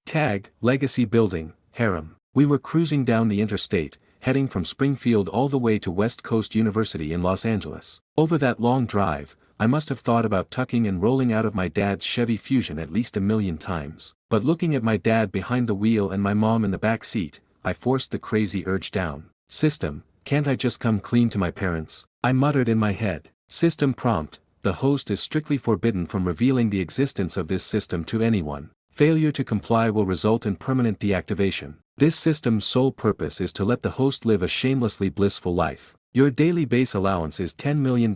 Tag, Legacy Building, Harem. We were cruising down the interstate, heading from Springfield all the way to West Coast University in Los Angeles. Over that long drive, I must have thought about tucking and rolling out of my dad's Chevy Fusion at least 1,000,000 times. But looking at my dad behind the wheel and my mom in the back seat, I forced the crazy urge down. System, can't I just come clean to my parents? I muttered in my head. System prompt, the host is strictly forbidden from revealing the existence of this system to anyone. Failure to comply will result in permanent deactivation. This system's sole purpose is to let the host live a shamelessly blissful life. Your daily base allowance is $10 million,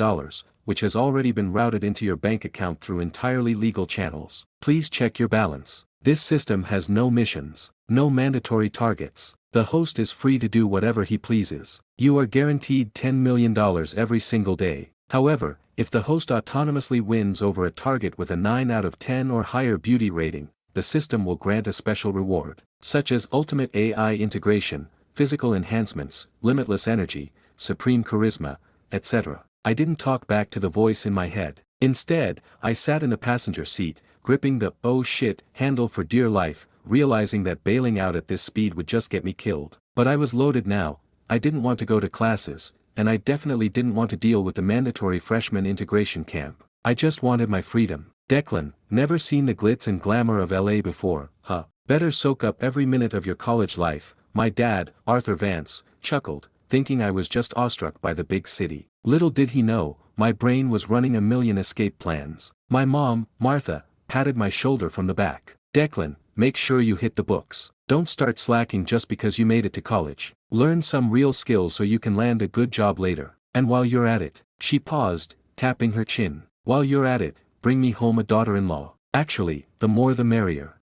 which has already been routed into your bank account through entirely legal channels. Please check your balance. This system has no missions, no mandatory targets. The host is free to do whatever he pleases. You are guaranteed $10 million every single day. However, if the host autonomously wins over a target with a 9 out of 10 or higher beauty rating, the system will grant a special reward, such as ultimate AI integration, physical enhancements, limitless energy, supreme charisma, etc. I didn't talk back to the voice in my head. Instead, I sat in the passenger seat, gripping the "oh shit" handle for dear life, realizing that bailing out at this speed would just get me killed. But I was loaded now. I didn't want to go to classes, and I definitely didn't want to deal with the mandatory freshman integration camp. I just wanted my freedom. Declan, never seen the glitz and glamour of LA before, huh? Better soak up every minute of your college life. My dad, Arthur Vance, chuckled, thinking I was just awestruck by the big city. Little did he know, my brain was running 1,000,000 escape plans. My mom, Martha, patted my shoulder from the back. Declan, make sure you hit the books. Don't start slacking just because you made it to college. Learn some real skills so you can land a good job later. And while you're at it, she paused, tapping her chin. While you're at it, bring me home a daughter-in-law. Actually, the more the merrier.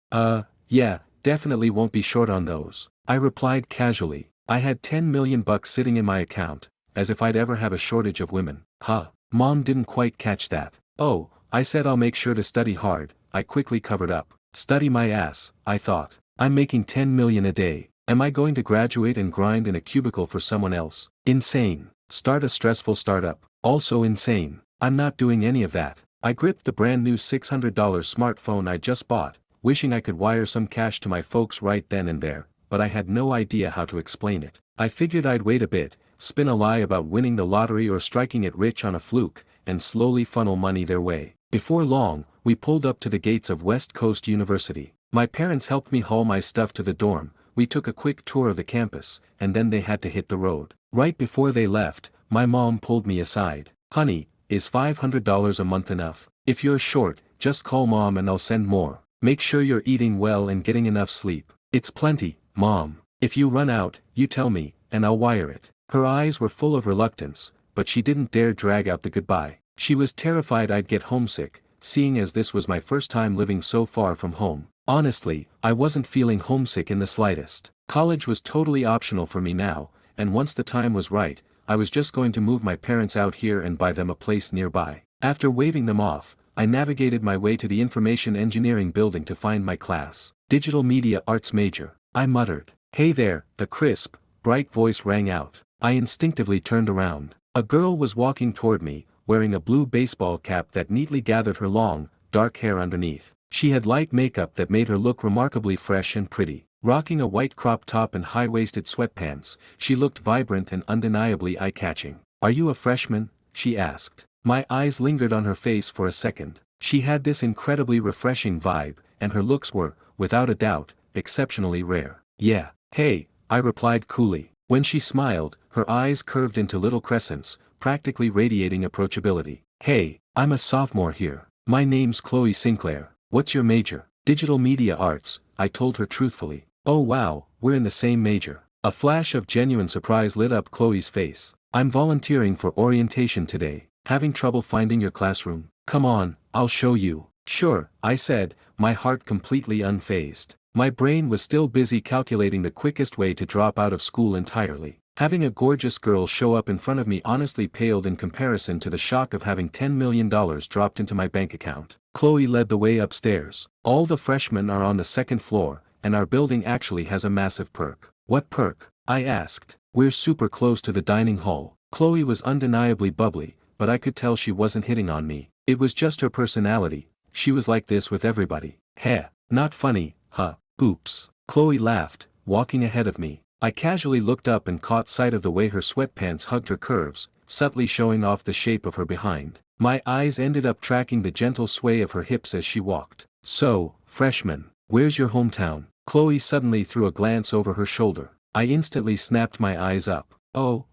Yeah, definitely won't be short on those. I replied casually. I had $10 million sitting in my account, as if I'd ever have a shortage of women. Huh. Mom didn't quite catch that. Oh, I said I'll make sure to study hard. I quickly covered up. Study my ass, I thought. I'm making $10 million a day. Am I going to graduate and grind in a cubicle for someone else? Insane. Start a stressful startup. Also insane. I'm not doing any of that. I gripped the brand new $600 smartphone I just bought, wishing I could wire some cash to my folks right then and there, but I had no idea how to explain it. I figured I'd wait a bit, spin a lie about winning the lottery or striking it rich on a fluke, and slowly funnel money their way. Before long, we pulled up to the gates of West Coast University. My parents helped me haul my stuff to the dorm. We took a quick tour of the campus, and then they had to hit the road. Right before they left, my mom pulled me aside. Honey, is $500 a month enough? If you're short, just call mom and I'll send more. Make sure you're eating well and getting enough sleep. It's plenty, mom. If you run out, you tell me, and I'll wire it. Her eyes were full of reluctance, but she didn't dare drag out the goodbye. She was terrified I'd get homesick, seeing as this was my first time living so far from home. Honestly, I wasn't feeling homesick in the slightest. College was totally optional for me now, and once the time was right, I was just going to move my parents out here and buy them a place nearby. After waving them off, I navigated my way to the information engineering building to find my class. Digital media arts major. I muttered. Hey there, a crisp, bright voice rang out. I instinctively turned around. A girl was walking toward me, wearing a blue baseball cap that neatly gathered her long, dark hair underneath. She had light makeup that made her look remarkably fresh and pretty. Rocking a white crop top and high-waisted sweatpants, she looked vibrant and undeniably eye-catching. Are you a freshman? She asked. My eyes lingered on her face for a second. She had this incredibly refreshing vibe, and her looks were, without a doubt, exceptionally rare. Yeah. Hey, I replied coolly. When she smiled, her eyes curved into little crescents, practically radiating approachability. Hey, I'm a sophomore here. My name's Chloe Sinclair. What's your major? Digital media arts, I told her truthfully. Oh wow, we're in the same major. A flash of genuine surprise lit up Chloe's face. I'm volunteering for orientation today. Having trouble finding your classroom? Come on, I'll show you. Sure, I said, my heart completely unfazed. My brain was still busy calculating the quickest way to drop out of school entirely. Having a gorgeous girl show up in front of me honestly paled in comparison to the shock of having $10 million dropped into my bank account. Chloe led the way upstairs. All the freshmen are on the second floor, and our building actually has a massive perk. What perk? I asked. We're super close to the dining hall. Chloe was undeniably bubbly, but I could tell she wasn't hitting on me. It was just her personality. She was like this with everybody. Heh, not funny, huh? Oops. Chloe laughed, walking ahead of me. I casually looked up and caught sight of the way her sweatpants hugged her curves, subtly showing off the shape of her behind. My eyes ended up tracking the gentle sway of her hips as she walked. So, freshman, where's your hometown? Chloe suddenly threw a glance over her shoulder. I instantly snapped my eyes up. Oh,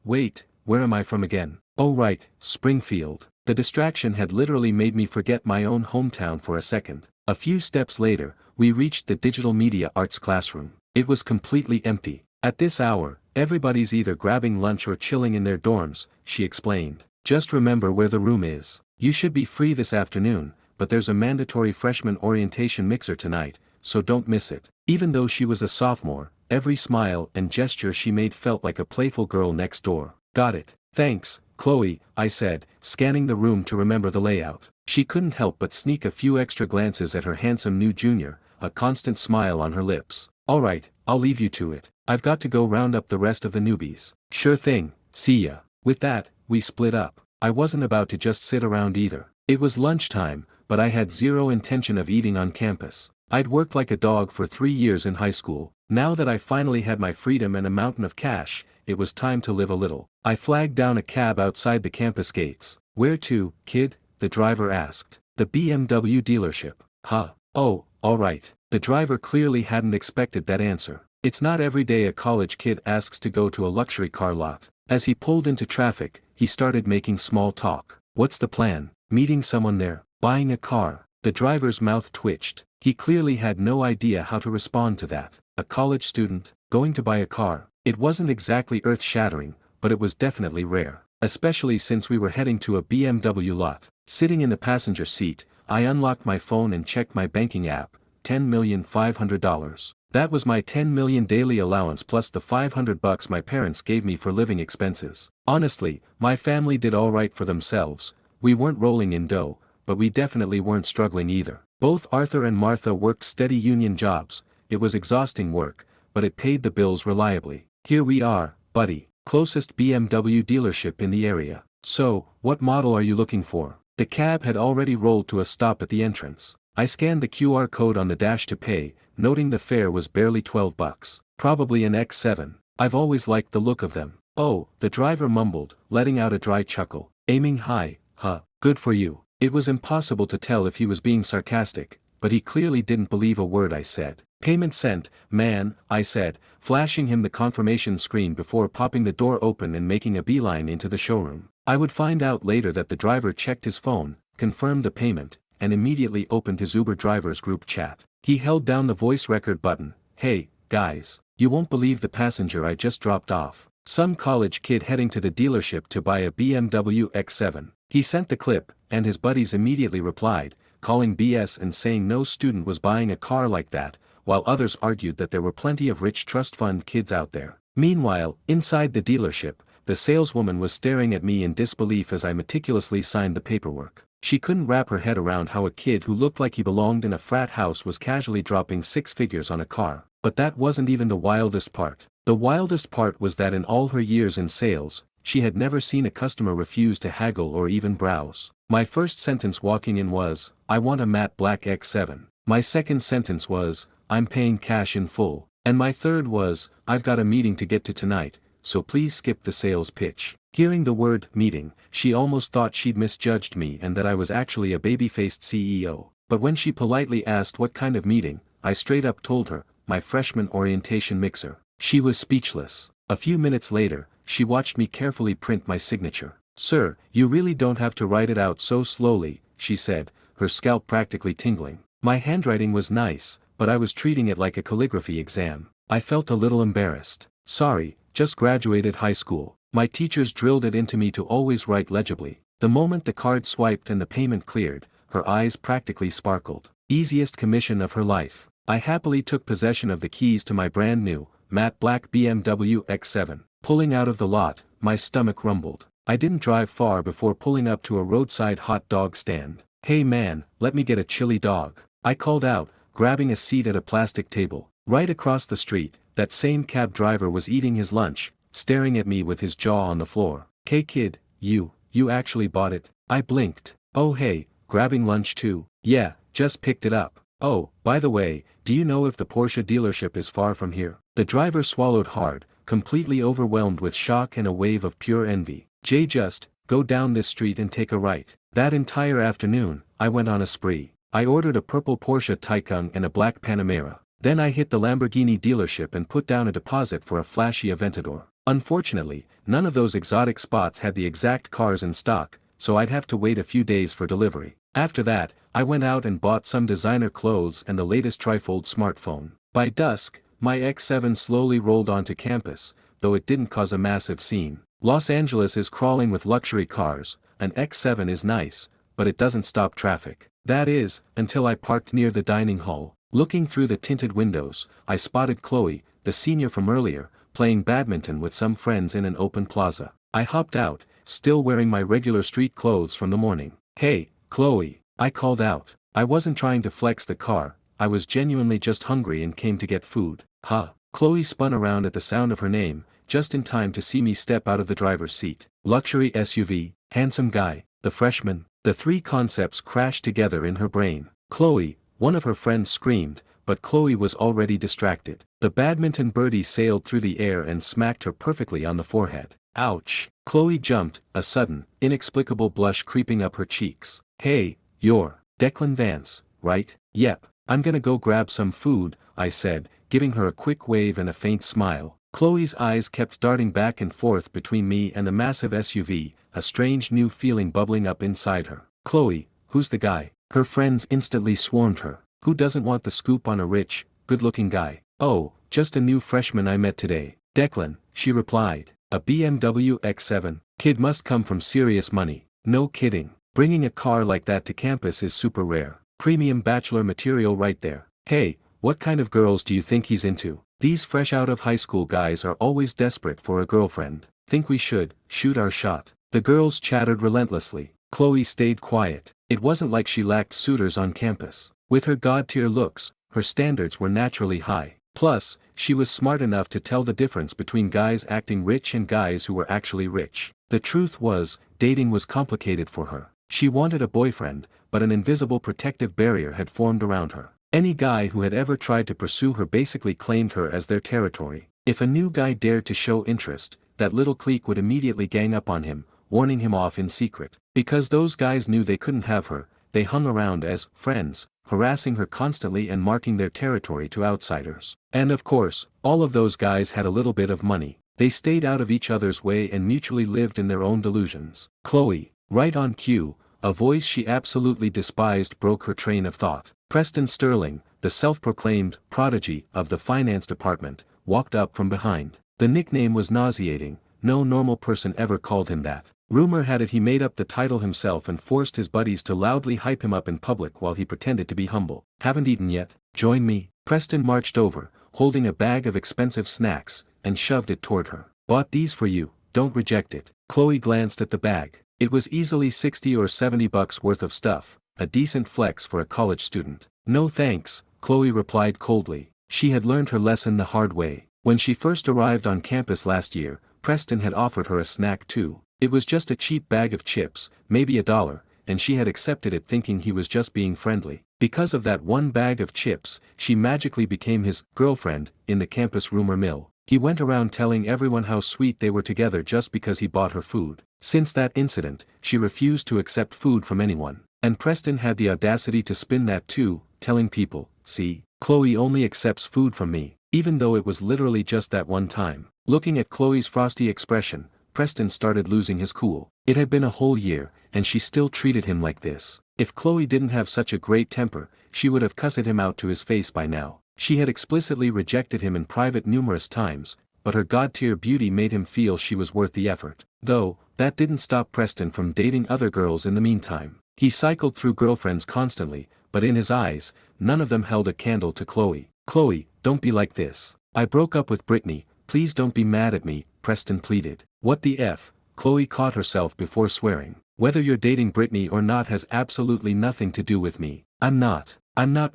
wait, where am I from again? Oh right, Springfield. The distraction had literally made me forget my own hometown for a second. A few steps later, we reached the digital media arts classroom. It was completely empty. At this hour, everybody's either grabbing lunch or chilling in their dorms, she explained. Just remember where the room is. You should be free this afternoon, but there's a mandatory freshman orientation mixer tonight, so don't miss it. Even though she was a sophomore, every smile and gesture she made felt like a playful girl next door. Got it. Thanks, Chloe, I said, scanning the room to remember the layout. She couldn't help but sneak a few extra glances at her handsome new junior, a constant smile on her lips. Alright, I'll leave you to it. I've got to go round up the rest of the newbies. Sure thing, see ya. With that, we split up. I wasn't about to just sit around either. It was lunchtime, but I had zero intention of eating on campus. I'd worked like a dog for 3 years in high school. Now that I finally had my freedom and a mountain of cash, it was time to live a little. I flagged down a cab outside the campus gates. Where to, kid? The driver asked. The BMW dealership. Huh. Oh, alright. The driver clearly hadn't expected that answer. It's not every day a college kid asks to go to a luxury car lot. As he pulled into traffic, he started making small talk. What's the plan? Meeting someone there? Buying a car? The driver's mouth twitched. He clearly had no idea how to respond to that. A college student, going to buy a car. It wasn't exactly earth-shattering, but it was definitely rare. Especially since we were heading to a BMW lot. Sitting in the passenger seat, I unlocked my phone and checked my banking app. $10,500,000. That was my $10 million daily allowance plus the $500 my parents gave me for living expenses. Honestly, my family did alright for themselves. We weren't rolling in dough, but we definitely weren't struggling either. Both Arthur and Martha worked steady union jobs. It was exhausting work, but it paid the bills reliably. Here we are, buddy. Closest BMW dealership in the area. So, what model are you looking for? The cab had already rolled to a stop at the entrance. I scanned the QR code on the dash to pay, noting the fare was barely $12. Probably an X7. I've always liked the look of them. Oh, the driver mumbled, letting out a dry chuckle. Aiming high, huh, good for you. It was impossible to tell if he was being sarcastic, but he clearly didn't believe a word I said. Payment sent, man, I said, flashing him the confirmation screen before popping the door open and making a beeline into the showroom. I would find out later that the driver checked his phone, confirmed the payment, and immediately opened his Uber driver's group chat. He held down the voice record button. Hey, guys, you won't believe the passenger I just dropped off. Some college kid heading to the dealership to buy a BMW X7. He sent the clip, and his buddies immediately replied, calling BS and saying no student was buying a car like that, while others argued that there were plenty of rich trust fund kids out there. Meanwhile, inside the dealership, the saleswoman was staring at me in disbelief as I meticulously signed the paperwork. She couldn't wrap her head around how a kid who looked like he belonged in a frat house was casually dropping 6 figures on a car. But that wasn't even the wildest part. The wildest part was that in all her years in sales, she had never seen a customer refuse to haggle or even browse. My first sentence walking in was, I want a matte black X7. My second sentence was, I'm paying cash in full. And my third was, I've got a meeting to get to tonight, so please skip the sales pitch. Hearing the word meeting, she almost thought she'd misjudged me and that I was actually a baby-faced CEO. But when she politely asked what kind of meeting, I straight up told her, my freshman orientation mixer. She was speechless. A few minutes later, she watched me carefully print my signature. Sir, you really don't have to write it out so slowly, she said, her scalp practically tingling. My handwriting was nice, but I was treating it like a calligraphy exam. I felt a little embarrassed. Sorry, just graduated high school. My teachers drilled it into me to always write legibly. The moment the card swiped and the payment cleared, her eyes practically sparkled. Easiest commission of her life. I happily took possession of the keys to my brand new, matte black BMW X7. Pulling out of the lot, my stomach rumbled. I didn't drive far before pulling up to a roadside hot dog stand. Hey man, let me get a chili dog. I called out, grabbing a seat at a plastic table. Right across the street, that same cab driver was eating his lunch, staring at me with his jaw on the floor. "Hey kid, you actually bought it?" I blinked. "Oh hey, grabbing lunch too?" "Yeah, just picked it up." Oh, by the way, do you know if the Porsche dealership is far from here? The driver swallowed hard, completely overwhelmed with shock and a wave of pure envy. Jay, just go down this street and take a right. That entire afternoon, I went on a spree. I ordered a purple Porsche Taycan and a black Panamera. Then I hit the Lamborghini dealership and put down a deposit for a flashy Aventador. Unfortunately, none of those exotic spots had the exact cars in stock, so I'd have to wait a few days for delivery. After that, I went out and bought some designer clothes and the latest trifold smartphone. By dusk, my X7 slowly rolled onto campus, though it didn't cause a massive scene. Los Angeles is crawling with luxury cars. An X7 is nice, but it doesn't stop traffic. That is, until I parked near the dining hall. Looking through the tinted windows, I spotted Chloe, the senior from earlier, playing badminton with some friends in an open plaza. I hopped out, still wearing my regular street clothes from the morning. "Hey, Chloe," I called out. I wasn't trying to flex the car, I was genuinely just hungry and came to get food. Huh. Chloe spun around at the sound of her name, just in time to see me step out of the driver's seat. Luxury SUV, handsome guy, the freshman. The three concepts crashed together in her brain. Chloe, one of her friends screamed, but Chloe was already distracted. The badminton birdie sailed through the air and smacked her perfectly on the forehead. Ouch. Chloe jumped, a sudden, inexplicable blush creeping up her cheeks. "Hey, you're Declan Vance, right?" "Yep, I'm gonna go grab some food," I said, giving her a quick wave and a faint smile. Chloe's eyes kept darting back and forth between me and the massive SUV, a strange new feeling bubbling up inside her. "Chloe, who's the guy?" Her friends instantly swarmed her. "Who doesn't want the scoop on a rich, good-looking guy?" "Oh, just a new freshman I met today, Declan," she replied. "A BMW X7, kid must come from serious money." "No kidding. Bringing a car like that to campus is super rare. Premium bachelor material right there." "Hey, what kind of girls do you think he's into?" "These fresh out of high school guys are always desperate for a girlfriend. Think we should shoot our shot?" The girls chattered relentlessly. Chloe stayed quiet. It wasn't like she lacked suitors on campus. With her god-tier looks, her standards were naturally high. Plus, she was smart enough to tell the difference between guys acting rich and guys who were actually rich. The truth was, dating was complicated for her. She wanted a boyfriend, but an invisible protective barrier had formed around her. Any guy who had ever tried to pursue her basically claimed her as their territory. If a new guy dared to show interest, that little clique would immediately gang up on him, warning him off in secret. Because those guys knew they couldn't have her, they hung around as friends, harassing her constantly and marking their territory to outsiders. And of course, all of those guys had a little bit of money. They stayed out of each other's way and mutually lived in their own delusions. Chloe, right on cue, a voice she absolutely despised broke her train of thought. Preston Sterling, the self-proclaimed prodigy of the finance department, walked up from behind. The nickname was nauseating, no normal person ever called him that. Rumor had it he made up the title himself and forced his buddies to loudly hype him up in public while he pretended to be humble. "Haven't eaten yet? Join me." Preston marched over, holding a bag of expensive snacks, and shoved it toward her. "Bought these for you, don't reject it." Chloe glanced at the bag. It was easily $60 or $70 worth of stuff, a decent flex for a college student. "No thanks," Chloe replied coldly. She had learned her lesson the hard way. When she first arrived on campus last year, Preston had offered her a snack too. It was just a cheap bag of chips, maybe $1, and she had accepted it thinking he was just being friendly. Because of that one bag of chips, she magically became his girlfriend in the campus rumor mill. He went around telling everyone how sweet they were together just because he bought her food. Since that incident, she refused to accept food from anyone. And Preston had the audacity to spin that too, telling people, "See, Chloe only accepts food from me," even though it was literally just that one time. Looking at Chloe's frosty expression, Preston started losing his cool. It had been a whole year, and she still treated him like this. If Chloe didn't have such a great temper, she would have cussed him out to his face by now. She had explicitly rejected him in private numerous times, but her god-tier beauty made him feel she was worth the effort. Though, that didn't stop Preston from dating other girls in the meantime. He cycled through girlfriends constantly, but in his eyes, none of them held a candle to Chloe. "Chloe, don't be like this. I broke up with Brittany, please don't be mad at me," Preston pleaded. "What the F?" Chloe caught herself before swearing. "Whether you're dating Brittany or not has absolutely nothing to do with me. I'm not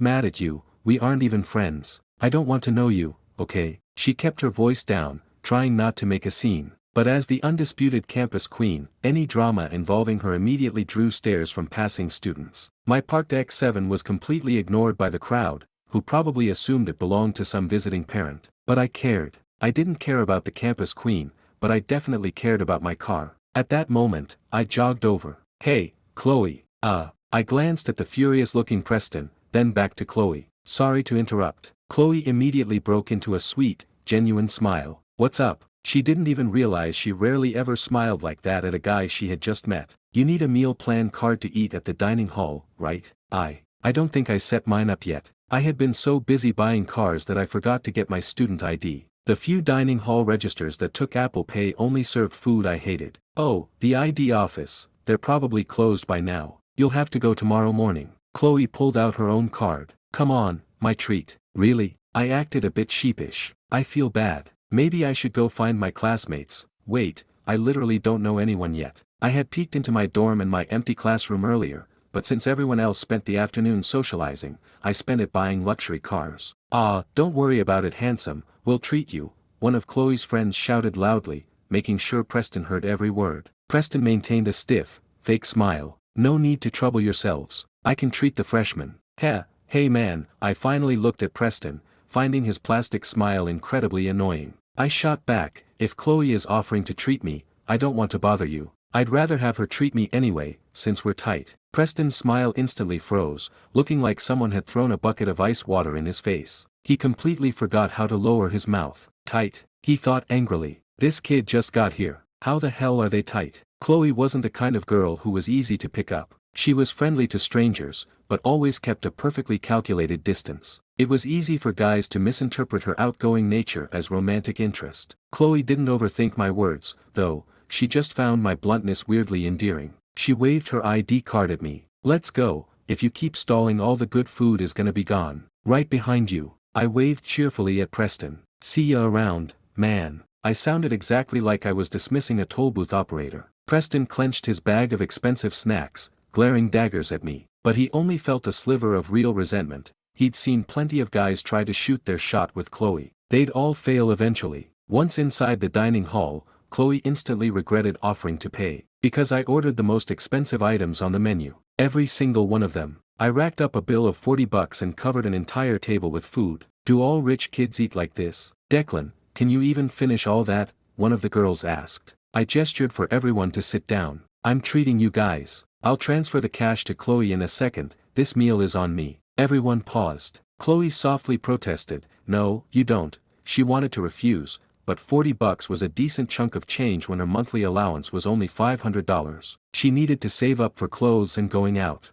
mad at you, we aren't even friends. I don't want to know you, okay?" She kept her voice down, trying not to make a scene. But as the undisputed campus queen, any drama involving her immediately drew stares from passing students. My parked X7 was completely ignored by the crowd, who probably assumed it belonged to some visiting parent. But I cared. I didn't care about the campus queen, but I definitely cared about my car. At that moment, I jogged over. Hey, Chloe. I glanced at the furious-looking Preston, then back to Chloe. Sorry to interrupt. Chloe immediately broke into a sweet, genuine smile. What's up? She didn't even realize she rarely ever smiled like that at a guy she had just met. You need a meal plan card to eat at the dining hall, right? I don't think I set mine up yet. I had been so busy buying cars that I forgot to get my student ID. The few dining hall registers that took Apple Pay only served food I hated. Oh, the ID office, they're probably closed by now. You'll have to go tomorrow morning. Chloe pulled out her own card. Come on, my treat. Really? I acted a bit sheepish. I feel bad. Maybe I should go find my classmates. Wait, I literally don't know anyone yet. I had peeked into my dorm and my empty classroom earlier, but since everyone else spent the afternoon socializing, I spent it buying luxury cars. Don't worry about it, handsome, we'll treat you, one of Chloe's friends shouted loudly, making sure Preston heard every word. Preston maintained a stiff, fake smile. No need to trouble yourselves, I can treat the freshmen. Hey man, I finally looked at Preston, finding his plastic smile incredibly annoying. I shot back, if Chloe is offering to treat me, I don't want to bother you. I'd rather have her treat me anyway, since we're tight. Preston's smile instantly froze, looking like someone had thrown a bucket of ice water in his face. He completely forgot how to lower his mouth. Tight, he thought angrily. This kid just got here. How the hell are they tight? Chloe wasn't the kind of girl who was easy to pick up. She was friendly to strangers, but always kept a perfectly calculated distance. It was easy for guys to misinterpret her outgoing nature as romantic interest. Chloe didn't overthink my words, though. She just found my bluntness weirdly endearing. She waved her ID card at me. Let's go, if you keep stalling all the good food is gonna be gone. Right behind you. I waved cheerfully at Preston. See ya around, man. I sounded exactly like I was dismissing a tollbooth operator. Preston clenched his bag of expensive snacks, glaring daggers at me. But he only felt a sliver of real resentment. He'd seen plenty of guys try to shoot their shot with Chloe. They'd all fail eventually. Once inside the dining hall, Chloe instantly regretted offering to pay. Because I ordered the most expensive items on the menu. Every single one of them. I racked up a bill of $40 and covered an entire table with food. Do all rich kids eat like this? Declan, can you even finish all that? One of the girls asked. I gestured for everyone to sit down. I'm treating you guys. I'll transfer the cash to Chloe in a second, this meal is on me. Everyone paused. Chloe softly protested, no, you don't. She wanted to refuse, but $40 was a decent chunk of change when her monthly allowance was only $500. She needed to save up for clothes and going out.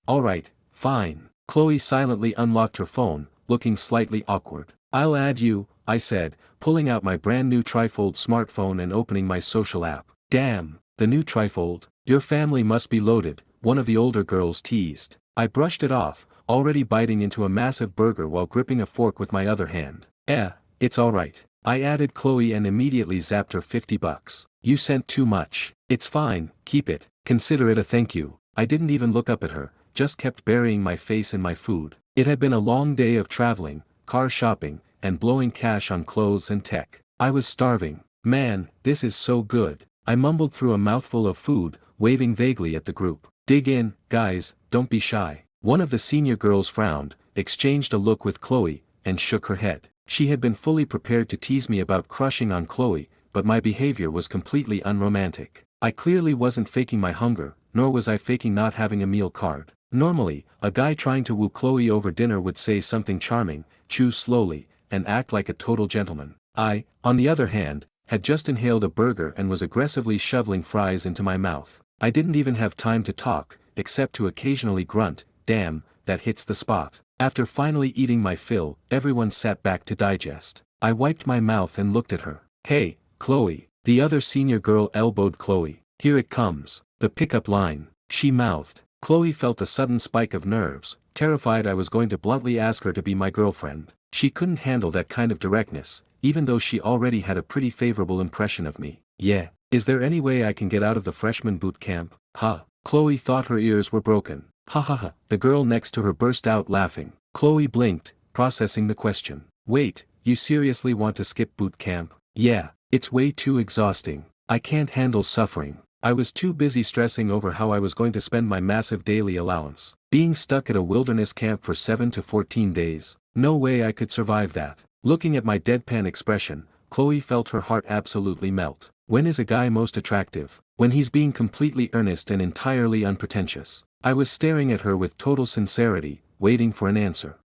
Alright, fine. Chloe silently unlocked her phone, looking slightly awkward. I'll add you, I said, pulling out my brand new trifold smartphone and opening my social app. Damn, the new trifold. Your family must be loaded, one of the older girls teased. I brushed it off, already biting into a massive burger while gripping a fork with my other hand. It's alright. I added Chloe and immediately zapped her $50. You sent too much. It's fine, keep it, consider it a thank you. I didn't even look up at her, just kept burying my face in my food. It had been a long day of traveling, car shopping, and blowing cash on clothes and tech. I was starving. Man, this is so good. I mumbled through a mouthful of food, waving vaguely at the group. Dig in, guys, don't be shy. One of the senior girls frowned, exchanged a look with Chloe, and shook her head. She had been fully prepared to tease me about crushing on Chloe, but my behavior was completely unromantic. I clearly wasn't faking my hunger, nor was I faking not having a meal card. Normally, a guy trying to woo Chloe over dinner would say something charming, chew slowly, and act like a total gentleman. I, on the other hand, had just inhaled a burger and was aggressively shoveling fries into my mouth. I didn't even have time to talk, except to occasionally grunt, damn, that hits the spot. After finally eating my fill, everyone sat back to digest. I wiped my mouth and looked at her. Hey, Chloe. The other senior girl elbowed Chloe. Here it comes. The pickup line. She mouthed. Chloe felt a sudden spike of nerves, terrified I was going to bluntly ask her to be my girlfriend. She couldn't handle that kind of directness, even though she already had a pretty favorable impression of me. Yeah. Is there any way I can get out of the freshman boot camp? Chloe thought her ears were broken. Ha. The girl next to her burst out laughing. Chloe blinked, processing the question. Wait, you seriously want to skip boot camp? Yeah, It's way too exhausting. I can't handle suffering. I was too busy stressing over how I was going to spend my massive daily allowance. Being stuck at a wilderness camp for 7 to 14 days. No way I could survive that. Looking at my deadpan expression, Chloe felt her heart absolutely melt. When is a guy most attractive? When he's being completely earnest and entirely unpretentious. I was staring at her with total sincerity, waiting for an answer.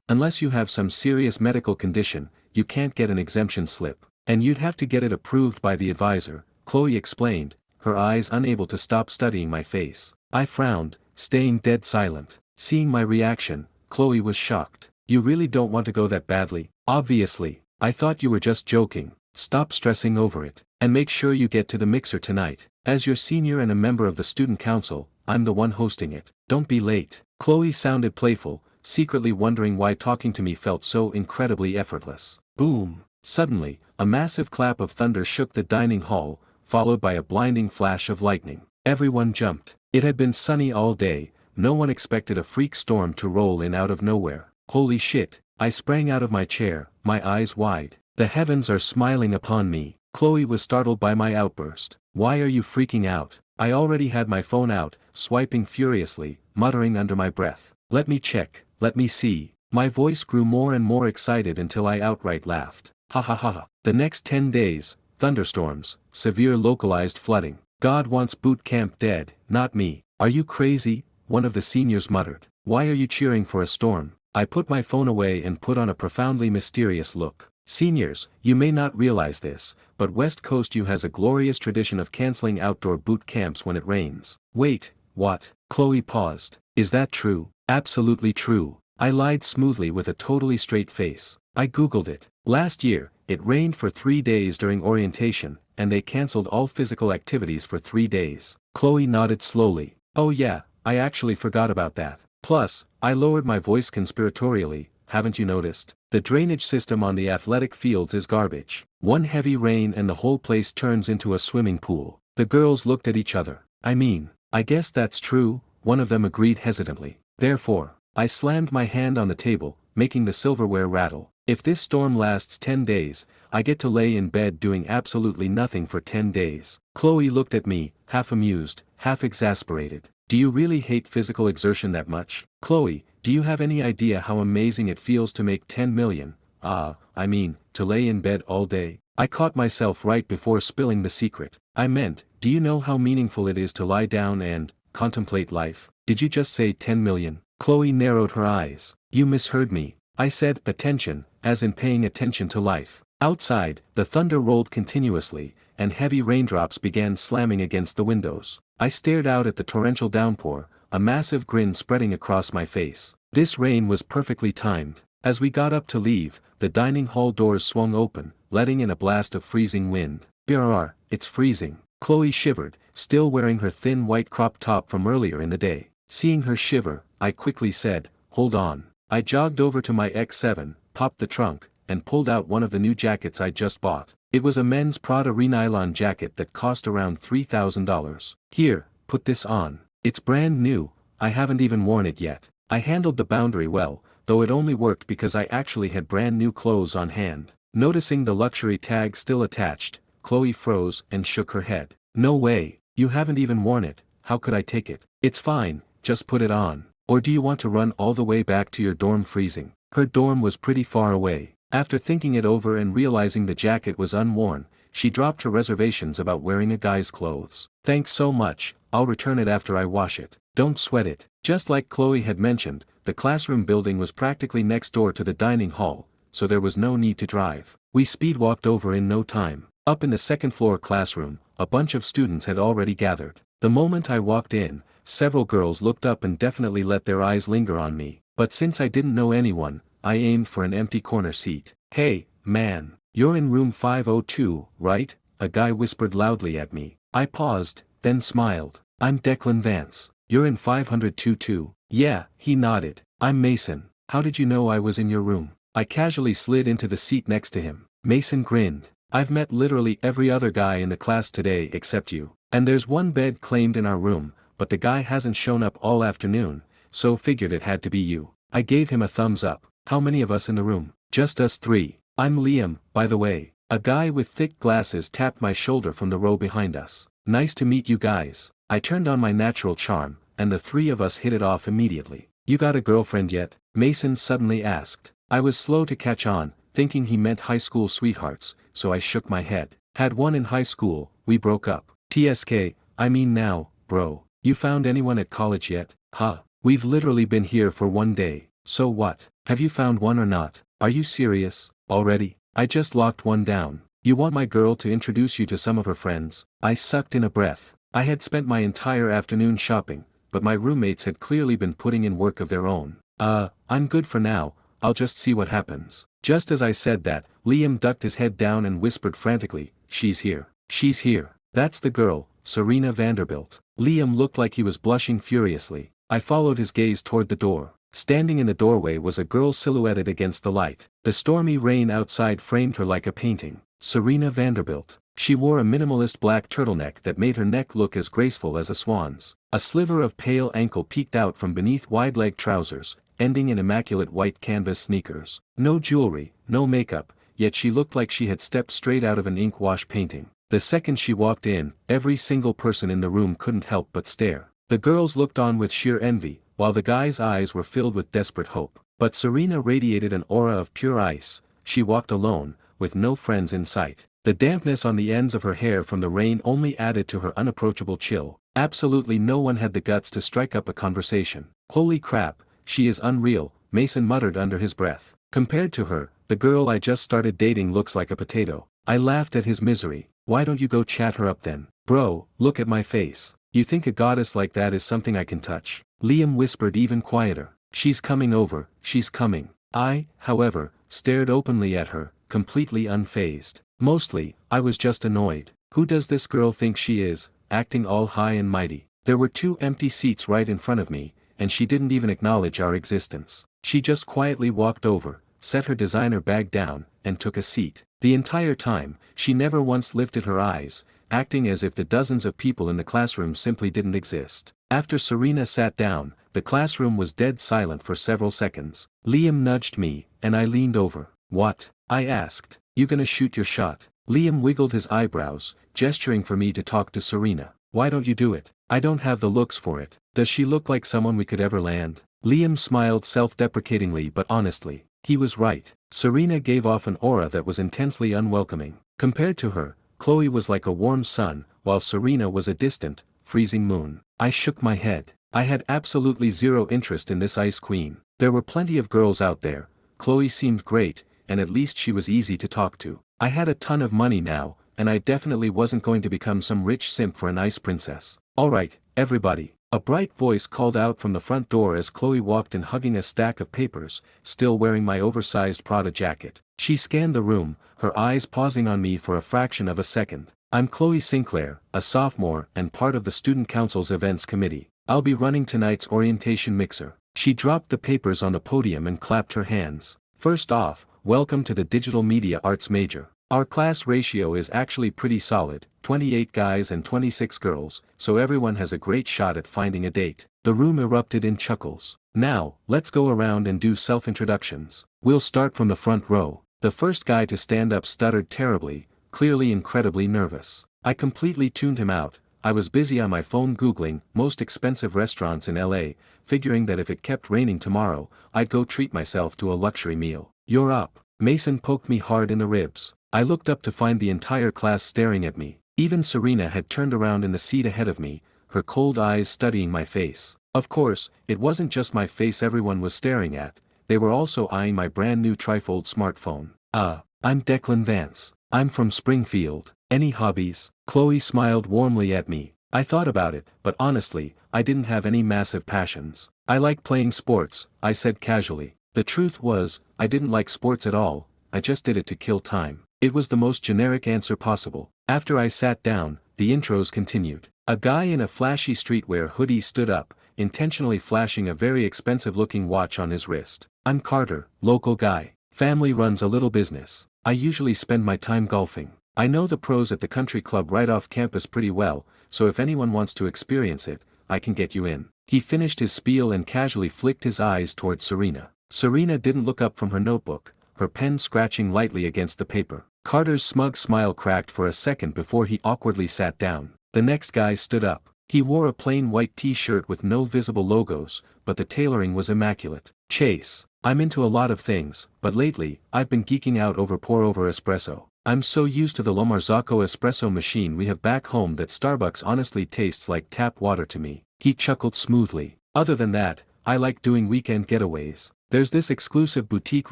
Unless you have some serious medical condition, you can't get an exemption slip. And you'd have to get it approved by the advisor, Chloe explained, her eyes unable to stop studying my face. I frowned, staying dead silent. Seeing my reaction, Chloe was shocked. You really don't want to go that badly? Obviously. I thought you were just joking. Stop stressing over it. And make sure you get to the mixer tonight. As your senior and a member of the student council, I'm the one hosting it. Don't be late. Chloe sounded playful, secretly wondering why talking to me felt so incredibly effortless. Boom! Suddenly, a massive clap of thunder shook the dining hall, followed by a blinding flash of lightning. Everyone jumped. It had been sunny all day, no one expected a freak storm to roll in out of nowhere. Holy shit! I sprang out of my chair, my eyes wide. The heavens are smiling upon me. Chloe was startled by my outburst. Why are you freaking out? I already had my phone out, swiping furiously, muttering under my breath. Let me check, let me see. My voice grew more and more excited until I outright laughed. Ha ha ha ha. The next 10 days, thunderstorms, severe localized flooding. God wants boot camp dead, not me. Are you crazy? One of the seniors muttered. Why are you cheering for a storm? I put my phone away and put on a profoundly mysterious look. Seniors, you may not realize this, but West Coast U has a glorious tradition of canceling outdoor boot camps when it rains. Wait, what? Chloe paused. Is that true? Absolutely true. I lied smoothly with a totally straight face. I googled it. Last year, it rained for 3 days during orientation, and they canceled all physical activities for 3 days. Chloe nodded slowly. Oh yeah, I actually forgot about that. Plus, I lowered my voice conspiratorially, haven't you noticed? The drainage system on the athletic fields is garbage. One heavy rain and the whole place turns into a swimming pool. The girls looked at each other. I guess that's true, one of them agreed hesitantly. Therefore, I slammed my hand on the table, making the silverware rattle. If this storm lasts 10 days, I get to lay in bed doing absolutely nothing for 10 days. Chloe looked at me, half amused, half exasperated. Do you really hate physical exertion that much? Chloe, do you have any idea how amazing it feels to make 10 million? To lay in bed all day. I caught myself right before spilling the secret. I meant, do you know how meaningful it is to lie down and contemplate life? Did you just say 10 million? Chloe narrowed her eyes. You misheard me. I said attention, as in paying attention to life. Outside, the thunder rolled continuously, and heavy raindrops began slamming against the windows. I stared out at the torrential downpour, a massive grin spreading across my face. This rain was perfectly timed. As we got up to leave, the dining hall doors swung open, letting in a blast of freezing wind. Brr, it's freezing. Chloe shivered, still wearing her thin white crop top from earlier in the day. Seeing her shiver, I quickly said, hold on. I jogged over to my X7, popped the trunk, and pulled out one of the new jackets I just bought. It was a men's Prada renylon jacket that cost around $3,000. Here, put this on. It's brand new, I haven't even worn it yet. I handled the boundary well, though it only worked because I actually had brand new clothes on hand. Noticing the luxury tag still attached, Chloe froze and shook her head. No way, you haven't even worn it, how could I take it? It's fine, just put it on. Or do you want to run all the way back to your dorm freezing? Her dorm was pretty far away. After thinking it over and realizing the jacket was unworn, she dropped her reservations about wearing a guy's clothes. Thanks so much, I'll return it after I wash it. Don't sweat it. Just like Chloe had mentioned, the classroom building was practically next door to the dining hall, so there was no need to drive. We speed-walked over in no time. Up in the second-floor classroom, a bunch of students had already gathered. The moment I walked in, several girls looked up and definitely let their eyes linger on me. But since I didn't know anyone, I aimed for an empty corner seat. Hey, man, you're in room 502, right? A guy whispered loudly at me. I paused, then smiled. I'm Declan Vance. You're in 502 too. Yeah, he nodded. I'm Mason. How did you know I was in your room? I casually slid into the seat next to him. Mason grinned. I've met literally every other guy in the class today except you. And there's one bed claimed in our room, but the guy hasn't shown up all afternoon, so figured it had to be you. I gave him a thumbs up. How many of us in the room? Just us three. I'm Liam, by the way. A guy with thick glasses tapped my shoulder from the row behind us. Nice to meet you guys. I turned on my natural charm, and the three of us hit it off immediately. You got a girlfriend yet? Mason suddenly asked. I was slow to catch on, thinking he meant high school sweethearts, so I shook my head. Had one in high school, we broke up. TSK, I mean now, bro. You found anyone at college yet? Huh. We've literally been here for 1 day, so what? Have you found one or not? Are you serious? Already? I just locked one down. You want my girl to introduce you to some of her friends? I sucked in a breath. I had spent my entire afternoon shopping, but my roommates had clearly been putting in work of their own. I'm good for now, I'll just see what happens. Just as I said that, Liam ducked his head down and whispered frantically, she's here. She's here. That's the girl, Serena Vanderbilt. Liam looked like he was blushing furiously. I followed his gaze toward the door. Standing in the doorway was a girl silhouetted against the light. The stormy rain outside framed her like a painting. Serena Vanderbilt. She wore a minimalist black turtleneck that made her neck look as graceful as a swan's. A sliver of pale ankle peeked out from beneath wide-leg trousers, ending in immaculate white canvas sneakers. No jewelry, no makeup, yet she looked like she had stepped straight out of an ink wash painting. The second she walked in, every single person in the room couldn't help but stare. The girls looked on with sheer envy, while the guys' eyes were filled with desperate hope. But Serena radiated an aura of pure ice. She walked alone, with no friends in sight. The dampness on the ends of her hair from the rain only added to her unapproachable chill. Absolutely no one had the guts to strike up a conversation. Holy crap, she is unreal, Mason muttered under his breath. Compared to her, the girl I just started dating looks like a potato. I laughed at his misery. Why don't you go chat her up then? Bro, look at my face. You think a goddess like that is something I can touch? Liam whispered even quieter. She's coming over, she's coming. I, however, stared openly at her, completely unfazed. Mostly, I was just annoyed. Who does this girl think she is, acting all high and mighty? There were 2 empty seats right in front of me, and she didn't even acknowledge our existence. She just quietly walked over, set her designer bag down, and took a seat. The entire time, she never once lifted her eyes, acting as if the dozens of people in the classroom simply didn't exist. After Serena sat down, the classroom was dead silent for several seconds. Liam nudged me, and I leaned over. What? I asked. You gonna shoot your shot? Liam wiggled his eyebrows, gesturing for me to talk to Serena. Why don't you do it? I don't have the looks for it. Does she look like someone we could ever land? Liam smiled self-deprecatingly but honestly. He was right. Serena gave off an aura that was intensely unwelcoming. Compared to her, Chloe was like a warm sun, while Serena was a distant, freezing moon. I shook my head. I had absolutely zero interest in this ice queen. There were plenty of girls out there. Chloe seemed great, and at least she was easy to talk to. I had a ton of money now, and I definitely wasn't going to become some rich simp for an ice princess. Alright, everybody. A bright voice called out from the front door as Chloe walked in hugging a stack of papers, still wearing my oversized Prada jacket. She scanned the room, her eyes pausing on me for a fraction of a second. I'm Chloe Sinclair, a sophomore and part of the student council's events committee. I'll be running tonight's orientation mixer. She dropped the papers on the podium and clapped her hands. First off, welcome to the digital media arts major. Our class ratio is actually pretty solid, 28 guys and 26 girls, so everyone has a great shot at finding a date. The room erupted in chuckles. Now, let's go around and do self-introductions. We'll start from the front row. The first guy to stand up stuttered terribly, clearly incredibly nervous. I completely tuned him out. I was busy on my phone googling most expensive restaurants in LA, figuring that if it kept raining tomorrow, I'd go treat myself to a luxury meal. You're up. Mason poked me hard in the ribs. I looked up to find the entire class staring at me. Even Serena had turned around in the seat ahead of me, her cold eyes studying my face. Of course, it wasn't just my face everyone was staring at, they were also eyeing my brand new trifold smartphone. I'm Declan Vance. I'm from Springfield. Any hobbies? Chloe smiled warmly at me. I thought about it, but honestly, I didn't have any massive passions. I like playing sports, I said casually. The truth was, I didn't like sports at all, I just did it to kill time. It was the most generic answer possible. After I sat down, the intros continued. A guy in a flashy streetwear hoodie stood up, intentionally flashing a very expensive-looking watch on his wrist. I'm Carter, local guy. Family runs a little business. I usually spend my time golfing. I know the pros at the country club right off campus pretty well, so if anyone wants to experience it, I can get you in. He finished his spiel and casually flicked his eyes towards Serena. Serena didn't look up from her notebook, her pen scratching lightly against the paper. Carter's smug smile cracked for a second before he awkwardly sat down. The next guy stood up. He wore a plain white t-shirt with no visible logos, but the tailoring was immaculate. Chase, I'm into a lot of things, but lately, I've been geeking out over pour-over espresso. I'm so used to the Lomarzocco espresso machine we have back home that Starbucks honestly tastes like tap water to me. He chuckled smoothly. Other than that, I like doing weekend getaways. There's this exclusive boutique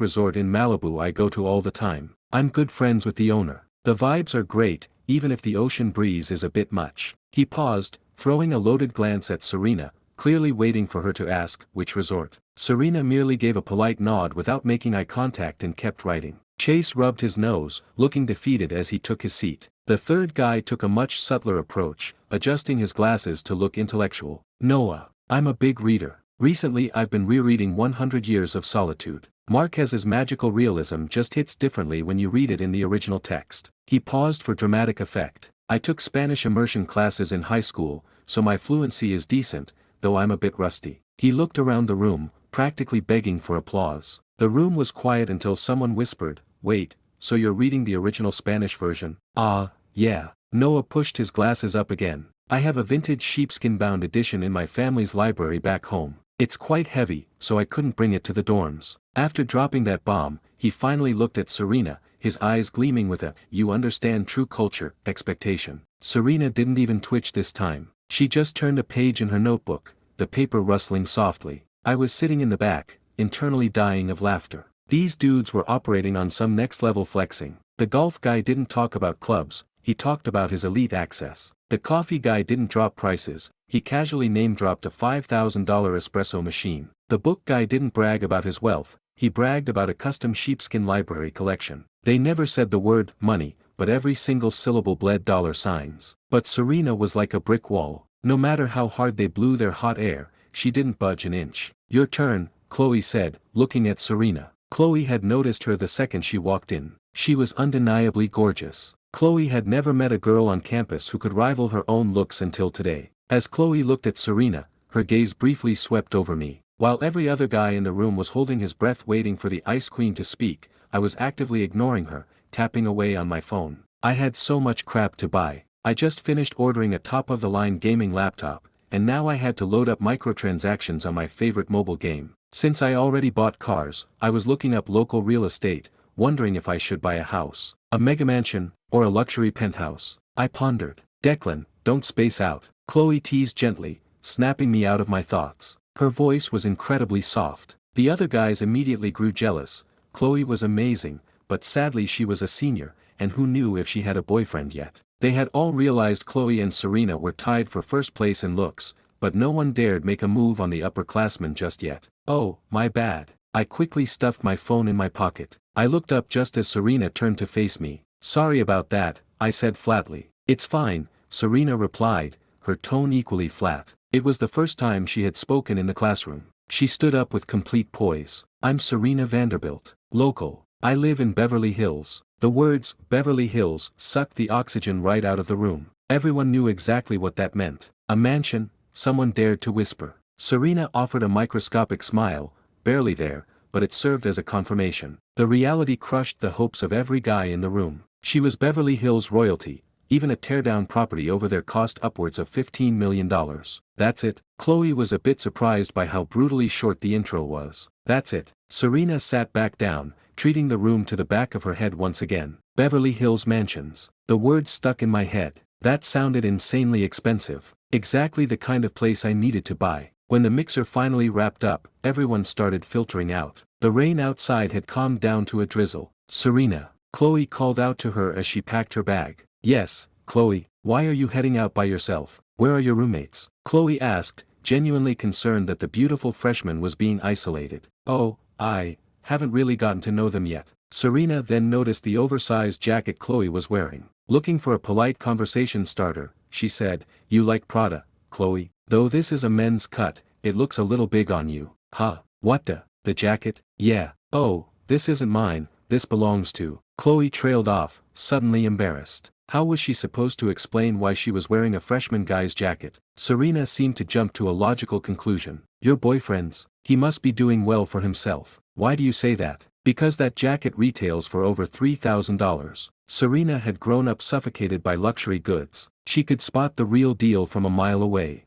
resort in Malibu I go to all the time. I'm good friends with the owner. The vibes are great, even if the ocean breeze is a bit much. He paused, throwing a loaded glance at Serena, clearly waiting for her to ask which resort. Serena merely gave a polite nod without making eye contact and kept writing. Chase rubbed his nose, looking defeated as he took his seat. The third guy took a much subtler approach, adjusting his glasses to look intellectual. Noah, I'm a big reader. Recently I've been rereading 100 Years of Solitude. Marquez's magical realism just hits differently when you read it in the original text. He paused for dramatic effect. I took Spanish immersion classes in high school, so my fluency is decent, though I'm a bit rusty. He looked around the room, practically begging for applause. The room was quiet until someone whispered, "Wait, so you're reading the original Spanish version?" "Ah, yeah." Noah pushed his glasses up again. "I have a vintage sheepskin-bound edition in my family's library back home. It's quite heavy, so I couldn't bring it to the dorms." After dropping that bomb, he finally looked at Serena, his eyes gleaming with a "you understand true culture" expectation. Serena didn't even twitch this time. She just turned a page in her notebook, the paper rustling softly. I was sitting in the back, internally dying of laughter. These dudes were operating on some next-level flexing. The golf guy didn't talk about clubs, he talked about his elite access. The coffee guy didn't drop prices, he casually name-dropped a $5,000 espresso machine. The book guy didn't brag about his wealth, he bragged about a custom sheepskin library collection. They never said the word money, but every single syllable bled dollar signs. But Serena was like a brick wall. No matter how hard they blew their hot air, she didn't budge an inch. "Your turn," Chloe said, looking at Serena. Chloe had noticed her the second she walked in. She was undeniably gorgeous. Chloe had never met a girl on campus who could rival her own looks until today. As Chloe looked at Serena, her gaze briefly swept over me. While every other guy in the room was holding his breath waiting for the Ice Queen to speak, I was actively ignoring her, tapping away on my phone. I had so much crap to buy. I just finished ordering a top-of-the-line gaming laptop, and now I had to load up microtransactions on my favorite mobile game. Since I already bought cars, I was looking up local real estate, wondering if I should buy a house, a megamansion, or a luxury penthouse. I pondered. "Declan, don't space out," Chloe teased gently, snapping me out of my thoughts. Her voice was incredibly soft. The other guys immediately grew jealous. Chloe was amazing, but sadly she was a senior, and who knew if she had a boyfriend yet. They had all realized Chloe and Serena were tied for first place in looks, but no one dared make a move on the upperclassmen just yet. "Oh, my bad." I quickly stuffed my phone in my pocket. I looked up just as Serena turned to face me. "Sorry about that," I said flatly. "It's fine," Serena replied, her tone equally flat. It was the first time she had spoken in the classroom. She stood up with complete poise. "I'm Serena Vanderbilt. Local. I live in Beverly Hills." The words, Beverly Hills, sucked the oxygen right out of the room. Everyone knew exactly what that meant. A mansion, someone dared to whisper. Serena offered a microscopic smile, barely there, but it served as a confirmation. The reality crushed the hopes of every guy in the room. She was Beverly Hills royalty, even a teardown property over there cost upwards of $15 million. "That's it." Chloe was a bit surprised by how brutally short the intro was. "That's it." Serena sat back down, treating the room to the back of her head once again. Beverly Hills mansions. The words stuck in my head. That sounded insanely expensive. Exactly the kind of place I needed to buy. When the mixer finally wrapped up, everyone started filtering out. The rain outside had calmed down to a drizzle. "Serena," Chloe called out to her as she packed her bag. "Yes, Chloe, why are you heading out by yourself? Where are your roommates?" Chloe asked, genuinely concerned that the beautiful freshman was being isolated. "Oh, I haven't really gotten to know them yet." Serena then noticed the oversized jacket Chloe was wearing. Looking for a polite conversation starter, she said, "You like Prada, Chloe? Though this is a men's cut, it looks a little big on you." "Huh, what the jacket?" "Yeah." "Oh, this isn't mine, this belongs to." Chloe trailed off, suddenly embarrassed. How was she supposed to explain why she was wearing a freshman guy's jacket? Serena seemed to jump to a logical conclusion. "Your boyfriend's, he must be doing well for himself." "Why do you say that?" Because that jacket retails for over $3,000. Serena had grown up suffocated by luxury goods. She could spot the real deal from a mile away.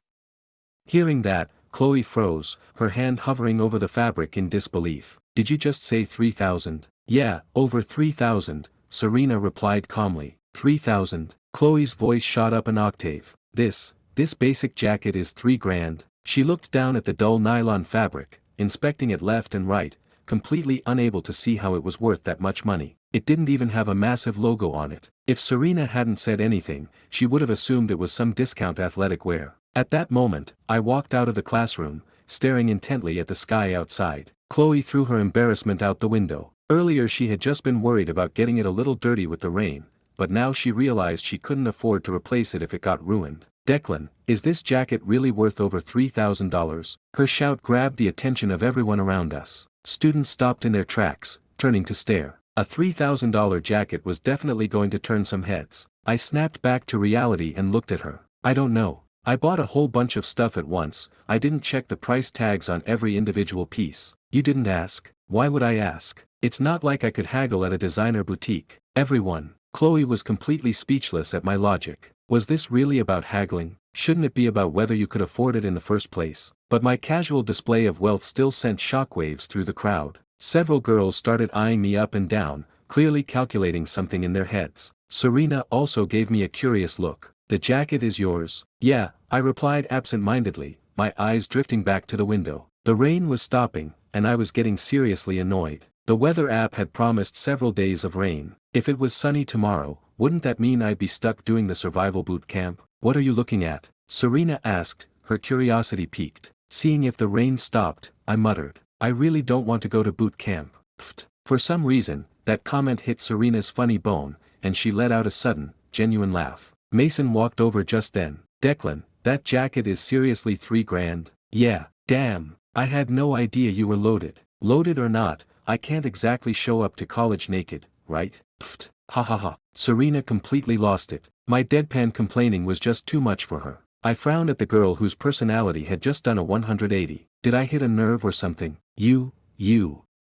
Hearing that, Chloe froze, her hand hovering over the fabric in disbelief. Did you just say 3,000? Yeah, over 3,000, Serena replied calmly. 3,000. Chloe's voice shot up an octave. This basic jacket is $3,000. She looked down at the dull nylon fabric, inspecting it left and right, completely unable to see how it was worth that much money. It didn't even have a massive logo on it. If Serena hadn't said anything, she would have assumed it was some discount athletic wear. At that moment, I walked out of the classroom, staring intently at the sky outside. Chloe threw her embarrassment out the window. Earlier she had just been worried about getting it a little dirty with the rain, but now she realized she couldn't afford to replace it if it got ruined. Declan, is this jacket really worth over $3,000? Her shout grabbed the attention of everyone around us. Students stopped in their tracks, turning to stare. A $3,000 jacket was definitely going to turn some heads. I snapped back to reality and looked at her. I don't know. I bought a whole bunch of stuff at once. I didn't check the price tags on every individual piece. You didn't ask? Why would I ask? It's not like I could haggle at a designer boutique. Everyone. Chloe was completely speechless at my logic. Was this really about haggling? Shouldn't it be about whether you could afford it in the first place? But my casual display of wealth still sent shockwaves through the crowd. Several girls started eyeing me up and down, clearly calculating something in their heads. Serena also gave me a curious look. The jacket is yours? Yeah, I replied absent-mindedly, my eyes drifting back to the window. The rain was stopping, and I was getting seriously annoyed. The weather app had promised several days of rain. If it was sunny tomorrow, wouldn't that mean I'd be stuck doing the survival boot camp? What are you looking at? Serena asked, her curiosity piqued. Seeing if the rain stopped, I muttered. I really don't want to go to boot camp. Pfft. For some reason, that comment hit Serena's funny bone, and she let out a sudden, genuine laugh. Mason walked over just then. Declan, that jacket is seriously $3,000. Yeah, damn. I had no idea you were loaded. Loaded or not, I can't exactly show up to college naked, right? Pfft. Ha ha ha. Serena completely lost it. My deadpan complaining was just too much for her. I frowned at the girl whose personality had just done a 180. Did I hit a nerve or something? You.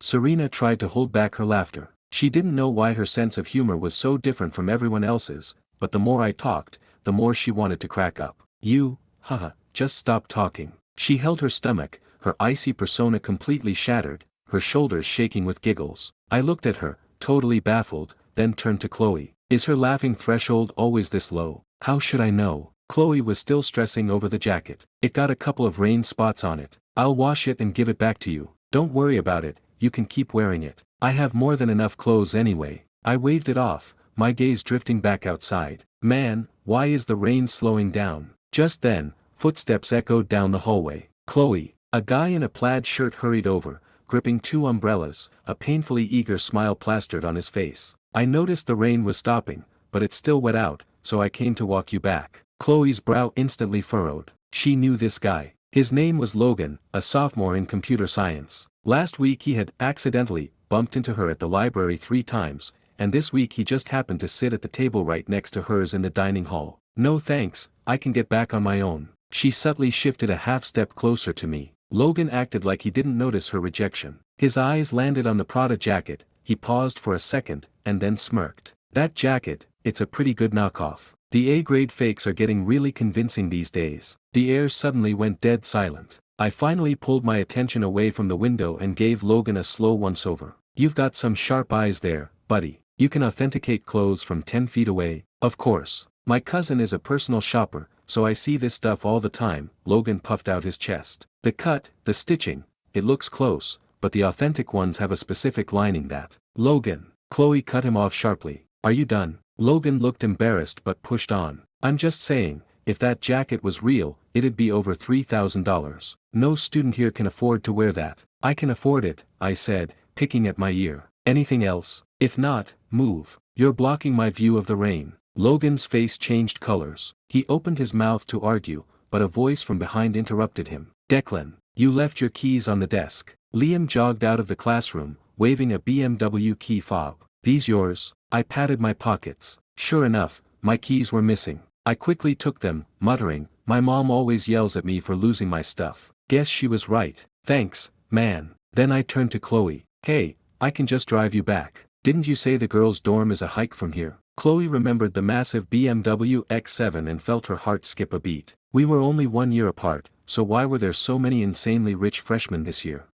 Serena tried to hold back her laughter. She didn't know why her sense of humor was so different from everyone else's, but the more I talked, the more she wanted to crack up. You, haha, just stop talking. She held her stomach, her icy persona completely shattered, her shoulders shaking with giggles. I looked at her, totally baffled, then turned to Chloe. Is her laughing threshold always this low? How should I know? Chloe was still stressing over the jacket. It got a couple of rain spots on it. I'll wash it and give it back to you. Don't worry about it, you can keep wearing it. I have more than enough clothes anyway. I waved it off, my gaze drifting back outside. Man, why is the rain slowing down? Just then, footsteps echoed down the hallway. Chloe, a guy in a plaid shirt hurried over, gripping two umbrellas, a painfully eager smile plastered on his face. I noticed the rain was stopping, but it's still wet out, so I came to walk you back. Chloe's brow instantly furrowed. She knew this guy. His name was Logan, a sophomore in computer science. Last week he had accidentally bumped into her at the library 3 times, and this week he just happened to sit at the table right next to hers in the dining hall. No thanks, I can get back on my own. She subtly shifted a half step closer to me. Logan acted like he didn't notice her rejection. His eyes landed on the Prada jacket, he paused for a second, and then smirked. That jacket, it's a pretty good knockoff. The A-grade fakes are getting really convincing these days. The air suddenly went dead silent. I finally pulled my attention away from the window and gave Logan a slow once-over. You've got some sharp eyes there, buddy. You can authenticate clothes from 10 feet away. Of course. My cousin is a personal shopper, so I see this stuff all the time. Logan puffed out his chest. The cut, the stitching, it looks close, but the authentic ones have a specific lining that. Logan. Chloe cut him off sharply. Are you done? Logan looked embarrassed but pushed on. I'm just saying, if that jacket was real, it'd be over $3,000. No student here can afford to wear that. I can afford it, I said, picking at my ear. Anything else? If not, move. You're blocking my view of the rain. Logan's face changed colors. He opened his mouth to argue, but a voice from behind interrupted him. Declan, you left your keys on the desk. Liam jogged out of the classroom, waving a BMW key fob. These yours? I patted my pockets. Sure enough, my keys were missing. I quickly took them, muttering, my mom always yells at me for losing my stuff. Guess she was right. Thanks, man. Then I turned to Chloe. Hey, I can just drive you back. Didn't you say the girls' dorm is a hike from here? Chloe remembered the massive BMW X7 and felt her heart skip a beat. We were only 1 year apart, so why were there so many insanely rich freshmen this year?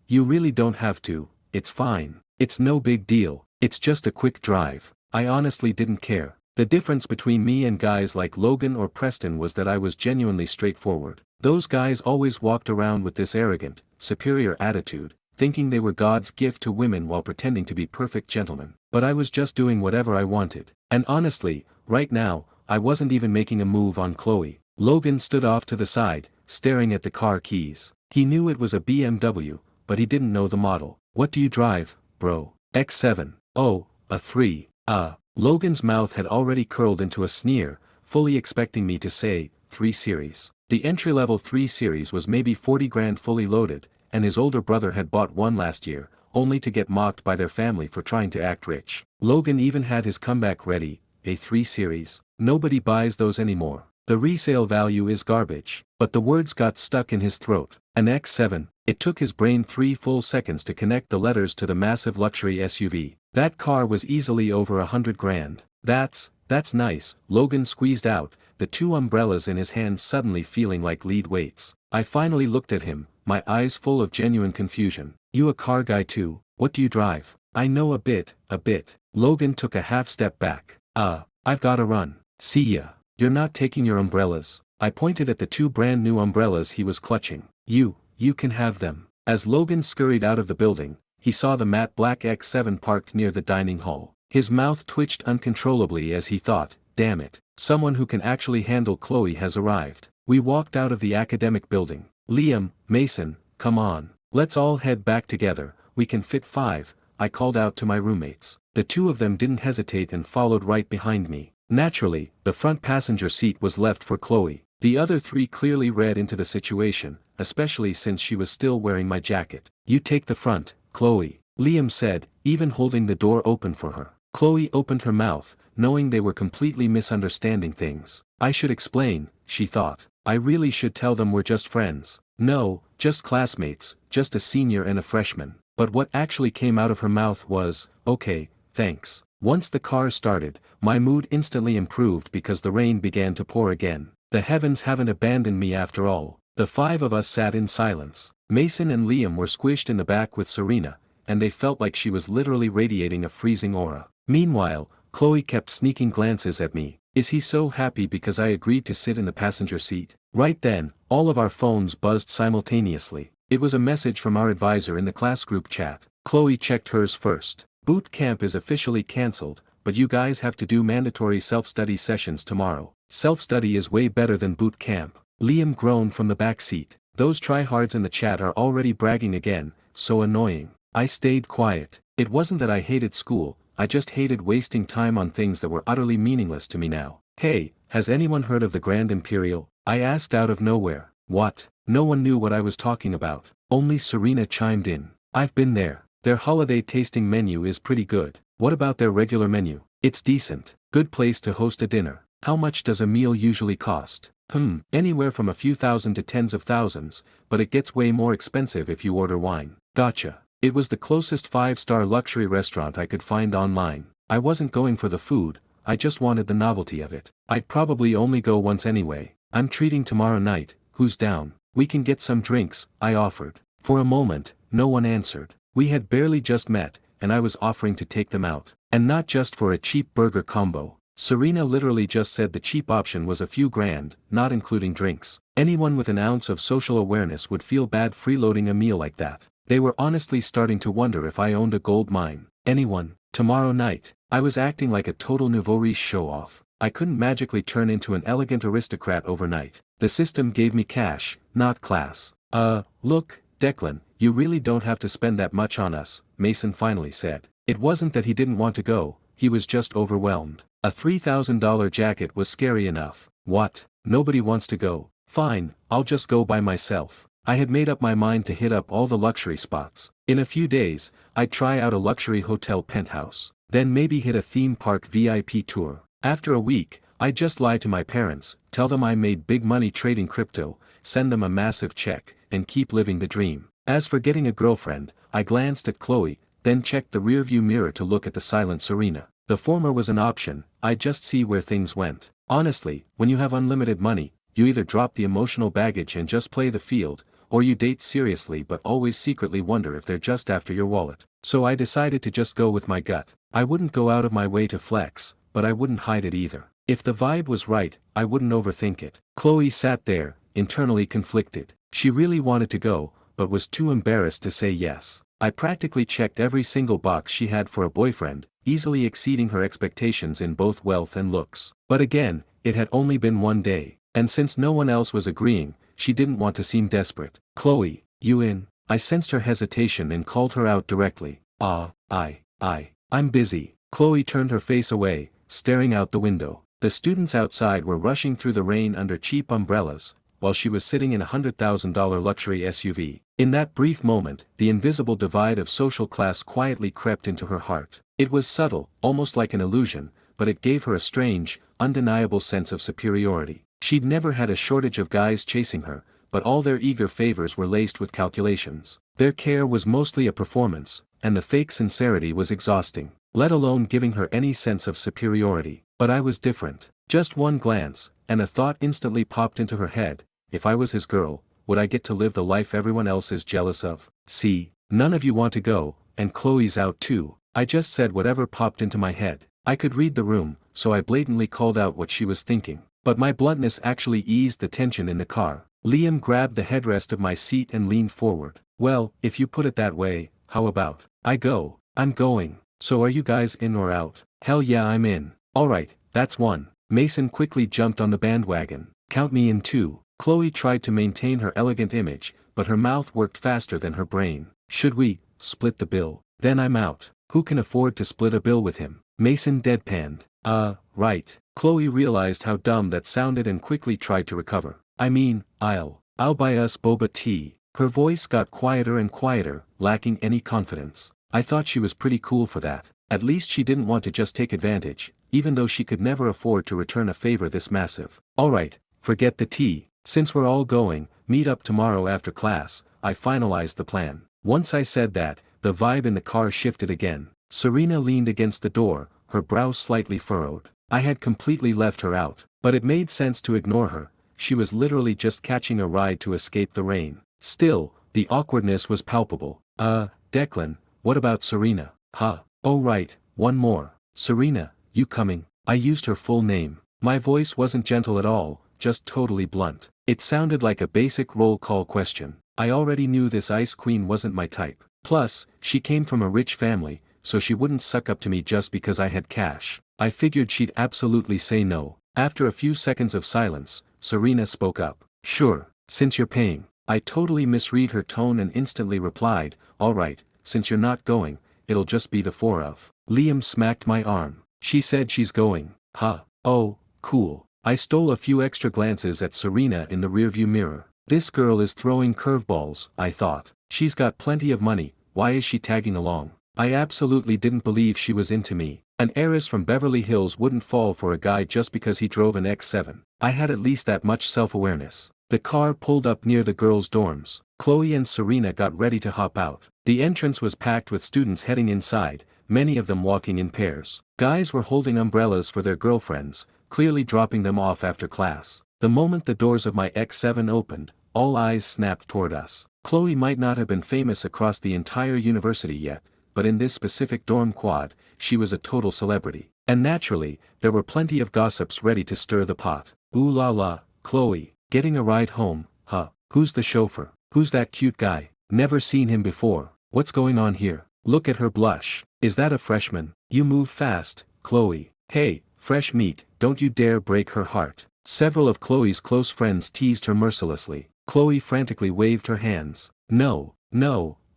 You really don't have to, it's fine. It's no big deal, it's just a quick drive. I honestly didn't care. The difference between me and guys like Logan or Preston was that I was genuinely straightforward. Those guys always walked around with this arrogant, superior attitude, thinking they were God's gift to women while pretending to be perfect gentlemen. But I was just doing whatever I wanted. And honestly, right now, I wasn't even making a move on Chloe. Logan stood off to the side, staring at the car keys. He knew it was a BMW, but he didn't know the model. What do you drive, bro? X7. Oh, a 3. Logan's mouth had already curled into a sneer, fully expecting me to say, 3 Series. The entry-level 3 Series was maybe 40 grand fully loaded, and his older brother had bought one last year, only to get mocked by their family for trying to act rich. Logan even had his comeback ready, a 3 Series. Nobody buys those anymore. The resale value is garbage. But the words got stuck in his throat. An X7. It took his brain 3 full seconds to connect the letters to the massive luxury SUV. That car was easily over 100 grand. That's nice, Logan squeezed out, the 2 umbrellas in his hands suddenly feeling like lead weights. I finally looked at him, my eyes full of genuine confusion. You a car guy too? What do you drive? I know a bit. Logan took a half step back. I've gotta run. See ya. You're not taking your umbrellas. I pointed at the 2 brand new umbrellas he was clutching. You can have them. As Logan scurried out of the building, he saw the matte black X7 parked near the dining hall. His mouth twitched uncontrollably as he thought, damn it, someone who can actually handle Chloe has arrived. We walked out of the academic building. Liam, Mason, come on. Let's all head back together, we can fit 5, I called out to my roommates. The 2 of them didn't hesitate and followed right behind me. Naturally, the front passenger seat was left for Chloe. The other 3 clearly read into the situation, especially since she was still wearing my jacket. You take the front, Chloe, Liam said, even holding the door open for her. Chloe opened her mouth, knowing they were completely misunderstanding things. I should explain, she thought. I really should tell them we're just friends. No, just classmates, just a senior and a freshman. But what actually came out of her mouth was, okay, thanks. Once the car started, my mood instantly improved because the rain began to pour again. The heavens haven't abandoned me after all. The 5 of us sat in silence. Mason and Liam were squished in the back with Serena, and they felt like she was literally radiating a freezing aura. Meanwhile, Chloe kept sneaking glances at me. Is he so happy because I agreed to sit in the passenger seat? Right then, all of our phones buzzed simultaneously. It was a message from our advisor in the class group chat. Chloe checked hers first. Boot camp is officially cancelled, but you guys have to do mandatory self-study sessions tomorrow. Self-study is way better than boot camp. Liam groaned from the back seat. Those tryhards in the chat are already bragging again, so annoying. I stayed quiet. It wasn't that I hated school, I just hated wasting time on things that were utterly meaningless to me now. Hey, has anyone heard of the Grand Imperial? I asked out of nowhere. What? No one knew what I was talking about. Only Serena chimed in. I've been there. Their holiday tasting menu is pretty good. What about their regular menu? It's decent. Good place to host a dinner. How much does a meal usually cost? Anywhere from a few thousand to tens of thousands, but it gets way more expensive if you order wine. Gotcha. It was the closest 5-star luxury restaurant I could find online. I wasn't going for the food, I just wanted the novelty of it. I'd probably only go once anyway. I'm treating tomorrow night, who's down? We can get some drinks, I offered. For a moment, no one answered. We had barely just met, and I was offering to take them out. And not just for a cheap burger combo. Serena literally just said the cheap option was a few grand, not including drinks. Anyone with an ounce of social awareness would feel bad freeloading a meal like that. They were honestly starting to wonder if I owned a gold mine. Anyone? Tomorrow night. I was acting like a total nouveau riche show-off. I couldn't magically turn into an elegant aristocrat overnight. The system gave me cash, not class. Look, Declan, you really don't have to spend that much on us, Mason finally said. It wasn't that he didn't want to go, he was just overwhelmed. A $3,000 jacket was scary enough. What? Nobody wants to go. Fine, I'll just go by myself. I had made up my mind to hit up all the luxury spots. In a few days, I'd try out a luxury hotel penthouse. Then maybe hit a theme park VIP tour. After a week, I'd just lie to my parents, tell them I made big money trading crypto, send them a massive check, and keep living the dream. As for getting a girlfriend, I glanced at Chloe, then checked the rearview mirror to look at the silent Serena. The former was an option, I'd just see where things went. Honestly, when you have unlimited money, you either drop the emotional baggage and just play the field, or you date seriously but always secretly wonder if they're just after your wallet. So I decided to just go with my gut. I wouldn't go out of my way to flex, but I wouldn't hide it either. If the vibe was right, I wouldn't overthink it. Chloe sat there, internally conflicted. She really wanted to go, but was too embarrassed to say yes. I practically checked every single box she had for a boyfriend, easily exceeding her expectations in both wealth and looks. But again, it had only been one day, and since no one else was agreeing, she didn't want to seem desperate. Chloe, you in? I sensed her hesitation and called her out directly. I'm busy. Chloe turned her face away, staring out the window. The students outside were rushing through the rain under cheap umbrellas, while she was sitting in a $100,000 luxury SUV. In that brief moment, the invisible divide of social class quietly crept into her heart. It was subtle, almost like an illusion, but it gave her a strange, undeniable sense of superiority. She'd never had a shortage of guys chasing her, but all their eager favors were laced with calculations. Their care was mostly a performance, and the fake sincerity was exhausting, let alone giving her any sense of superiority. But I was different. Just one glance, and a thought instantly popped into her head. If I was his girl, would I get to live the life everyone else is jealous of? See, none of you want to go, and Chloe's out too. I just said whatever popped into my head. I could read the room, so I blatantly called out what she was thinking. But my bluntness actually eased the tension in the car. Liam grabbed the headrest of my seat and leaned forward. Well, if you put it that way, how about I go? I'm going. So are you guys in or out? Hell yeah, I'm in. Alright, that's one. Mason quickly jumped on the bandwagon. Count me in too. Chloe tried to maintain her elegant image, but her mouth worked faster than her brain. Should we split the bill? Then I'm out. Who can afford to split a bill with him? Mason deadpanned. Right. Chloe realized how dumb that sounded and quickly tried to recover. I mean, I'll buy us boba tea. Her voice got quieter and quieter, lacking any confidence. I thought she was pretty cool for that. At least she didn't want to just take advantage, even though she could never afford to return a favor this massive. Alright, forget the tea. Since we're all going, meet up tomorrow after class. I finalized the plan. Once I said that, the vibe in the car shifted again. Serena leaned against the door, her brow slightly furrowed. I had completely left her out, but it made sense to ignore her. She was literally just catching a ride to escape the rain. Still, the awkwardness was palpable. Declan, what about Serena? Oh right, one more. Serena, you coming? I used her full name. My voice wasn't gentle at all, just totally blunt. It sounded like a basic roll call question. I already knew this ice queen wasn't my type. Plus, she came from a rich family, so she wouldn't suck up to me just because I had cash. I figured she'd absolutely say no. After a few seconds of silence, Serena spoke up. Sure, since you're paying. I totally misread her tone and instantly replied, alright, since you're not going, it'll just be the four of. Liam smacked my arm. She said she's going. Oh, cool. I stole a few extra glances at Serena in the rearview mirror. This girl is throwing curveballs, I thought. She's got plenty of money, why is she tagging along? I absolutely didn't believe she was into me. An heiress from Beverly Hills wouldn't fall for a guy just because he drove an X7. I had at least that much self-awareness. The car pulled up near the girls' dorms. Chloe and Serena got ready to hop out. The entrance was packed with students heading inside, many of them walking in pairs. Guys were holding umbrellas for their girlfriends, clearly dropping them off after class. The moment the doors of my X7 opened, all eyes snapped toward us. Chloe might not have been famous across the entire university yet, but in this specific dorm quad, she was a total celebrity. And naturally, there were plenty of gossips ready to stir the pot. Ooh la la, Chloe, getting a ride home, who's the chauffeur? Who's that cute guy? Never seen him before. What's going on here? Look at her blush. Is that a freshman? You move fast, Chloe. Hey, fresh meat, don't you dare break her heart. Several of Chloe's close friends teased her mercilessly. Chloe frantically waved her hands. No,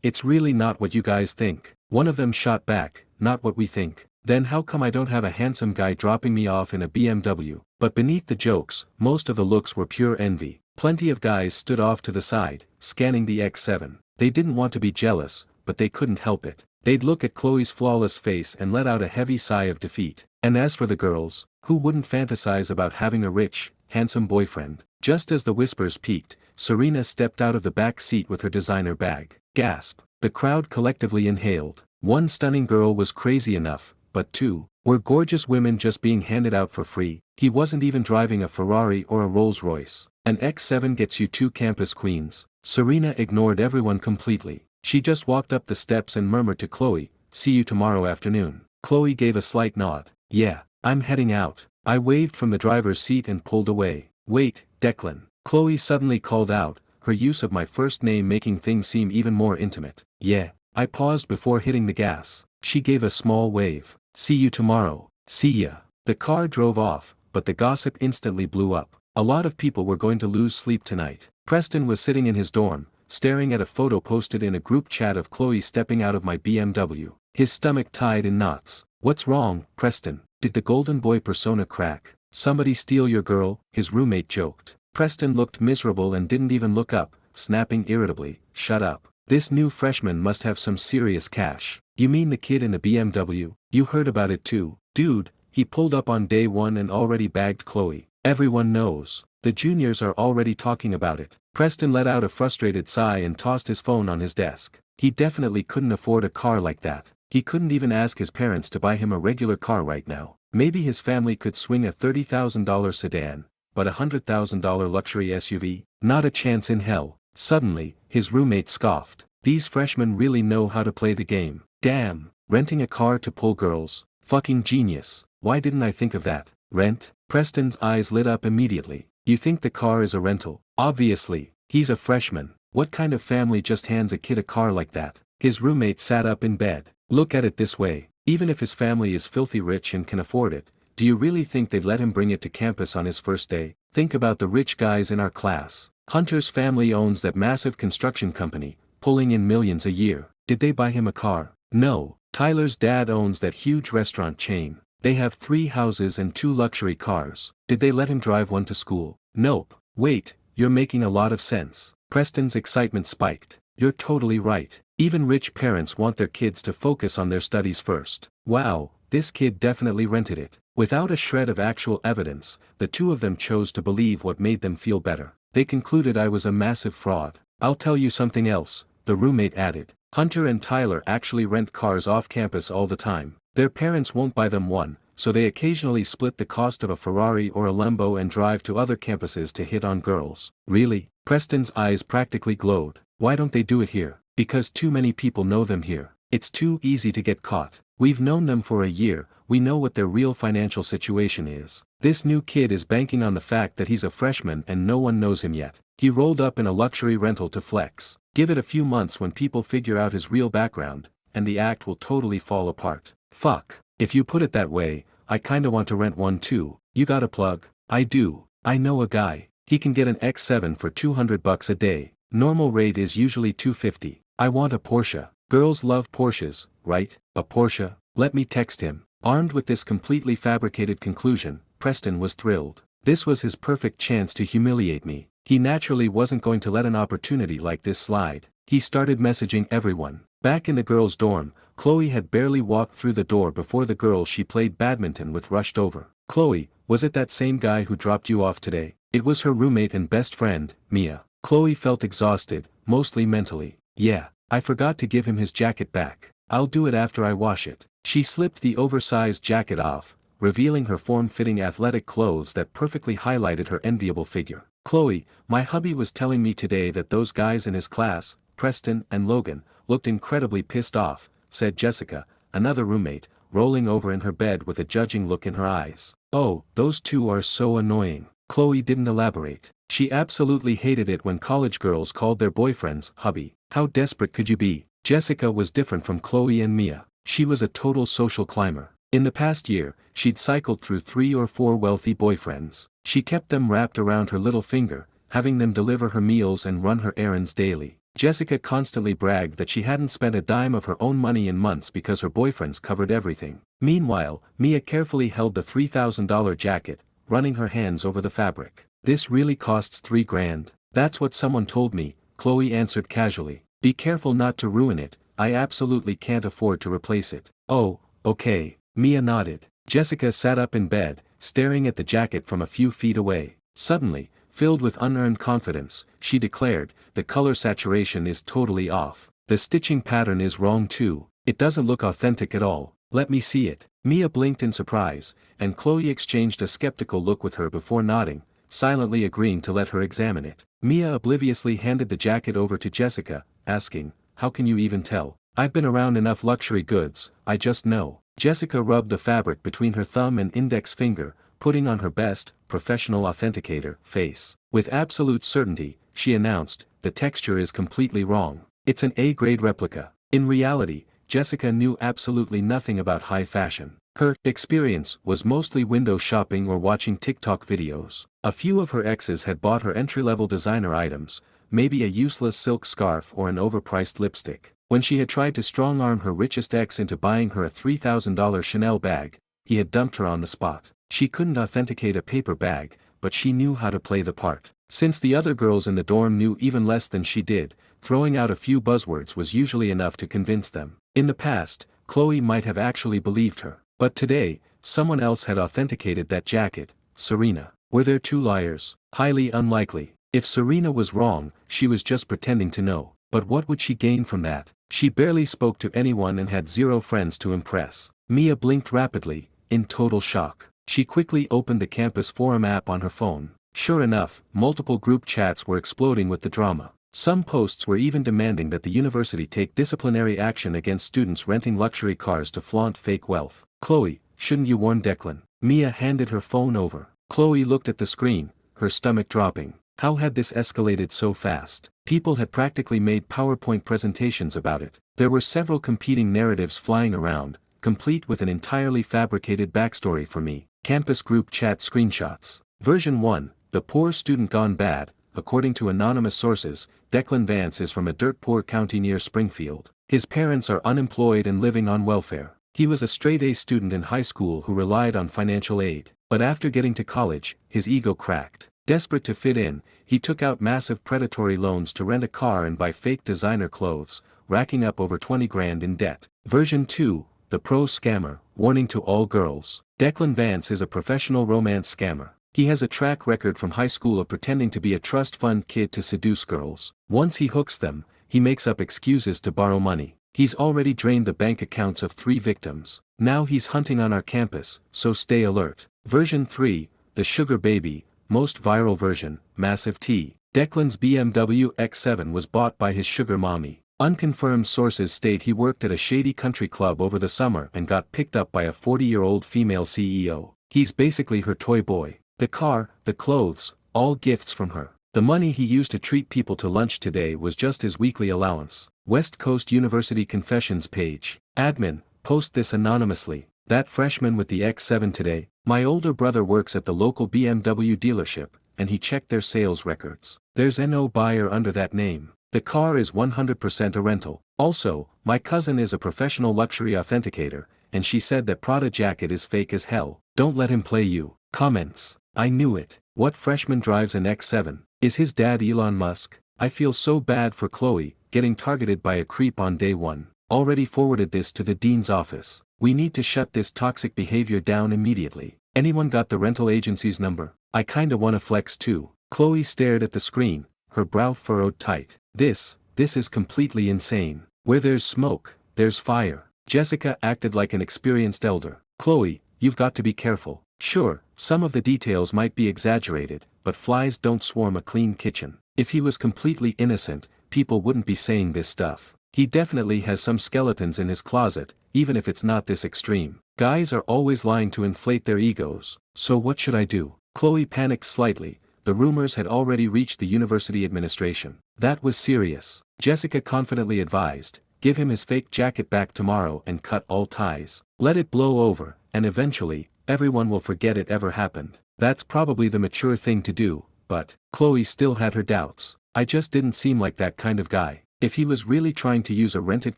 it's really not what you guys think. One of them shot back, not what we think. Then how come I don't have a handsome guy dropping me off in a BMW? But beneath the jokes, most of the looks were pure envy. Plenty of guys stood off to the side, scanning the X7. They didn't want to be jealous, but they couldn't help it. They'd look at Chloe's flawless face and let out a heavy sigh of defeat. And as for the girls, who wouldn't fantasize about having a rich, handsome boyfriend? Just as the whispers peaked, Serena stepped out of the back seat with her designer bag. Gasp! The crowd collectively inhaled. One stunning girl was crazy enough, but two were gorgeous women just being handed out for free. He wasn't even driving a Ferrari or a Rolls-Royce. An X7 gets you 2 campus queens. Serena ignored everyone completely. She just walked up the steps and murmured to Chloe, "See you tomorrow afternoon." Chloe gave a slight nod. "Yeah, I'm heading out." I waved from the driver's seat and pulled away. "Wait, Declan." Chloe suddenly called out, her use of my first name making things seem even more intimate. "Yeah." I paused before hitting the gas. She gave a small wave. "See you tomorrow." "See ya." The car drove off, but the gossip instantly blew up. A lot of people were going to lose sleep tonight. Preston was sitting in his dorm, staring at a photo posted in a group chat of Chloe stepping out of my BMW. His stomach tied in knots. "What's wrong, Preston? Did the golden boy persona crack? Somebody steal your girl?" his roommate joked. Preston looked miserable and didn't even look up, snapping irritably, "Shut up. This new freshman must have some serious cash." "You mean the kid in the BMW? You heard about it too." "Dude, he pulled up on day one and already bagged Chloe. Everyone knows. The juniors are already talking about it." Preston let out a frustrated sigh and tossed his phone on his desk. He definitely couldn't afford a car like that. He couldn't even ask his parents to buy him a regular car right now. Maybe his family could swing a $30,000 sedan, but a $100,000 luxury SUV? Not a chance in hell. Suddenly, his roommate scoffed. "These freshmen really know how to play the game. Damn, renting a car to pull girls. Fucking genius. Why didn't I think of that? Rent?" Preston's eyes lit up immediately. "You think the car is a rental?" "Obviously, he's a freshman. What kind of family just hands a kid a car like that?" His roommate sat up in bed. "Look at it this way. Even if his family is filthy rich and can afford it, do you really think they'd let him bring it to campus on his first day? Think about the rich guys in our class. Hunter's family owns that massive construction company, pulling in millions a year. Did they buy him a car? No. Tyler's dad owns that huge restaurant chain. They have 3 houses and 2 luxury cars. Did they let him drive one to school? Nope. Wait, you're making a lot of sense." Preston's excitement spiked. "You're totally right. Even rich parents want their kids to focus on their studies first." Wow, this kid definitely rented it. Without a shred of actual evidence, the two of them chose to believe what made them feel better. They concluded I was a massive fraud. "I'll tell you something else," the roommate added. "Hunter and Tyler actually rent cars off campus all the time. Their parents won't buy them one, so they occasionally split the cost of a Ferrari or a Lambo and drive to other campuses to hit on girls." "Really?" Preston's eyes practically glowed. "Why don't they do it here?" "Because too many people know them here. It's too easy to get caught. We've known them for a year, we know what their real financial situation is. This new kid is banking on the fact that he's a freshman and no one knows him yet. He rolled up in a luxury rental to flex. Give it a few months when people figure out his real background, and the act will totally fall apart." "Fuck, if you put it that way, I kinda want to rent one too. You got a plug?" "I do. I know a guy. He can get an X7 for $200 a day. Normal rate is usually $250. I want a Porsche. Girls love Porsches, right? A Porsche? Let me text him." Armed with this completely fabricated conclusion, Preston was thrilled. This was his perfect chance to humiliate me. He naturally wasn't going to let an opportunity like this slide. He started messaging everyone. Back in the girls' dorm, Chloe had barely walked through the door before the girl she played badminton with rushed over. "Chloe, was it that same guy who dropped you off today?" It was her roommate and best friend, Mia. Chloe felt exhausted, mostly mentally. "Yeah, I forgot to give him his jacket back. I'll do it after I wash it." She slipped the oversized jacket off, revealing her form-fitting athletic clothes that perfectly highlighted her enviable figure. "Chloe, my hubby was telling me today that those guys in his class, Preston and Logan, looked incredibly pissed off," said Jessica, another roommate, rolling over in her bed with a judging look in her eyes. "Oh, those two are so annoying." Chloe didn't elaborate. She absolutely hated it when college girls called their boyfriends hubby. How desperate could you be? Jessica was different from Chloe and Mia. She was a total social climber. In the past year, she'd cycled through 3 or 4 wealthy boyfriends. She kept them wrapped around her little finger, having them deliver her meals and run her errands daily. Jessica constantly bragged that she hadn't spent a dime of her own money in months because her boyfriends covered everything. Meanwhile, Mia carefully held the $3,000 jacket, running her hands over the fabric. "This really costs $3,000. That's what someone told me," Chloe answered casually. "Be careful not to ruin it, I absolutely can't afford to replace it." "Oh, okay," Mia nodded. Jessica sat up in bed, staring at the jacket from a few feet away. Suddenly, filled with unearned confidence, she declared, "The color saturation is totally off. The stitching pattern is wrong too." It doesn't look authentic at all. Let me see it. Mia blinked in surprise, and Chloe exchanged a skeptical look with her before nodding, silently agreeing to let her examine it. Mia obliviously handed the jacket over to Jessica, asking, "How can you even tell? I've been around enough luxury goods, I just know." Jessica rubbed the fabric between her thumb and index finger, putting on her best, professional authenticator, face. With absolute certainty, she announced, "The texture is completely wrong. It's an A-grade replica." In reality, Jessica knew absolutely nothing about high fashion. Her experience was mostly window shopping or watching TikTok videos. A few of her exes had bought her entry-level designer items, maybe a useless silk scarf or an overpriced lipstick. When she had tried to strong-arm her richest ex into buying her a $3,000 Chanel bag, he had dumped her on the spot. She couldn't authenticate a paper bag, but she knew how to play the part. Since the other girls in the dorm knew even less than she did, throwing out a few buzzwords was usually enough to convince them. In the past, Chloe might have actually believed her. But today, someone else had authenticated that jacket, Serena. Were there two liars? Highly unlikely. If Serena was wrong, she was just pretending to know. But what would she gain from that? She barely spoke to anyone and had zero friends to impress. Mia blinked rapidly, in total shock. She quickly opened the campus forum app on her phone. Sure enough, multiple group chats were exploding with the drama. Some posts were even demanding that the university take disciplinary action against students renting luxury cars to flaunt fake wealth. "Chloe, shouldn't you warn Declan?" Mia handed her phone over. Chloe looked at the screen, her stomach dropping. How had this escalated so fast? People had practically made PowerPoint presentations about it. There were several competing narratives flying around, complete with an entirely fabricated backstory for me. Campus group chat screenshots. Version 1, the poor student gone bad. According to anonymous sources, Declan Vance is from a dirt-poor county near Springfield. His parents are unemployed and living on welfare. He was a straight-A student in high school who relied on financial aid. But after getting to college, his ego cracked. Desperate to fit in, he took out massive predatory loans to rent a car and buy fake designer clothes, racking up over 20 grand in debt. Version 2, the pro scammer. Warning to all girls. Declan Vance is a professional romance scammer. He has a track record from high school of pretending to be a trust fund kid to seduce girls. Once he hooks them, he makes up excuses to borrow money. He's already drained the bank accounts of 3 victims. Now he's hunting on our campus, so stay alert. Version 3, the sugar baby, most viral version, Massive T. Declan's BMW X7 was bought by his sugar mommy. Unconfirmed sources state he worked at a shady country club over the summer and got picked up by a 40-year-old female CEO. He's basically her toy boy. The car, the clothes, all gifts from her. The money he used to treat people to lunch today was just his weekly allowance. West Coast University Confessions page. Admin, post this anonymously. That freshman with the X7 today. My older brother works at the local BMW dealership, and he checked their sales records. There's no buyer under that name. The car is 100% a rental. Also, my cousin is a professional luxury authenticator, and she said that Prada jacket is fake as hell. Don't let him play you. Comments. I knew it. What freshman drives an X7? Is his dad Elon Musk? I feel so bad for Chloe, getting targeted by a creep on day 1. Already forwarded this to the dean's office. We need to shut this toxic behavior down immediately. Anyone got the rental agency's number? I kinda wanna flex too. Chloe stared at the screen, her brow furrowed tight. This is completely insane. Where there's smoke, there's fire. Jessica acted like an experienced elder. Chloe, you've got to be careful. Sure, some of the details might be exaggerated, but flies don't swarm a clean kitchen. If he was completely innocent, people wouldn't be saying this stuff. He definitely has some skeletons in his closet, even if it's not this extreme. Guys are always lying to inflate their egos. So what should I do? Chloe panicked slightly. The rumors had already reached the university administration. That was serious. Jessica confidently advised, give him his fake jacket back tomorrow and cut all ties. Let it blow over, and eventually, everyone will forget it ever happened. That's probably the mature thing to do, but Chloe still had her doubts. I just didn't seem like that kind of guy. If he was really trying to use a rented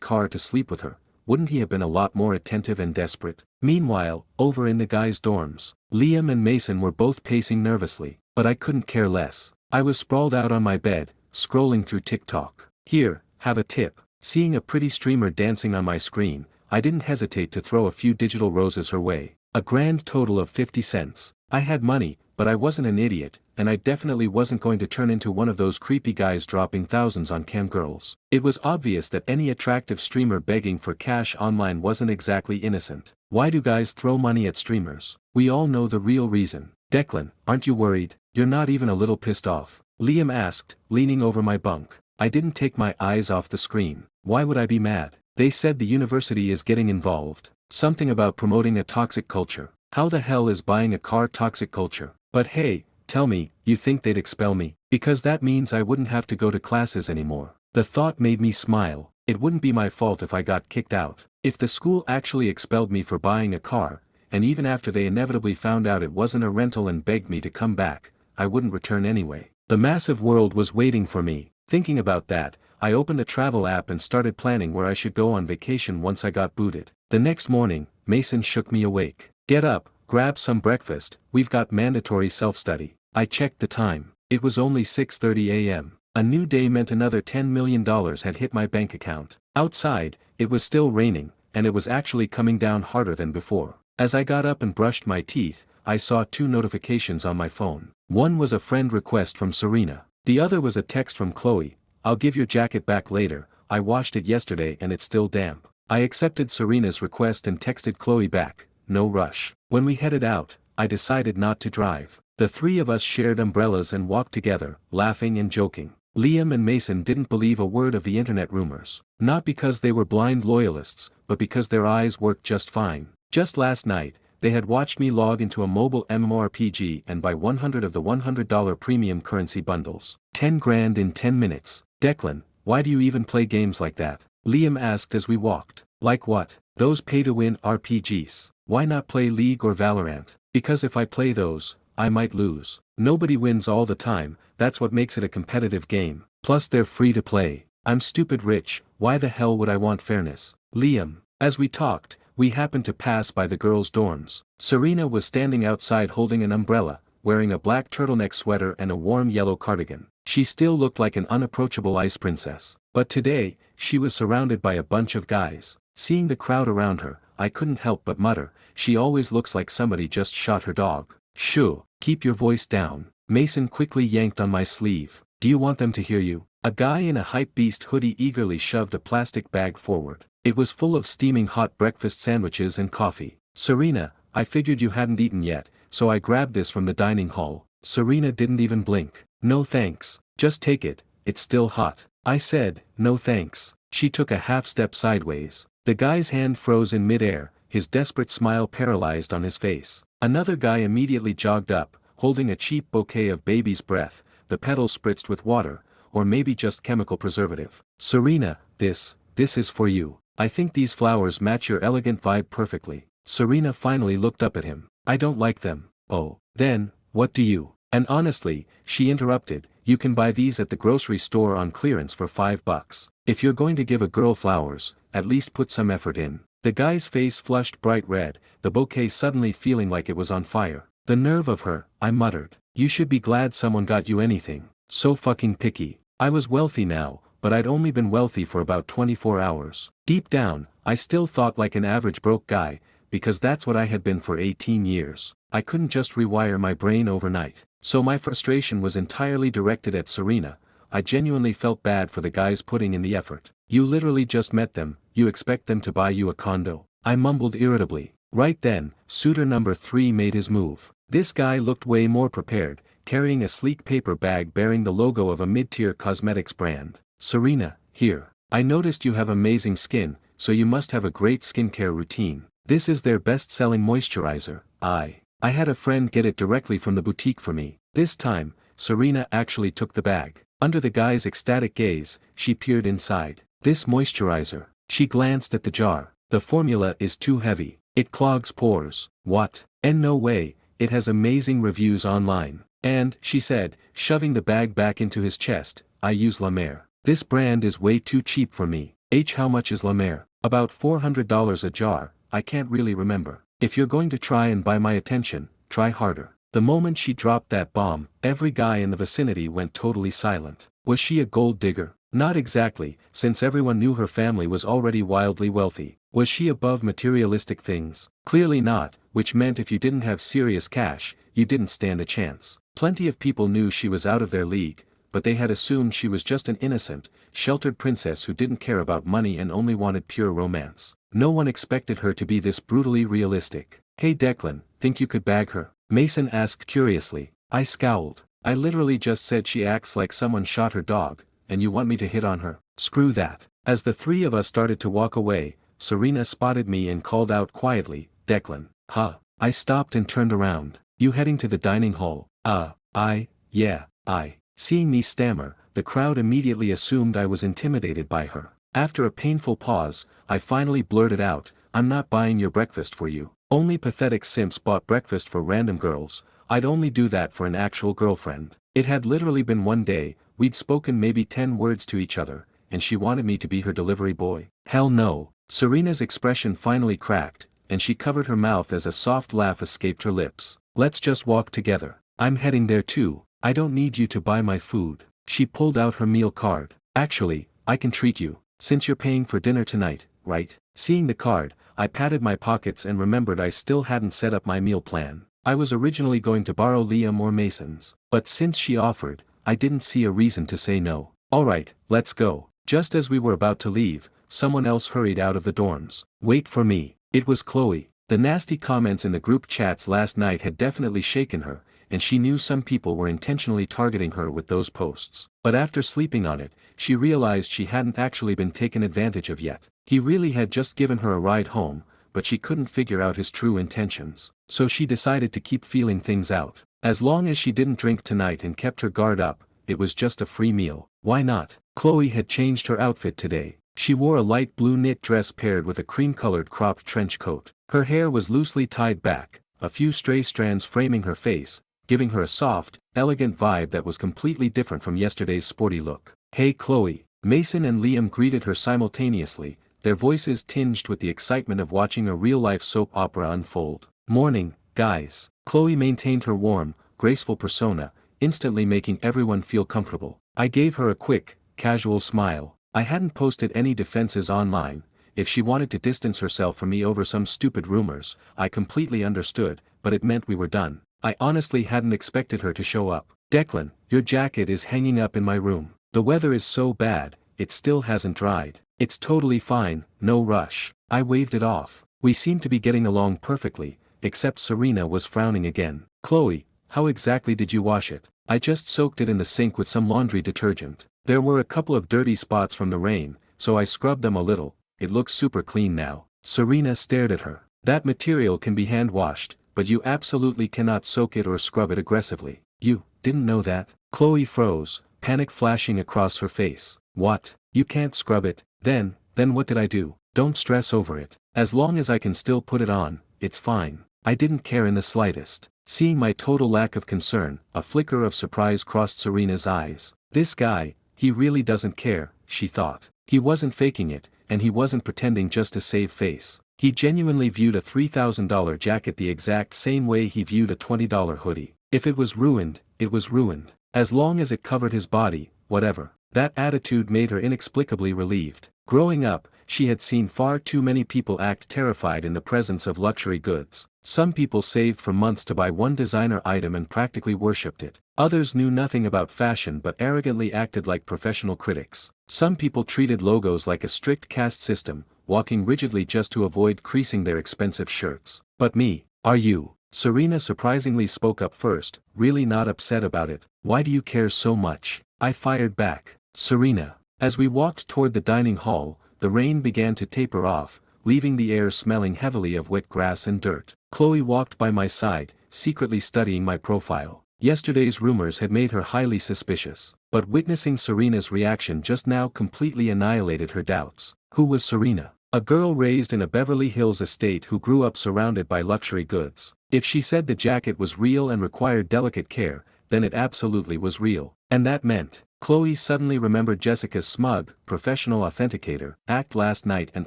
car to sleep with her, wouldn't he have been a lot more attentive and desperate? Meanwhile, over in the guys' dorms, Liam and Mason were both pacing nervously, but I couldn't care less. I was sprawled out on my bed, scrolling through TikTok. Here, have a tip. Seeing a pretty streamer dancing on my screen, I didn't hesitate to throw a few digital roses her way. A grand total of 50 cents. I had money, but I wasn't an idiot, and I definitely wasn't going to turn into one of those creepy guys dropping thousands on cam girls. It was obvious that any attractive streamer begging for cash online wasn't exactly innocent. Why do guys throw money at streamers? We all know the real reason. Declan, aren't you worried? You're not even a little pissed off. Liam asked, leaning over my bunk. I didn't take my eyes off the screen. Why would I be mad? They said the university is getting involved. Something about promoting a toxic culture. How the hell is buying a car toxic culture? But hey, tell me, you think they'd expel me? Because that means I wouldn't have to go to classes anymore. The thought made me smile. It wouldn't be my fault if I got kicked out. If the school actually expelled me for buying a car, and even after they inevitably found out it wasn't a rental and begged me to come back, I wouldn't return anyway. The massive world was waiting for me. Thinking about that, I opened a travel app and started planning where I should go on vacation once I got booted. The next morning, Mason shook me awake. Get up, grab some breakfast, we've got mandatory self-study. I checked the time. It was only 6:30 a.m. A new day meant another $10 million had hit my bank account. Outside, it was still raining, and it was actually coming down harder than before. As I got up and brushed my teeth, I saw 2 notifications on my phone. One was a friend request from Serena. The other was a text from Chloe. I'll give your jacket back later, I washed it yesterday and it's still damp. I accepted Serena's request and texted Chloe back, no rush. When we headed out, I decided not to drive. The 3 of us shared umbrellas and walked together, laughing and joking. Liam and Mason didn't believe a word of the internet rumors. Not because they were blind loyalists, but because their eyes worked just fine. Just last night, they had watched me log into a mobile MMORPG and buy 100 of the $100 premium currency bundles. 10 grand in 10 minutes. Declan, why do you even play games like that? Liam asked as we walked. Like what? Those pay-to-win RPGs. Why not play League or Valorant? Because if I play those, I might lose. Nobody wins all the time, that's what makes it a competitive game. Plus they're free to play. I'm stupid rich, why the hell would I want fairness? Liam. As we talked, we happened to pass by the girls' dorms. Serena was standing outside holding an umbrella, wearing a black turtleneck sweater and a warm yellow cardigan. She still looked like an unapproachable ice princess. But today, she was surrounded by a bunch of guys. Seeing the crowd around her, I couldn't help but mutter, she always looks like somebody just shot her dog. Shoo, keep your voice down. Mason quickly yanked on my sleeve. Do you want them to hear you? A guy in a hypebeast hoodie eagerly shoved a plastic bag forward. It was full of steaming hot breakfast sandwiches and coffee. Serena, I figured you hadn't eaten yet, so I grabbed this from the dining hall. Serena didn't even blink. No thanks. Just take it, it's still hot. I said, no thanks. She took a half step sideways. The guy's hand froze in midair, his desperate smile paralyzed on his face. Another guy immediately jogged up, holding a cheap bouquet of baby's breath, the petals spritzed with water, or maybe just chemical preservative. Serena, this is for you. I think these flowers match your elegant vibe perfectly. Serena finally looked up at him. I don't like them. Oh, then, what do you? And honestly, she interrupted, you can buy these at the grocery store on clearance for $5. If you're going to give a girl flowers, at least put some effort in. The guy's face flushed bright red, the bouquet suddenly feeling like it was on fire. The nerve of her, I muttered. You should be glad someone got you anything. So fucking picky. I was wealthy now, but I'd only been wealthy for about 24 hours. Deep down, I still thought like an average broke guy, because that's what I had been for 18 years. I couldn't just rewire my brain overnight. So my frustration was entirely directed at Serena. I genuinely felt bad for the guys putting in the effort. You literally just met them, you expect them to buy you a condo? I mumbled irritably. Right then, suitor number 3 made his move. This guy looked way more prepared, carrying a sleek paper bag bearing the logo of a mid-tier cosmetics brand. Serena, here. I noticed you have amazing skin, so you must have a great skincare routine. This is their best-selling moisturizer. I had a friend get it directly from the boutique for me. This time, Serena actually took the bag. Under the guy's ecstatic gaze, she peered inside. This moisturizer. She glanced at the jar. The formula is too heavy. It clogs pores. What? And no way, it has amazing reviews online. And, she said, shoving the bag back into his chest, I use La Mer. This brand is way too cheap for me. How much is La Mer? About $400 a jar, I can't really remember. If you're going to try and buy my attention, try harder. The moment she dropped that bomb, every guy in the vicinity went totally silent. Was she a gold digger? Not exactly, since everyone knew her family was already wildly wealthy. Was she above materialistic things? Clearly not, which meant if you didn't have serious cash, you didn't stand a chance. Plenty of people knew she was out of their league, but they had assumed she was just an innocent, sheltered princess who didn't care about money and only wanted pure romance. No one expected her to be this brutally realistic. "Hey Declan, think you could bag her?" Mason asked curiously. I scowled. "I literally just said she acts like someone shot her dog, and you want me to hit on her? Screw that." As the three of us started to walk away, Serena spotted me and called out quietly, "Declan." "Huh." I stopped and turned around. "You heading to the dining hall?" Yeah, I." Seeing me stammer, the crowd immediately assumed I was intimidated by her. After a painful pause, I finally blurted out, "I'm not buying your breakfast for you. Only pathetic simps bought breakfast for random girls. I'd only do that for an actual girlfriend." It had literally been one day, we'd spoken maybe 10 words to each other, and she wanted me to be her delivery boy. Hell no. Serena's expression finally cracked, and she covered her mouth as a soft laugh escaped her lips. "Let's just walk together. I'm heading there too. I don't need you to buy my food." She pulled out her meal card. "Actually, I can treat you, since you're paying for dinner tonight, right?" Seeing the card, I patted my pockets and remembered I still hadn't set up my meal plan. I was originally going to borrow Liam or Mason's, but since she offered, I didn't see a reason to say no. "Alright, let's go." Just as we were about to leave, someone else hurried out of the dorms. "Wait for me." It was Chloe. The nasty comments in the group chats last night had definitely shaken her, and she knew some people were intentionally targeting her with those posts. But after sleeping on it, she realized she hadn't actually been taken advantage of yet. He really had just given her a ride home, but she couldn't figure out his true intentions. So she decided to keep feeling things out. As long as she didn't drink tonight and kept her guard up, it was just a free meal. Why not? Chloe had changed her outfit today. She wore a light blue knit dress paired with a cream-colored cropped trench coat. Her hair was loosely tied back, a few stray strands framing her face, giving her a soft, elegant vibe that was completely different from yesterday's sporty look. "Hey Chloe." Mason and Liam greeted her simultaneously, their voices tinged with the excitement of watching a real-life soap opera unfold. "Morning, guys." Chloe maintained her warm, graceful persona, instantly making everyone feel comfortable. I gave her a quick, casual smile. I hadn't posted any defenses online. If she wanted to distance herself from me over some stupid rumors, I completely understood, but it meant we were done. I honestly hadn't expected her to show up. "Declan, your jacket is hanging up in my room. The weather is so bad, it still hasn't dried." "It's totally fine, no rush." I waved it off. We seemed to be getting along perfectly, except Serena was frowning again. "Chloe, how exactly did you wash it?" "I just soaked it in the sink with some laundry detergent. There were a couple of dirty spots from the rain, so I scrubbed them a little. It looks super clean now." Serena stared at her. "That material can be hand-washed, but you absolutely cannot soak it or scrub it aggressively." "You didn't know that?" Chloe froze, panic flashing across her face. "What? You can't scrub it? Then what did I do?" "Don't stress over it. As long as I can still put it on, it's fine." I didn't care in the slightest. Seeing my total lack of concern, a flicker of surprise crossed Serena's eyes. "This guy, he really doesn't care," she thought. He wasn't faking it, and he wasn't pretending just to save face. He genuinely viewed a $3,000 jacket the exact same way he viewed a $20 hoodie. If it was ruined, it was ruined. As long as it covered his body, whatever. That attitude made her inexplicably relieved. Growing up, she had seen far too many people act terrified in the presence of luxury goods. Some people saved for months to buy one designer item and practically worshipped it. Others knew nothing about fashion but arrogantly acted like professional critics. Some people treated logos like a strict caste system, walking rigidly just to avoid creasing their expensive shirts. But me, are you? Serena surprisingly spoke up first, really not upset about it. "Why do you care so much?" I fired back. "Serena." As we walked toward the dining hall, the rain began to taper off, leaving the air smelling heavily of wet grass and dirt. Chloe walked by my side, secretly studying my profile. Yesterday's rumors had made her highly suspicious, but witnessing Serena's reaction just now completely annihilated her doubts. Who was Serena? A girl raised in a Beverly Hills estate who grew up surrounded by luxury goods. If she said the jacket was real and required delicate care, then it absolutely was real. And that meant, Chloe suddenly remembered Jessica's smug, professional authenticator act last night and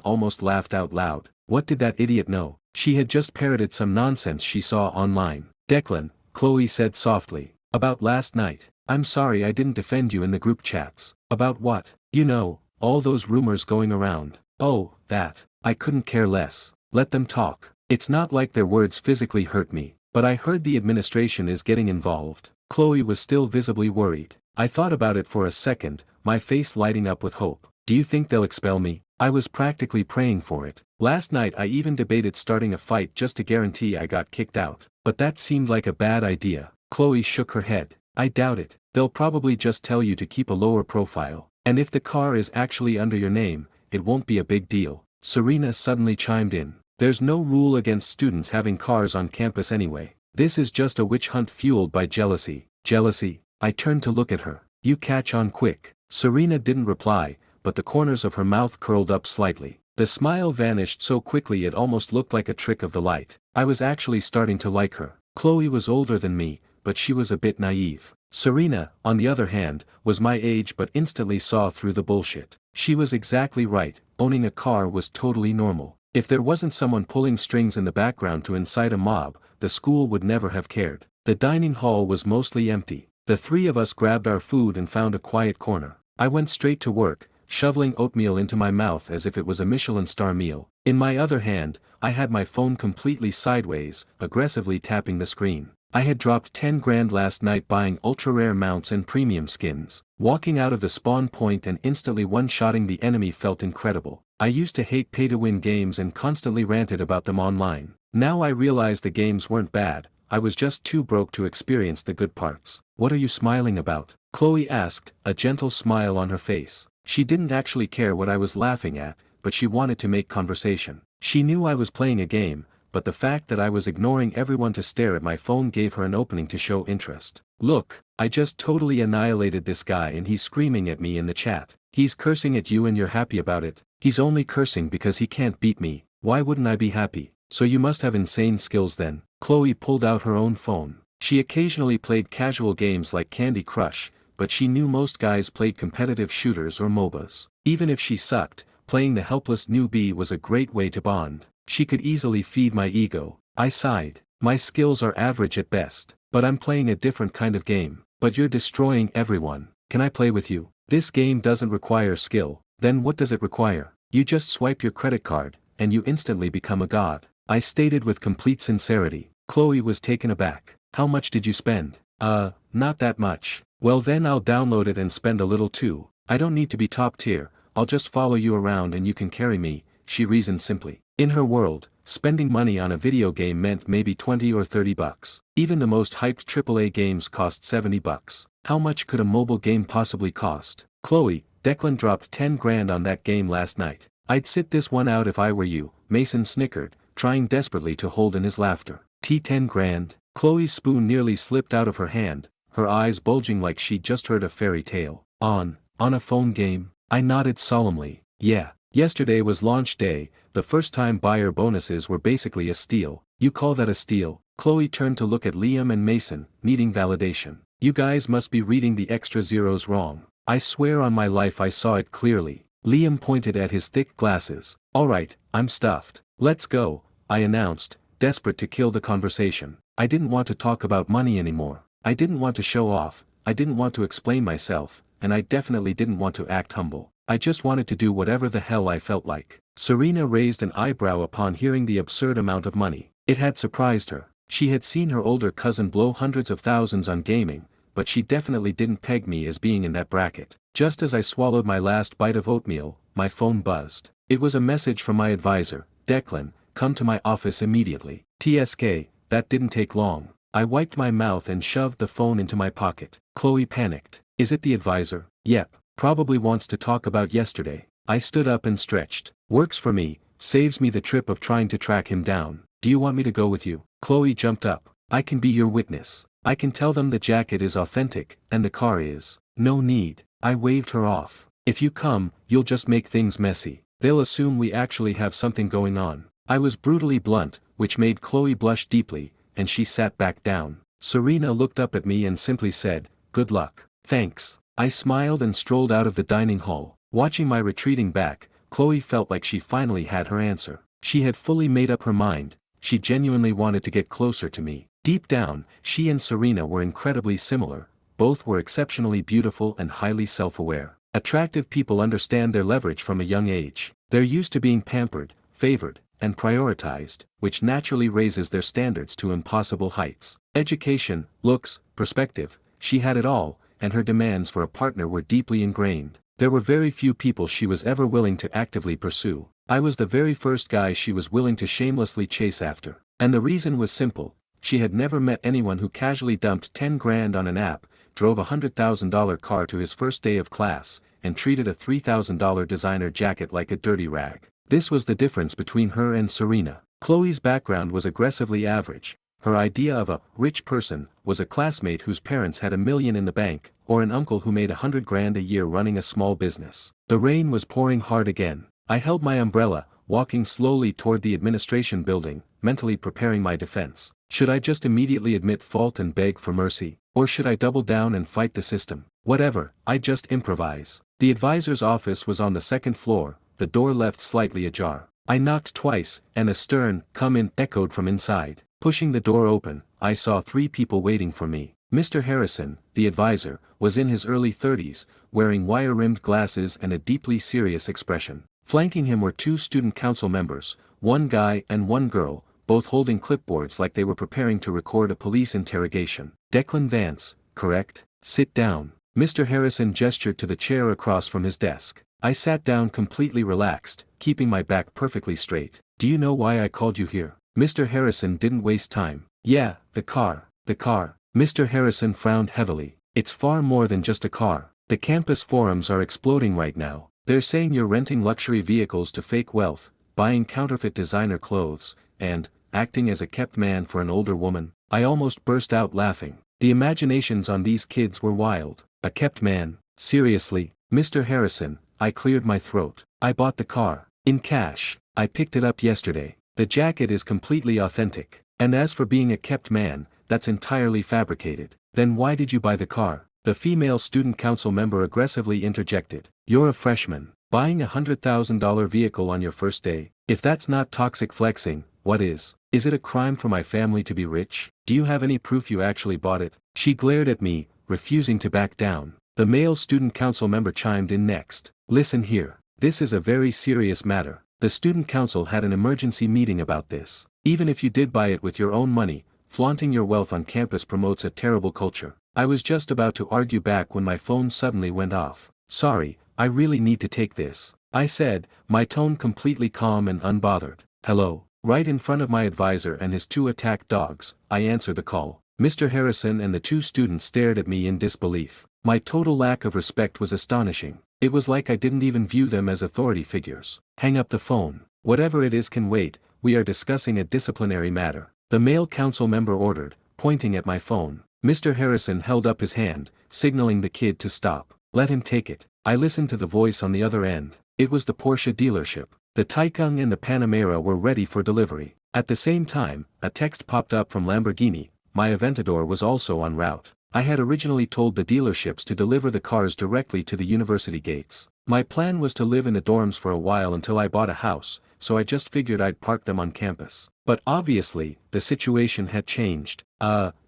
almost laughed out loud. What did that idiot know? She had just parroted some nonsense she saw online. "Declan," Chloe said softly. "About last night. I'm sorry I didn't defend you in the group chats." "About what?" "You know, all those rumors going around." "Oh, that." I couldn't care less. Let them talk. It's not like their words physically hurt me, but I heard the administration is getting involved. Chloe was still visibly worried. I thought about it for a second, my face lighting up with hope. Do you think they'll expel me? I was practically praying for it. Last night I even debated starting a fight just to guarantee I got kicked out. But that seemed like a bad idea. Chloe shook her head. I doubt it. They'll probably just tell you to keep a lower profile. And if the car is actually under your name, it won't be a big deal. Serena suddenly chimed in. There's no rule against students having cars on campus anyway. This is just a witch hunt fueled by jealousy. Jealousy? I turned to look at her. You catch on quick. Serena didn't reply, but the corners of her mouth curled up slightly. The smile vanished so quickly it almost looked like a trick of the light. I was actually starting to like her. Chloe was older than me, but she was a bit naive. Serena, on the other hand, was my age but instantly saw through the bullshit. She was exactly right, owning a car was totally normal. If there wasn't someone pulling strings in the background to incite a mob, the school would never have cared. The dining hall was mostly empty. The three of us grabbed our food and found a quiet corner. I went straight to work, shoveling oatmeal into my mouth as if it was a Michelin star meal. In my other hand, I had my phone completely sideways, aggressively tapping the screen. I had dropped 10 grand last night buying ultra-rare mounts and premium skins. Walking out of the spawn point and instantly one-shotting the enemy felt incredible. I used to hate pay-to-win games and constantly ranted about them online. Now I realized the games weren't bad, I was just too broke to experience the good parts. What are you smiling about? Chloe asked, a gentle smile on her face. She didn't actually care what I was laughing at, but she wanted to make conversation. She knew I was playing a game, but the fact that I was ignoring everyone to stare at my phone gave her an opening to show interest. Look, I just totally annihilated this guy and he's screaming at me in the chat. He's cursing at you and you're happy about it. He's only cursing because he can't beat me. Why wouldn't I be happy? So you must have insane skills then. Chloe pulled out her own phone. She occasionally played casual games like Candy Crush, but she knew most guys played competitive shooters or MOBAs. Even if she sucked, playing the helpless newbie was a great way to bond. She could easily feed my ego. I sighed. My skills are average at best, but I'm playing a different kind of game. But you're destroying everyone. Can I play with you? This game doesn't require skill. Then what does it require? You just swipe your credit card, and you instantly become a god. I stated with complete sincerity. Chloe was taken aback. How much did you spend? Not that much. Well then I'll download it and spend a little too. I don't need to be top tier, I'll just follow you around and you can carry me, she reasoned simply. In her world, spending money on a video game meant maybe 20 or 30 bucks. Even the most hyped AAA games cost 70 bucks. How much could a mobile game possibly cost? Chloe, Declan dropped 10 grand on that game last night. I'd sit this one out if I were you, Mason snickered, trying desperately to hold in his laughter. 10 grand? Chloe's spoon nearly slipped out of her hand, her eyes bulging like she'd just heard a fairy tale. On a phone game? I nodded solemnly. Yeah. Yesterday was launch day, the first-time buyer bonuses were basically a steal. You call that a steal? Chloe turned to look at Liam and Mason, needing validation. You guys must be reading the extra zeros wrong. I swear on my life I saw it clearly. Liam pointed at his thick glasses. Alright, I'm stuffed. Let's go, I announced, desperate to kill the conversation. I didn't want to talk about money anymore. I didn't want to show off, I didn't want to explain myself, and I definitely didn't want to act humble. I just wanted to do whatever the hell I felt like. Serena raised an eyebrow upon hearing the absurd amount of money. It had surprised her. She had seen her older cousin blow hundreds of thousands on gaming, but she definitely didn't peg me as being in that bracket. Just as I swallowed my last bite of oatmeal, my phone buzzed. It was a message from my advisor, Declan, come to my office immediately. TSK, that didn't take long. I wiped my mouth and shoved the phone into my pocket. Chloe panicked. Is it the advisor? Yep. Probably wants to talk about yesterday. I stood up and stretched. Works for me, saves me the trip of trying to track him down. Do you want me to go with you? Chloe jumped up. I can be your witness. I can tell them the jacket is authentic, and the car is. No need. I waved her off. If you come, you'll just make things messy. They'll assume we actually have something going on. I was brutally blunt, which made Chloe blush deeply, and she sat back down. Serena looked up at me and simply said, good luck. Thanks. I smiled and strolled out of the dining hall. Watching my retreating back, Chloe felt like she finally had her answer. She had fully made up her mind, she genuinely wanted to get closer to me. Deep down, she and Serena were incredibly similar, both were exceptionally beautiful and highly self-aware. Attractive people understand their leverage from a young age. They're used to being pampered, favored, and prioritized, which naturally raises their standards to impossible heights. Education, looks, perspective, she had it all, and her demands for a partner were deeply ingrained. There were very few people she was ever willing to actively pursue. I was the very first guy she was willing to shamelessly chase after. And the reason was simple: she had never met anyone who casually dumped 10 grand on an app, drove a $100,000 car to his first day of class, and treated a $3,000 designer jacket like a dirty rag. This was the difference between her and Serena. Chloe's background was aggressively average. Her idea of a rich person was a classmate whose parents had $1 million in the bank, or an uncle who made $100 grand a year running a small business. The rain was pouring hard again. I held my umbrella, walking slowly toward the administration building, mentally preparing my defense. Should I just immediately admit fault and beg for mercy? Or should I double down and fight the system? Whatever, I'd just improvise. The advisor's office was on the second floor, the door left slightly ajar. I knocked twice, and a stern "come in" echoed from inside. Pushing the door open, I saw 3 people waiting for me. Mr. Harrison, the advisor, was in his early 30s, wearing wire-rimmed glasses and a deeply serious expression. Flanking him were 2 student council members, 1 guy and 1 girl, both holding clipboards like they were preparing to record a police interrogation. Declan Vance, correct? Sit down. Mr. Harrison gestured to the chair across from his desk. I sat down completely relaxed, keeping my back perfectly straight. Do you know why I called you here? Mr. Harrison didn't waste time. Yeah, the car. The car. Mr. Harrison frowned heavily. It's far more than just a car. The campus forums are exploding right now. They're saying you're renting luxury vehicles to fake wealth, buying counterfeit designer clothes, and acting as a kept man for an older woman. I almost burst out laughing. The imaginations on these kids were wild. A kept man? Seriously, Mr. Harrison, I cleared my throat. I bought the car. In cash. I picked it up yesterday. The jacket is completely authentic. And as for being a kept man, that's entirely fabricated. Then why did you buy the car? The female student council member aggressively interjected. You're a freshman. Buying a $100,000 vehicle on your first day? If that's not toxic flexing, what is? Is it a crime for my family to be rich? Do you have any proof you actually bought it? She glared at me, refusing to back down. The male student council member chimed in next. Listen here. This is a very serious matter. The student council had an emergency meeting about this. Even if you did buy it with your own money, flaunting your wealth on campus promotes a terrible culture. I was just about to argue back when my phone suddenly went off. Sorry, I really need to take this, I said, my tone completely calm and unbothered. Hello. Right in front of my advisor and his 2 attack dogs, I answered the call. Mr. Harrison and the 2 students stared at me in disbelief. My total lack of respect was astonishing. It was like I didn't even view them as authority figures. Hang up the phone. Whatever it is can wait, we are discussing a disciplinary matter. The male council member ordered, pointing at my phone. Mr. Harrison held up his hand, signaling the kid to stop. Let him take it. I listened to the voice on the other end. It was the Porsche dealership. The Taycan and the Panamera were ready for delivery. At the same time, a text popped up from Lamborghini. My Aventador was also en route. I had originally told the dealerships to deliver the cars directly to the university gates. My plan was to live in the dorms for a while until I bought a house, so I just figured I'd park them on campus. But obviously, the situation had changed.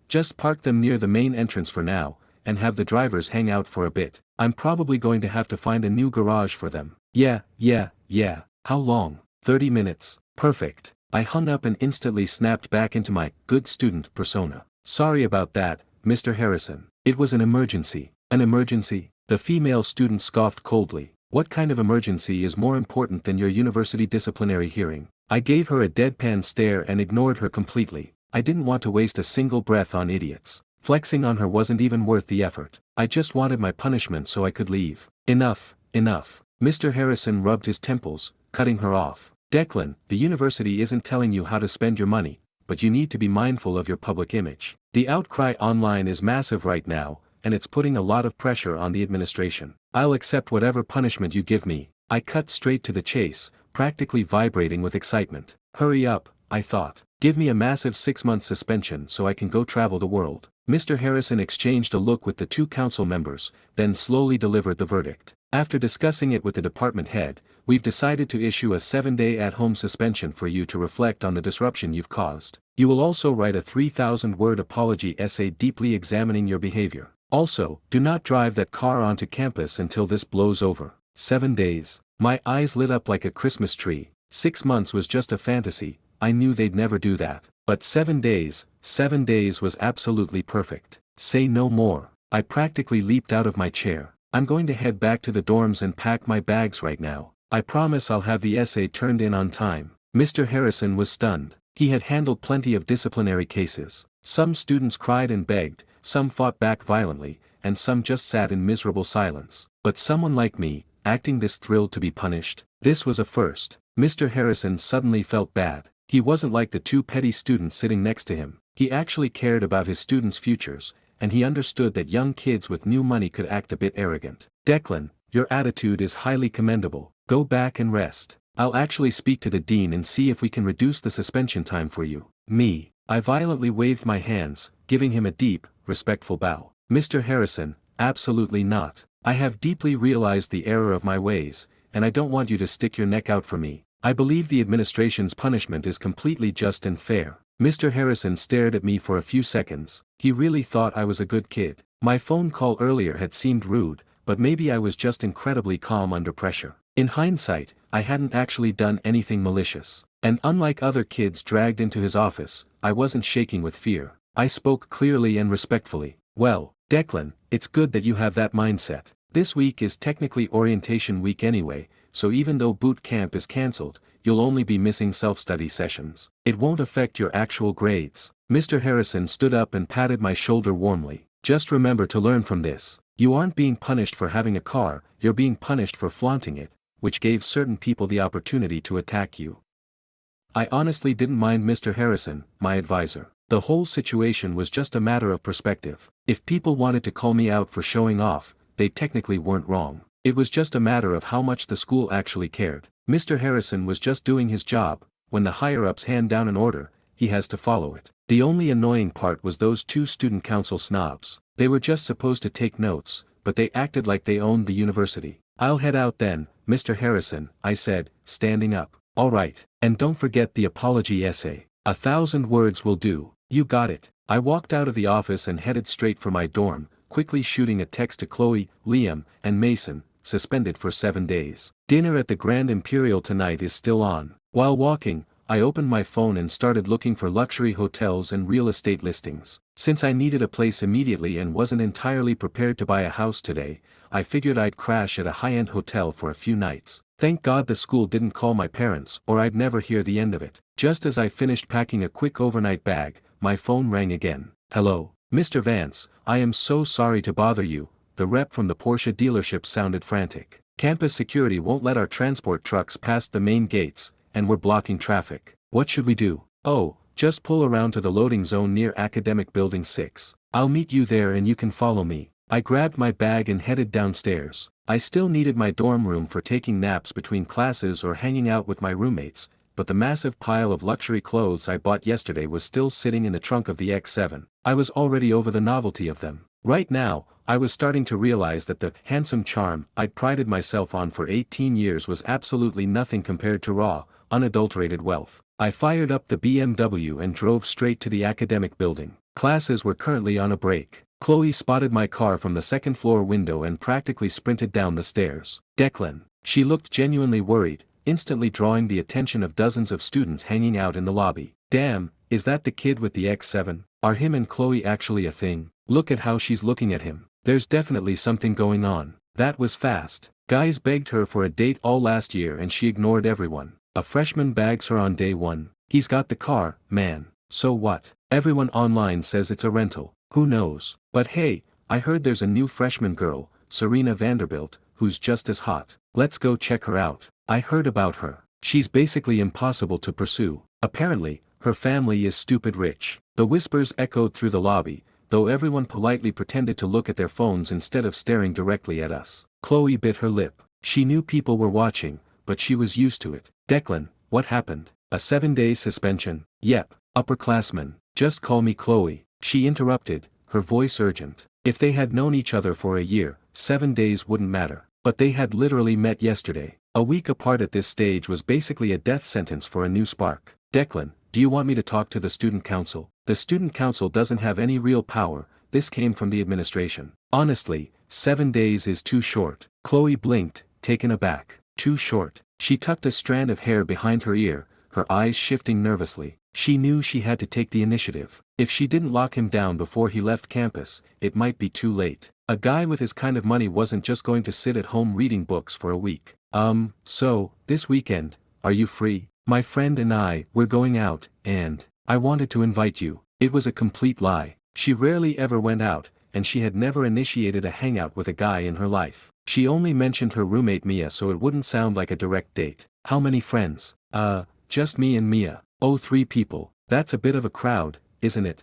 Just park them near the main entrance for now, and have the drivers hang out for a bit. I'm probably going to have to find a new garage for them. Yeah. How long? 30 minutes. Perfect. I hung up and instantly snapped back into my good student persona. Sorry about that, Mr. Harrison. It was an emergency. An emergency? The female student scoffed coldly. What kind of emergency is more important than your university disciplinary hearing? I gave her a deadpan stare and ignored her completely. I didn't want to waste a single breath on idiots. Flexing on her wasn't even worth the effort. I just wanted my punishment so I could leave. Enough. Mr. Harrison rubbed his temples, cutting her off. Declan, the university isn't telling you how to spend your money, but you need to be mindful of your public image. The outcry online is massive right now, and it's putting a lot of pressure on the administration. I'll accept whatever punishment you give me. I cut straight to the chase, practically vibrating with excitement. Hurry up, I thought. Give me a massive 6-month suspension so I can go travel the world. Mr. Harrison exchanged a look with the 2 council members, then slowly delivered the verdict. After discussing it with the department head, we've decided to issue a 7-day at-home suspension for you to reflect on the disruption you've caused. You will also write a 3,000-word apology essay deeply examining your behavior. Also, do not drive that car onto campus until this blows over. 7 days. My eyes lit up like a Christmas tree. 6 months was just a fantasy, I knew they'd never do that. But 7 days was absolutely perfect. Say no more. I practically leaped out of my chair. I'm going to head back to the dorms and pack my bags right now. I promise I'll have the essay turned in on time. Mr. Harrison was stunned. He had handled plenty of disciplinary cases. Some students cried and begged, some fought back violently, and some just sat in miserable silence. But someone like me, acting this thrilled to be punished, this was a first. Mr. Harrison suddenly felt bad. He wasn't like the two petty students sitting next to him. He actually cared about his students' futures, and he understood that young kids with new money could act a bit arrogant. Declan, your attitude is highly commendable. Go back and rest. I'll actually speak to the dean and see if we can reduce the suspension time for you. Me. I violently waved my hands, giving him a deep, respectful bow. Mr. Harrison, absolutely not. I have deeply realized the error of my ways, and I don't want you to stick your neck out for me. I believe the administration's punishment is completely just and fair. Mr. Harrison stared at me for a few seconds. He really thought I was a good kid. My phone call earlier had seemed rude, but maybe I was just incredibly calm under pressure. In hindsight, I hadn't actually done anything malicious. And unlike other kids dragged into his office, I wasn't shaking with fear. I spoke clearly and respectfully. Well, Declan, it's good that you have that mindset. This week is technically orientation week anyway, so even though boot camp is cancelled, you'll only be missing self-study sessions. It won't affect your actual grades. Mr. Harrison stood up and patted my shoulder warmly. Just remember to learn from this. You aren't being punished for having a car, you're being punished for flaunting it, which gave certain people the opportunity to attack you. I honestly didn't mind Mr. Harrison, my advisor. The whole situation was just a matter of perspective. If people wanted to call me out for showing off, they technically weren't wrong. It was just a matter of how much the school actually cared. Mr. Harrison was just doing his job. When the higher-ups hand down an order, he has to follow it. The only annoying part was those two student council snobs. They were just supposed to take notes, but they acted like they owned the university. I'll head out then, Mr. Harrison, I said, standing up. All right, and don't forget the apology essay. 1,000 words will do. You got it. I walked out of the office and headed straight for my dorm, quickly shooting a text to Chloe, Liam, and Mason, suspended for 7 days. Dinner at the Grand Imperial tonight is still on. While walking, I opened my phone and started looking for luxury hotels and real estate listings. Since I needed a place immediately and wasn't entirely prepared to buy a house today, I figured I'd crash at a high-end hotel for a few nights. Thank God the school didn't call my parents or I'd never hear the end of it. Just as I finished packing a quick overnight bag, my phone rang again. Hello, Mr. Vance, I am so sorry to bother you. The rep from the Porsche dealership sounded frantic. Campus security won't let our transport trucks past the main gates, and we're blocking traffic. What should we do? Oh, just pull around to the loading zone near Academic Building 6. I'll meet you there and you can follow me. I grabbed my bag and headed downstairs. I still needed my dorm room for taking naps between classes or hanging out with my roommates, but the massive pile of luxury clothes I bought yesterday was still sitting in the trunk of the X7. I was already over the novelty of them. Right now, I was starting to realize that the handsome charm I'd prided myself on for 18 years was absolutely nothing compared to raw, unadulterated wealth. I fired up the BMW and drove straight to the academic building. Classes were currently on a break. Chloe spotted my car from the second-floor window and practically sprinted down the stairs. Declan. She looked genuinely worried, instantly drawing the attention of dozens of students hanging out in the lobby. Damn, is that the kid with the X7? Are him and Chloe actually a thing? Look at how she's looking at him. There's definitely something going on. That was fast. Guys begged her for a date all last year and she ignored everyone. A freshman bags her on day one. He's got the car, man. So what? Everyone online says it's a rental. Who knows? But hey, I heard there's a new freshman girl, Serena Vanderbilt, who's just as hot. Let's go check her out. I heard about her. She's basically impossible to pursue. Apparently, her family is stupid rich. The whispers echoed through the lobby, though everyone politely pretended to look at their phones instead of staring directly at us. Chloe bit her lip. She knew people were watching, but she was used to it. Declan, what happened? A 7-day suspension? Yep, upperclassman. Just call me Chloe. She interrupted, her voice urgent. If they had known each other for a year, 7 days wouldn't matter. But they had literally met yesterday. A week apart at this stage was basically a death sentence for a new spark. Declan, do you want me to talk to the student council? The student council doesn't have any real power. This came from the administration. Honestly, 7 days is too short. Chloe blinked, taken aback. Too short. She tucked a strand of hair behind her ear, her eyes shifting nervously. She knew she had to take the initiative. If she didn't lock him down before he left campus, it might be too late. A guy with his kind of money wasn't just going to sit at home reading books for a week. So, this weekend, are you free? My friend and I, we're going out, and I wanted to invite you. It was a complete lie. She rarely ever went out, and she had never initiated a hangout with a guy in her life. She only mentioned her roommate Mia so it wouldn't sound like a direct date. How many friends? Just me and Mia. Oh, 3 people. That's a bit of a crowd, isn't it?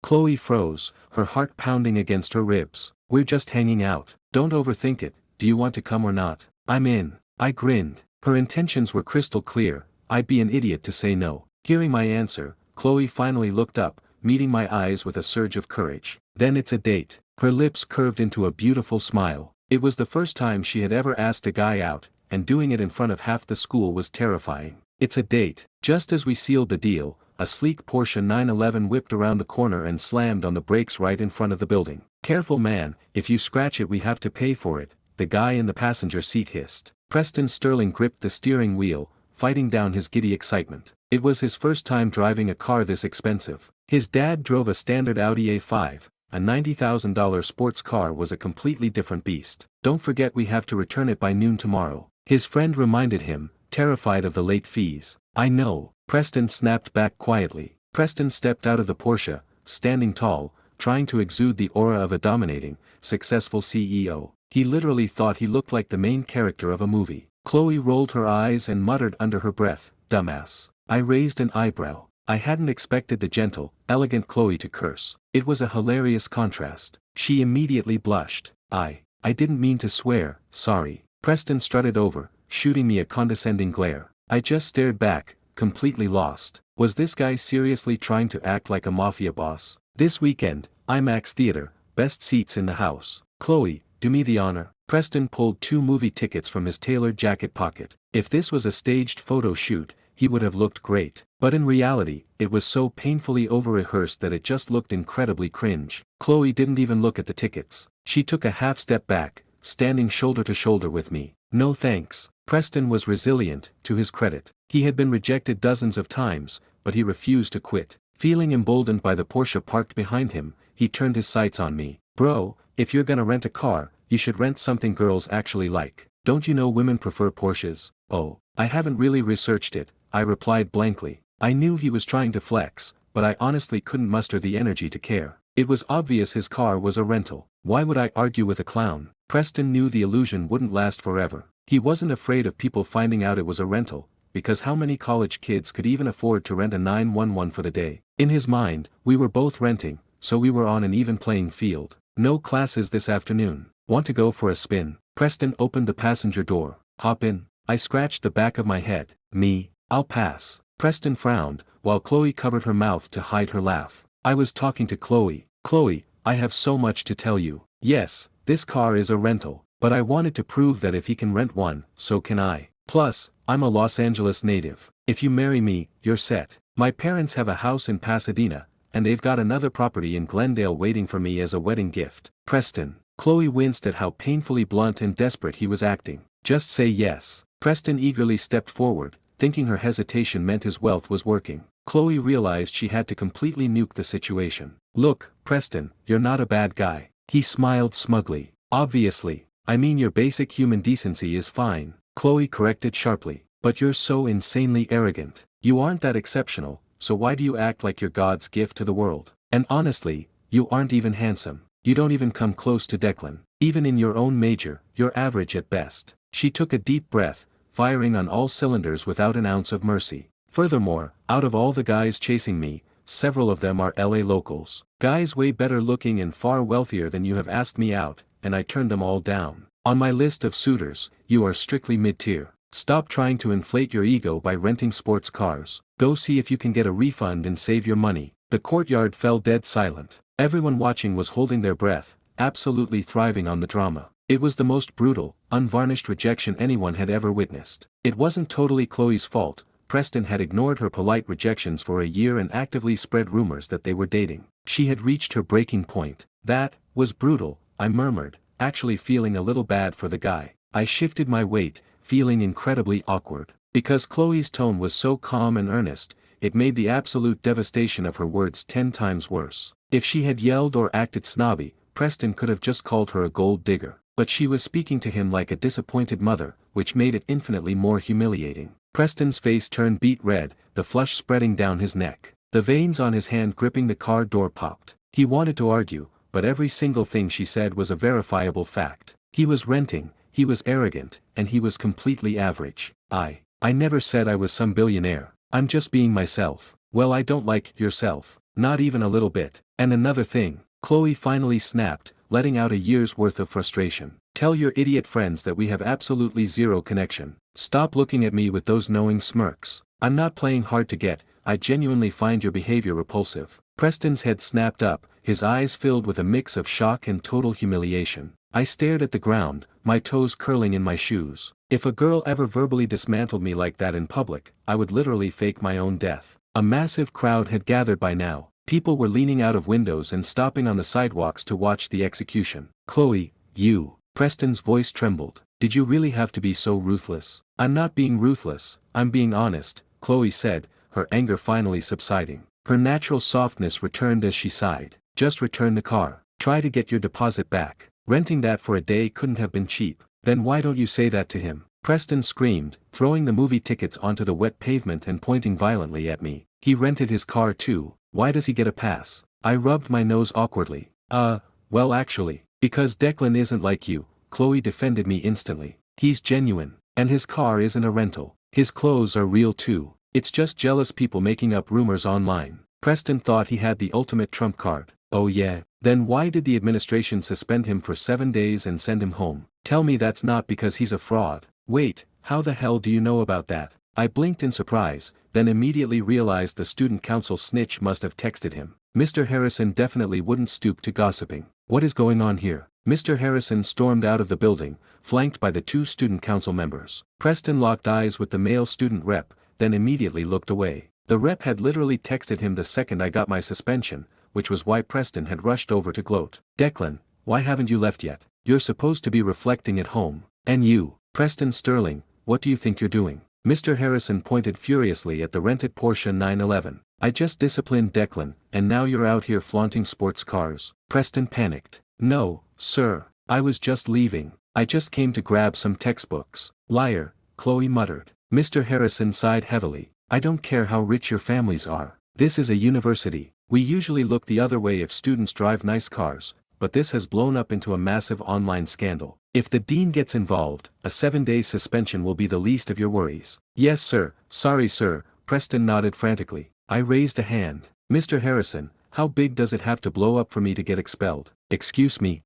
Chloe froze, her heart pounding against her ribs. We're just hanging out. Don't overthink it. Do you want to come or not? I'm in. I grinned. Her intentions were crystal clear. I'd be an idiot to say no. Hearing my answer, Chloe finally looked up, meeting my eyes with a surge of courage. Then it's a date. Her lips curved into a beautiful smile. It was the first time she had ever asked a guy out, and doing it in front of half the school was terrifying. It's a date. Just as we sealed the deal, a sleek Porsche 911 whipped around the corner and slammed on the brakes right in front of the building. Careful man, if you scratch it we have to pay for it, the guy in the passenger seat hissed. Preston Sterling gripped the steering wheel, fighting down his giddy excitement. It was his first time driving a car this expensive. His dad drove a standard Audi A5, a $90,000 sports car was a completely different beast. Don't forget we have to return it by noon tomorrow. His friend reminded him, terrified of the late fees. I know, Preston snapped back quietly. Preston stepped out of the Porsche, standing tall, trying to exude the aura of a dominating, successful CEO. He literally thought he looked like the main character of a movie. Chloe rolled her eyes and muttered under her breath, dumbass. I raised an eyebrow. I hadn't expected the gentle, elegant Chloe to curse. It was a hilarious contrast. She immediately blushed. I didn't mean to swear, sorry. Preston strutted over, shooting me a condescending glare. I just stared back, completely lost. Was this guy seriously trying to act like a mafia boss? This weekend, IMAX Theater, best seats in the house. Chloe, do me the honor. Preston pulled 2 movie tickets from his tailored jacket pocket. If this was a staged photo shoot, he would have looked great. But in reality, it was so painfully over-rehearsed that it just looked incredibly cringe. Chloe didn't even look at the tickets. She took a half step back, standing shoulder to shoulder with me. No thanks. Preston was resilient, to his credit. He had been rejected dozens of times, but he refused to quit. Feeling emboldened by the Porsche parked behind him, he turned his sights on me. Bro, if you're gonna rent a car, you should rent something girls actually like. Don't you know women prefer Porsches? Oh, I haven't really researched it, I replied blankly. I knew he was trying to flex, but I honestly couldn't muster the energy to care. It was obvious his car was a rental. Why would I argue with a clown? Preston knew the illusion wouldn't last forever. He wasn't afraid of people finding out it was a rental, because how many college kids could even afford to rent a 911 for the day? In his mind, we were both renting, so we were on an even playing field. No classes this afternoon. Want to go for a spin? Preston opened the passenger door. Hop in. I scratched the back of my head. Me? I'll pass. Preston frowned, while Chloe covered her mouth to hide her laugh. I was talking to Chloe. Chloe, I have so much to tell you. Yes, this car is a rental, but I wanted to prove that if he can rent one, so can I. Plus, I'm a Los Angeles native. If you marry me, you're set. My parents have a house in Pasadena, and they've got another property in Glendale waiting for me as a wedding gift. Preston. Chloe winced at how painfully blunt and desperate he was acting. Just say yes. Preston eagerly stepped forward, thinking her hesitation meant his wealth was working. Chloe realized she had to completely nuke the situation. Look, Preston, you're not a bad guy. He smiled smugly. Obviously, I mean your basic human decency is fine. Chloe corrected sharply. But you're so insanely arrogant. You aren't that exceptional, so why do you act like you're God's gift to the world? And honestly, you aren't even handsome. You don't even come close to Declan. Even in your own major, you're average at best. She took a deep breath, firing on all cylinders without an ounce of mercy. Furthermore, out of all the guys chasing me, several of them are LA locals. Guys way better looking and far wealthier than you have asked me out, and I turned them all down. On my list of suitors, you are strictly mid-tier. Stop trying to inflate your ego by renting sports cars. Go see if you can get a refund and save your money. The courtyard fell dead silent. Everyone watching was holding their breath, absolutely thriving on the drama. It was the most brutal, unvarnished rejection anyone had ever witnessed. It wasn't totally Chloe's fault. Preston had ignored her polite rejections for a year and actively spread rumors that they were dating. She had reached her breaking point. That was brutal, I murmured, actually feeling a little bad for the guy. I shifted my weight, feeling incredibly awkward. Because Chloe's tone was so calm and earnest, it made the absolute devastation of her words 10 times worse. If she had yelled or acted snobby, Preston could have just called her a gold digger. But she was speaking to him like a disappointed mother, which made it infinitely more humiliating. Preston's face turned beet red, the flush spreading down his neck. The veins on his hand gripping the car door popped. He wanted to argue, but every single thing she said was a verifiable fact. He was renting, he was arrogant, and he was completely average. I never said I was some billionaire. I'm just being myself. Well, I don't like yourself. Not even a little bit. And another thing. Chloe finally snapped, letting out a year's worth of frustration. Tell your idiot friends that we have absolutely zero connection. Stop looking at me with those knowing smirks. I'm not playing hard to get, I genuinely find your behavior repulsive. Preston's head snapped up, his eyes filled with a mix of shock and total humiliation. I stared at the ground, my toes curling in my shoes. If a girl ever verbally dismantled me like that in public, I would literally fake my own death. A massive crowd had gathered by now. People were leaning out of windows and stopping on the sidewalks to watch the execution. Chloe, you. Preston's voice trembled. Did you really have to be so ruthless? I'm not being ruthless, I'm being honest, Chloe said, her anger finally subsiding. Her natural softness returned as she sighed. Just return the car. Try to get your deposit back. Renting that for a day couldn't have been cheap. Then why don't you say that to him? Preston screamed, throwing the movie tickets onto the wet pavement and pointing violently at me. He rented his car too. Why does he get a pass? I rubbed my nose awkwardly. Well actually, because Declan isn't like you, Chloe defended me instantly. He's genuine. And his car isn't a rental. His clothes are real too. It's just jealous people making up rumors online. Preston thought he had the ultimate trump card. Oh yeah? Then why did the administration suspend him for 7 days and send him home? Tell me that's not because he's a fraud. Wait, how the hell do you know about that? I blinked in surprise, then immediately realized the student council snitch must have texted him. Mr. Harrison definitely wouldn't stoop to gossiping. What is going on here? Mr. Harrison stormed out of the building, flanked by the 2 student council members. Preston locked eyes with the male student rep, then immediately looked away. The rep had literally texted him the second I got my suspension, which was why Preston had rushed over to gloat. Declan, why haven't you left yet? You're supposed to be reflecting at home. And you, Preston Sterling, what do you think you're doing? Mr. Harrison pointed furiously at the rented Porsche 911. I just disciplined Declan, and now you're out here flaunting sports cars. Preston panicked. No, sir, I was just leaving. I just came to grab some textbooks. Liar, Chloe muttered. Mr. Harrison sighed heavily. I don't care how rich your families are. This is a university. We usually look the other way if students drive nice cars, but this has blown up into a massive online scandal. If the dean gets involved, a 7-day suspension will be the least of your worries. Yes sir, sorry sir, Preston nodded frantically. I raised a hand. Mr. Harrison, how big does it have to blow up for me to get expelled? Excuse me?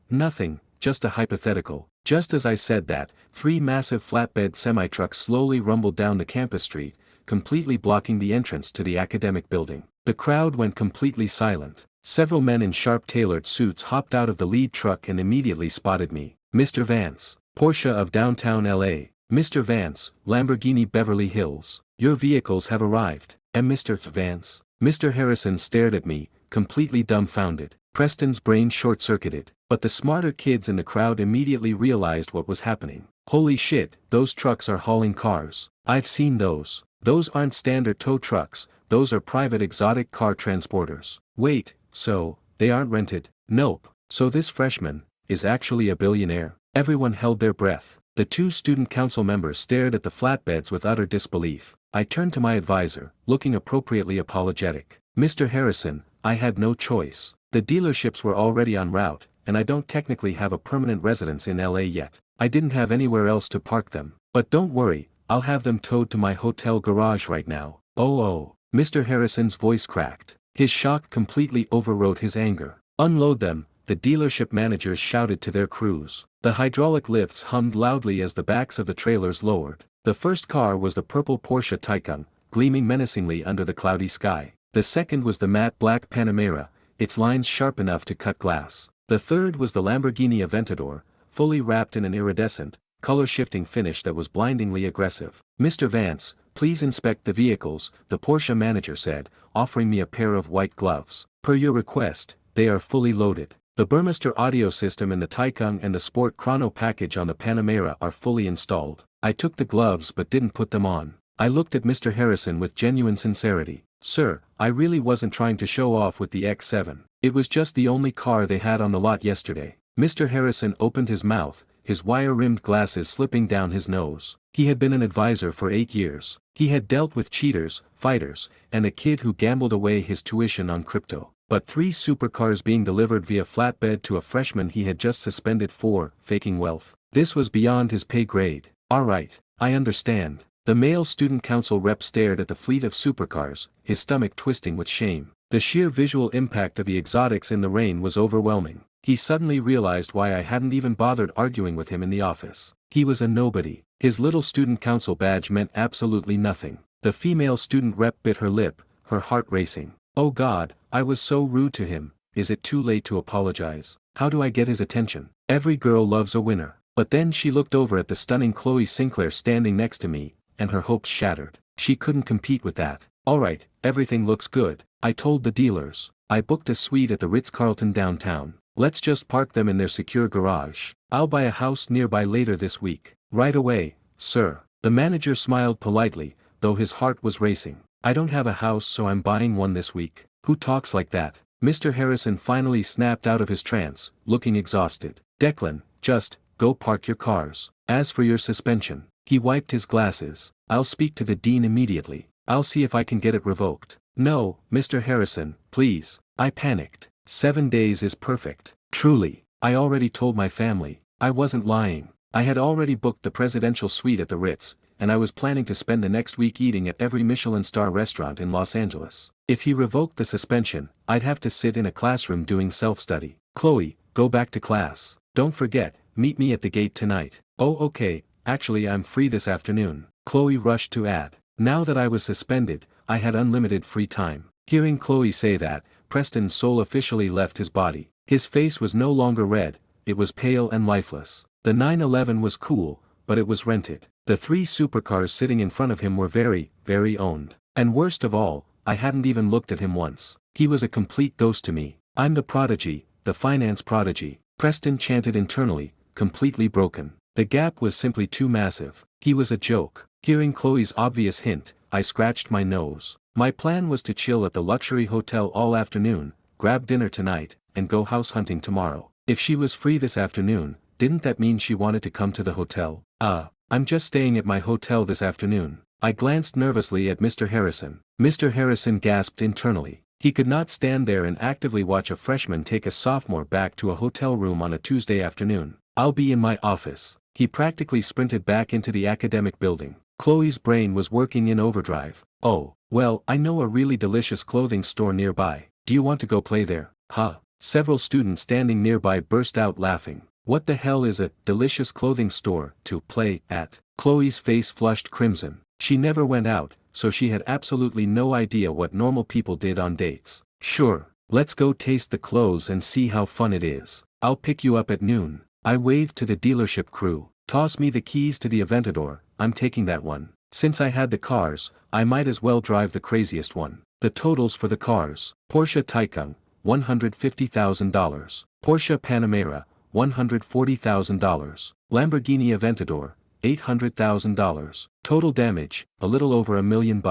Nothing, just a hypothetical. Just as I said that, 3 massive flatbed semi-trucks slowly rumbled down the campus street, completely blocking the entrance to the academic building. The crowd went completely silent. Several men in sharp tailored suits hopped out of the lead truck and immediately spotted me. Mr. Vance, Porsche of downtown LA. Mr. Vance, Lamborghini Beverly Hills. Your vehicles have arrived. And Mr. Vance. Mr. Harrison stared at me, completely dumbfounded. Preston's brain short-circuited, but the smarter kids in the crowd immediately realized what was happening. Holy shit, those trucks are hauling cars. I've seen those. Those aren't standard tow trucks, those are private exotic car transporters. Wait, so, they aren't rented? Nope. So this freshman is actually a billionaire? Everyone held their breath. The 2 student council members stared at the flatbeds with utter disbelief. I turned to my advisor, looking appropriately apologetic. Mr. Harrison, I had no choice. The dealerships were already en route, and I don't technically have a permanent residence in LA yet. I didn't have anywhere else to park them. But don't worry, I'll have them towed to my hotel garage right now. Oh, Mr. Harrison's voice cracked. His shock completely overrode his anger. Unload them, the dealership managers shouted to their crews. The hydraulic lifts hummed loudly as the backs of the trailers lowered. The first car was the purple Porsche Taycan, gleaming menacingly under the cloudy sky. The second was the matte black Panamera, its lines sharp enough to cut glass. The third was the Lamborghini Aventador, fully wrapped in an iridescent, color-shifting finish that was blindingly aggressive. Mr. Vance, please inspect the vehicles, the Porsche manager said, offering me a pair of white gloves. Per your request, they are fully loaded. The Burmester audio system in the Taycan and the Sport Chrono package on the Panamera are fully installed. I took the gloves but didn't put them on. I looked at Mr. Harrison with genuine sincerity. Sir, I really wasn't trying to show off with the X7. It was just the only car they had on the lot yesterday. Mr. Harrison opened his mouth, his wire-rimmed glasses slipping down his nose. He had been an advisor for 8 years. He had dealt with cheaters, fighters, and a kid who gambled away his tuition on crypto. But 3 supercars being delivered via flatbed to a freshman he had just suspended for faking wealth. This was beyond his pay grade. Alright, I understand. The male student council rep stared at the fleet of supercars, his stomach twisting with shame. The sheer visual impact of the exotics in the rain was overwhelming. He suddenly realized why I hadn't even bothered arguing with him in the office. He was a nobody. His little student council badge meant absolutely nothing. The female student rep bit her lip, her heart racing. Oh God, I was so rude to him. Is it too late to apologize? How do I get his attention? Every girl loves a winner. But then she looked over at the stunning Chloe Sinclair standing next to me, and her hopes shattered. She couldn't compete with that. Alright, everything looks good, I told the dealers. I booked a suite at the Ritz-Carlton downtown. Let's just park them in their secure garage. I'll buy a house nearby later this week. Right away, sir. The manager smiled politely, though his heart was racing. I don't have a house so I'm buying one this week. Who talks like that? Mr. Harrison finally snapped out of his trance, looking exhausted. Declan, just go park your cars. As for your suspension, he wiped his glasses. I'll speak to the dean immediately. I'll see if I can get it revoked. No, Mr. Harrison, please. I panicked. 7 days is perfect. Truly, I already told my family. I wasn't lying. I had already booked the presidential suite at the Ritz, and I was planning to spend the next week eating at every Michelin star restaurant in Los Angeles. If he revoked the suspension, I'd have to sit in a classroom doing self-study. Chloe, go back to class. Don't forget, meet me at the gate tonight. Oh okay. Actually I'm free this afternoon. Chloe rushed to add. Now that I was suspended, I had unlimited free time. Hearing Chloe say that, Preston's soul officially left his body. His face was no longer red, it was pale and lifeless. The 911 was cool, but it was rented. The 3 supercars sitting in front of him were very, very owned. And worst of all, I hadn't even looked at him once. He was a complete ghost to me. I'm the prodigy, the finance prodigy. Preston chanted internally, completely broken. The gap was simply too massive. He was a joke. Hearing Chloe's obvious hint, I scratched my nose. My plan was to chill at the luxury hotel all afternoon, grab dinner tonight, and go house hunting tomorrow. If she was free this afternoon, didn't that mean she wanted to come to the hotel? I'm just staying at my hotel this afternoon. I glanced nervously at Mr. Harrison. Mr. Harrison gasped internally. He could not stand there and actively watch a freshman take a sophomore back to a hotel room on a Tuesday afternoon. I'll be in my office. He practically sprinted back into the academic building. Chloe's brain was working in overdrive. Oh, well, I know a really delicious clothing store nearby. Do you want to go play there? Huh? Several students standing nearby burst out laughing. What the hell is a delicious clothing store to play at? Chloe's face flushed crimson. She never went out, so she had absolutely no idea what normal people did on dates. Sure, let's go taste the clothes and see how fun it is. I'll pick you up at noon. I waved to the dealership crew. Toss me the keys to the Aventador, I'm taking that one. Since I had the cars, I might as well drive the craziest one. The totals for the cars: Porsche Taycan, $150,000. Porsche Panamera, $140,000. Lamborghini Aventador, $800,000. Total damage, a little over $1 million.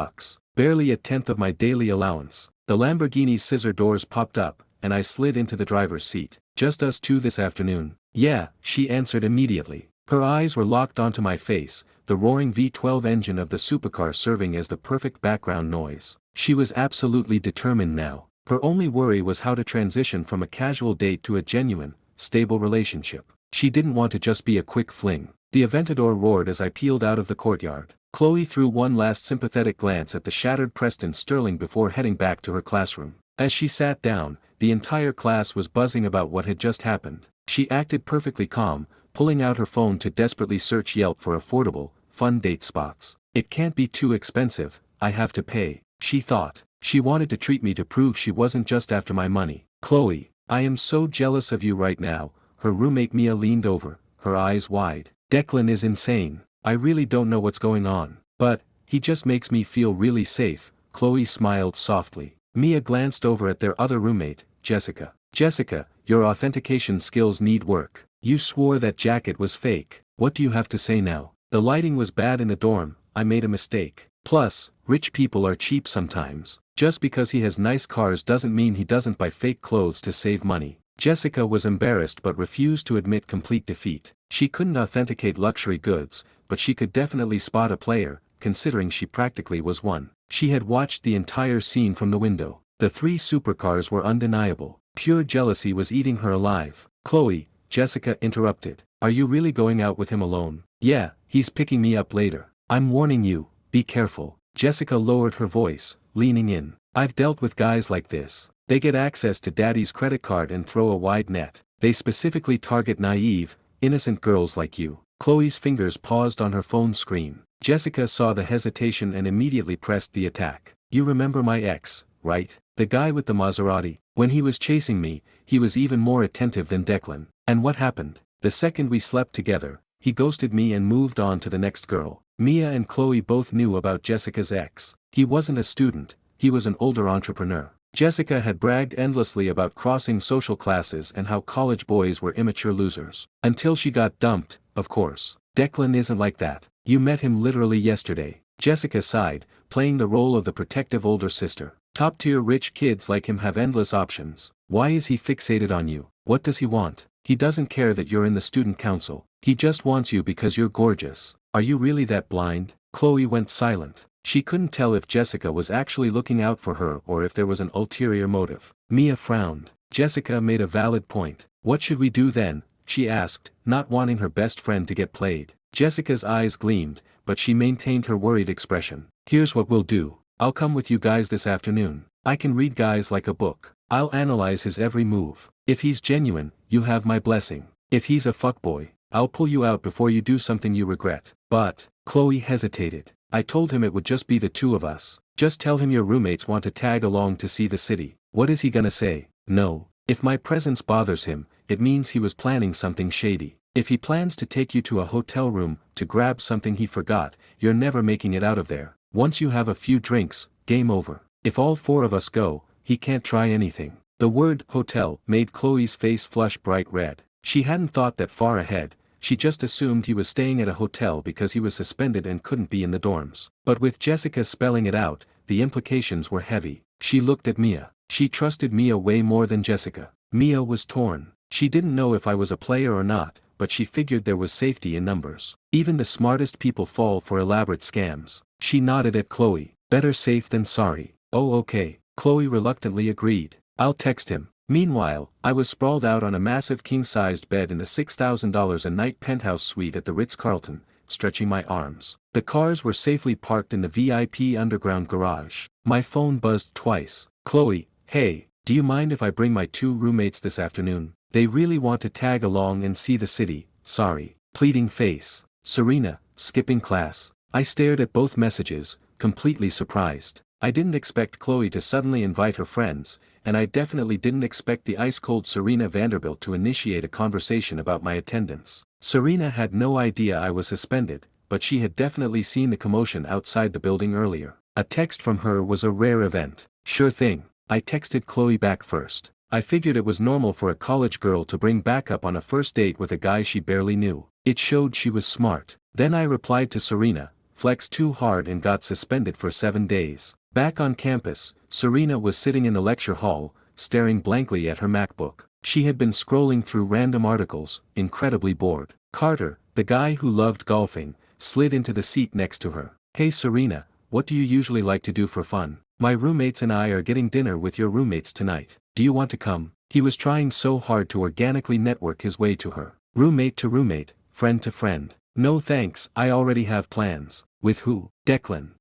Barely a tenth of my daily allowance. The Lamborghini's scissor doors popped up, and I slid into the driver's seat. Just us two this afternoon? Yeah, she answered immediately. Her eyes were locked onto my face, the roaring V12 engine of the supercar serving as the perfect background noise. She was absolutely determined now. Her only worry was how to transition from a casual date to a genuine, stable relationship. She didn't want to just be a quick fling. The Aventador roared as I peeled out of the courtyard. Chloe threw one last sympathetic glance at the shattered Preston Sterling before heading back to her classroom. As she sat down, the entire class was buzzing about what had just happened. She acted perfectly calm, pulling out her phone to desperately search Yelp for affordable, fun date spots. It can't be too expensive, I have to pay, she thought. She wanted to treat me to prove she wasn't just after my money. Chloe, I am so jealous of you right now. Her roommate Mia leaned over, her eyes wide. Declan is insane. I really don't know what's going on. But, he just makes me feel really safe. Chloe smiled softly. Mia glanced over at their other roommate, Jessica. Jessica, your authentication skills need work. You swore that jacket was fake. What do you have to say now? The lighting was bad in the dorm, I made a mistake. Plus, rich people are cheap sometimes. Just because he has nice cars doesn't mean he doesn't buy fake clothes to save money. Jessica was embarrassed but refused to admit complete defeat. She couldn't authenticate luxury goods, but she could definitely spot a player, considering she practically was one. She had watched the entire scene from the window. The 3 supercars were undeniable. Pure jealousy was eating her alive. Chloe, Jessica interrupted. Are you really going out with him alone? Yeah, he's picking me up later. I'm warning you, be careful. Jessica lowered her voice, leaning in. I've dealt with guys like this. They get access to daddy's credit card and throw a wide net. They specifically target naive, innocent girls like you. Chloe's fingers paused on her phone screen. Jessica saw the hesitation and immediately pressed the attack. You remember my ex, right? The guy with the Maserati. When he was chasing me, he was even more attentive than Declan. And what happened? The second we slept together, he ghosted me and moved on to the next girl. Mia and Chloe both knew about Jessica's ex. He wasn't a student, he was an older entrepreneur. Jessica had bragged endlessly about crossing social classes and how college boys were immature losers. Until she got dumped, of course. Declan isn't like that. You met him literally yesterday. Jessica sighed, playing the role of the protective older sister. Top-tier rich kids like him have endless options. Why is he fixated on you? What does he want? He doesn't care that you're in the student council. He just wants you because you're gorgeous. Are you really that blind? Chloe went silent. She couldn't tell if Jessica was actually looking out for her or if there was an ulterior motive. Mia frowned. Jessica made a valid point. What should we do then? She asked, not wanting her best friend to get played. Jessica's eyes gleamed, but she maintained her worried expression. Here's what we'll do. I'll come with you guys this afternoon. I can read guys like a book. I'll analyze his every move. If he's genuine, you have my blessing. If he's a fuckboy, I'll pull you out before you do something you regret. But, Chloe hesitated. I told him it would just be the 2 of us. Just tell him your roommates want to tag along to see the city. What is he gonna say? No. If my presence bothers him, it means he was planning something shady. If he plans to take you to a hotel room to grab something he forgot, you're never making it out of there. Once you have a few drinks, game over. If all 4 of us go, he can't try anything. The word hotel made Chloe's face flush bright red. She hadn't thought that far ahead. She just assumed he was staying at a hotel because he was suspended and couldn't be in the dorms. But with Jessica spelling it out, the implications were heavy. She looked at Mia. She trusted Mia way more than Jessica. Mia was torn. She didn't know if I was a player or not, but she figured there was safety in numbers. Even the smartest people fall for elaborate scams. She nodded at Chloe. Better safe than sorry. Oh okay. Chloe reluctantly agreed. I'll text him. Meanwhile, I was sprawled out on a massive king-sized bed in the $6,000 a night penthouse suite at the Ritz-Carlton, stretching my arms. The cars were safely parked in the VIP underground garage. My phone buzzed twice. Chloe, hey, do you mind if I bring my 2 roommates this afternoon? They really want to tag along and see the city. Sorry. Pleading face. Serena, skipping class. I stared at both messages, completely surprised. I didn't expect Chloe to suddenly invite her friends, and I definitely didn't expect the ice-cold Serena Vanderbilt to initiate a conversation about my attendance. Serena had no idea I was suspended, but she had definitely seen the commotion outside the building earlier. A text from her was a rare event. Sure thing. I texted Chloe back first. I figured it was normal for a college girl to bring backup on a first date with a guy she barely knew. It showed she was smart. Then I replied to Serena, flexed too hard and got suspended for 7 days. Back on campus, Serena was sitting in the lecture hall, staring blankly at her MacBook. She had been scrolling through random articles, incredibly bored. Carter, the guy who loved golfing, slid into the seat next to her. Hey Serena, what do you usually like to do for fun? My roommates and I are getting dinner with your roommates tonight. Do you want to come? He was trying so hard to organically network his way to her. Roommate to roommate, friend to friend. No thanks, I already have plans. With who? Declan.